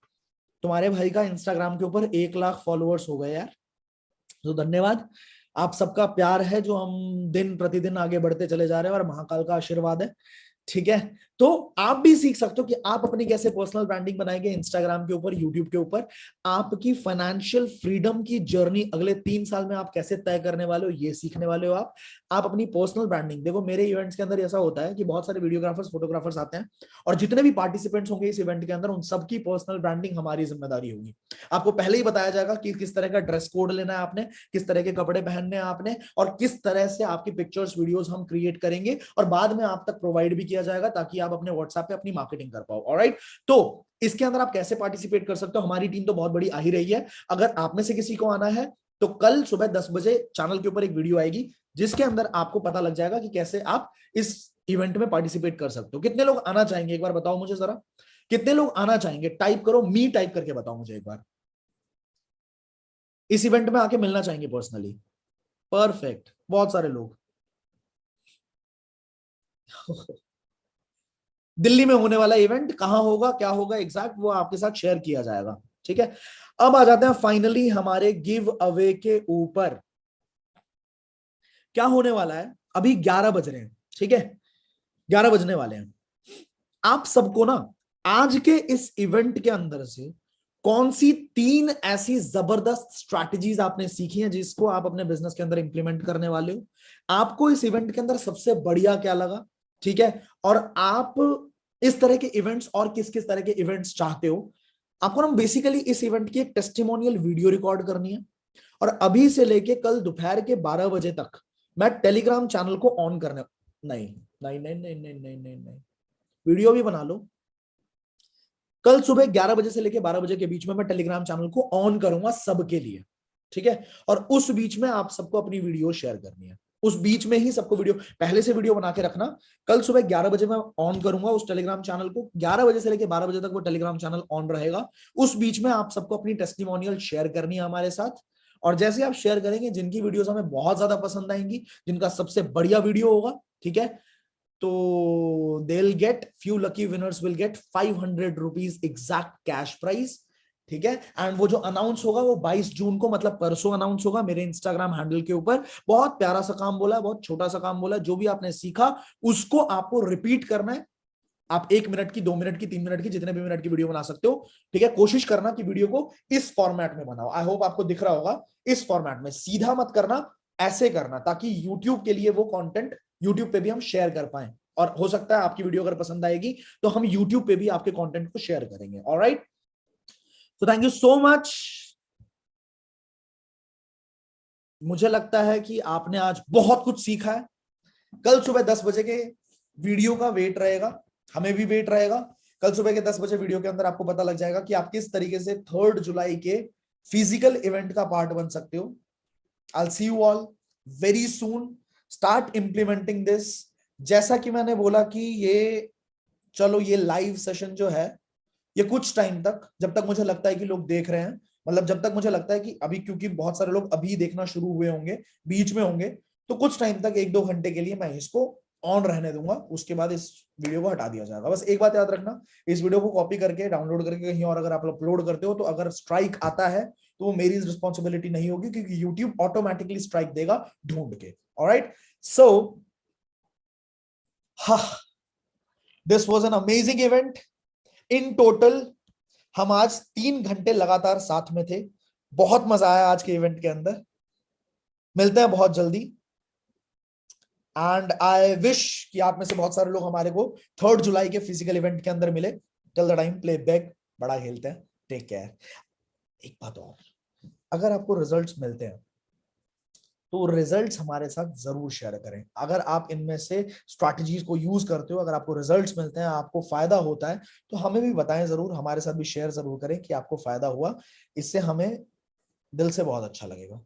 तुम्हारे भाई का इंस्टाग्राम के ऊपर 1 लाख फॉलोअर्स हो गए यार, तो धन्यवाद। आप सबका प्यार है जो हम दिन प्रतिदिन आगे बढ़ते चले जा रहे हैं, और महाकाल का आशीर्वाद है। ठीक है, तो आप भी सीख सकते हो कि आप अपनी कैसे पर्सनल ब्रांडिंग बनाएंगे इंस्टाग्राम के ऊपर, यूट्यूब के ऊपर। आपकी फाइनेंशियल फ्रीडम की जर्नी अगले 3 साल में आप कैसे तय करने वाले हो, ये सीखने वाले हो आप अपनी पर्सनल ब्रांडिंग। देखो मेरे इवेंट्स के अंदर ऐसा होता है कि बहुत सारे वीडियोग्राफर्स, फोटोग्राफर्स आते हैं, और जितने भी पार्टिसिपेंट्स होंगे इस इवेंट के अंदर, उन सबकी पर्सनल ब्रांडिंग हमारी जिम्मेदारी होगी। आपको पहले ही बताया जाएगा कि किस तरह का ड्रेस कोड लेना है आपने, किस तरह के कपड़े पहनने हैं आपने, और किस तरह से आपकी पिक्चर्स, वीडियोस हम क्रिएट करेंगे, और बाद में आप तक प्रोवाइड भी किया जाएगा ताकि आप अपने व्हाट्सएप पे अपनी मार्केटिंग कर पाओ। ऑलराइट, तो इसके अंदर आप कैसे पार्टिसिपेट कर सकते हो? हमारी टीम तो बहुत बड़ी आ ही रही है। अगर आप में से किसी को आना है तो कल सुबह 10 बजे चैनल के ऊपर एक वीडियो आएगी जिसके अंदर आपको पता लग जाएगा कि कैसे आप इस इवेंट में पार्टिसिपेट कर सकते हो। कितने लोग आना चाहेंगे एक बार बताओ मुझे जरा, कितने लोग आना चाहेंगे? टाइप करो, मी टाइप करके बताओ मुझे एक बार। इस इवेंट में आके मिलना चाहेंगे पर्सनली? परफेक्ट, बहुत सारे लोग। दिल्ली में होने वाला इवेंट कहां होगा, क्या होगा एग्जैक्ट, वो आपके साथ शेयर किया जाएगा। ठीक है, अब आ जाते हैं फाइनली हमारे गिव अवे के ऊपर। क्या होने वाला है, अभी 11 बज रहे हैं, ठीक है, 11 बजने वाले हैं। आप सबको ना आज के इस इवेंट के अंदर से कौन सी 3 ऐसी जबरदस्त स्ट्रैटेजीज आपने सीखी हैं जिसको आप अपने बिजनेस के अंदर इंप्लीमेंट करने वाले हो? आपको इस इवेंट के अंदर सबसे बढ़िया क्या लगा? ठीक है, और आप इस तरह के इवेंट्स और किस किस तरह के इवेंट्स चाहते हो? आपको ना बेसिकली इस इवेंट की एक टेस्टिमोनियल वीडियो रिकॉर्ड करनी है, और अभी से लेके कल दोपहर के 12 बजे तक मैं टेलीग्राम चैनल को ऑन करने, नहीं नहीं नहीं नहीं नहीं नहीं नहीं नहीं, वीडियो भी बना लो। कल सुबह 11 बजे से लेके 12 बजे के बीच में मैं टेलीग्राम चैनल को ऑन करूंगा सबके लिए, ठीक है, और उस बीच में आप सबको अपनी वीडियो शेयर करनी है। उस बीच में ही सबको वीडियो, पहले से वीडियो बना के रखना। कल सुबह 11 बजे मैं ऑन करूंगा उस टेलीग्राम चैनल को, 11 बजे से लेकर 12 बजे तक वो टेलीग्राम चैनल ऑन रहेगा। उस बीच में आप सबको अपनी टेस्टिमोनियल शेयर करनी है हमारे साथ, और जैसे आप शेयर करेंगे, जिनकी वीडियोस हमें बहुत ज्यादा पसंद आएंगी, जिनका सबसे बढ़िया वीडियो होगा, ठीक है, तो they'll get few lucky winners will get 500 rupees exact cash prize. ठीक है, एंड वो जो अनाउंस होगा वो 22 जून को, मतलब परसों अनाउंस होगा मेरे इंस्टाग्राम हैंडल के ऊपर। बहुत प्यारा सा काम बोला है, बहुत छोटा सा काम बोला है, जो भी आपने सीखा उसको आपको रिपीट करना है। आप 1 मिनट की, 2 मिनट की, 3 मिनट की, जितने भी मिनट की वीडियो बना सकते हो। ठीक है, कोशिश करना कि वीडियो को इस फॉर्मेट में बनाओ। आई होप आपको दिख रहा होगा, इस फॉर्मेट में, सीधा मत करना, ऐसे करना, ताकि यूट्यूब के लिए वो कंटेंट यूट्यूब पे भी हम शेयर कर पाए, और हो सकता है आपकी वीडियो अगर पसंद आएगी तो हम यूट्यूब पे भी आपके कंटेंट को शेयर करेंगे। ऑलराइट, तो थैंक यू सो मच। मुझे लगता है कि आपने आज बहुत कुछ सीखा है। कल सुबह 10 बजे के वीडियो का वेट रहेगा, हमें भी वेट रहेगा। कल सुबह के 10 बजे वीडियो के अंदर आपको पता लग जाएगा कि आप किस तरीके से 3 जुलाई के फिजिकल इवेंट का पार्ट बन सकते हो। I'll see you all very soon. Start implementing this. जैसा कि मैंने बोला कि ये, चलो ये लाइव सेशन जो है ये कुछ टाइम तक, जब तक मुझे लगता है कि लोग देख रहे हैं, मतलब जब तक मुझे लगता है कि अभी, क्योंकि बहुत सारे लोग अभी देखना शुरू हुए होंगे, बीच में होंगे, तो कुछ टाइम तक 1-2 घंटे के लिए मैं इसको ऑन रहने दूंगा। उसके बाद इस वीडियो को हटा दिया जाएगा। बस एक बात याद रखना, इस वीडियो को कॉपी करके डाउनलोड करके कहीं और अगर आप अपलोड करते हो तो अगर स्ट्राइक आता है तो वो मेरी रिस्पॉन्सिबिलिटी नहीं होगी, क्योंकि यूट्यूब ऑटोमेटिकली स्ट्राइक देगा ढूंढ के। Alright, so this was an amazing event. In total हम आज 3 घंटे लगातार साथ में थे। बहुत मजा आया आज के इवेंट के अंदर। मिलते हैं बहुत जल्दी, एंड आई विश कि आप में से बहुत सारे लोग हमारे को 3 जुलाई के फिजिकल इवेंट के अंदर मिले। Till the time, play back, बड़ा खेलते हैं। Take care. एक बात और, अगर आपको रिजल्ट्स मिलते हैं तो रिजल्ट्स हमारे साथ जरूर शेयर करें। अगर आप इनमें से स्ट्रैटेजीज को यूज करते हो, अगर आपको रिजल्ट्स मिलते हैं, आपको फायदा होता है, तो हमें भी बताएं जरूर, हमारे साथ भी शेयर जरूर करें कि आपको फायदा हुआ। इससे हमें दिल से बहुत अच्छा लगेगा।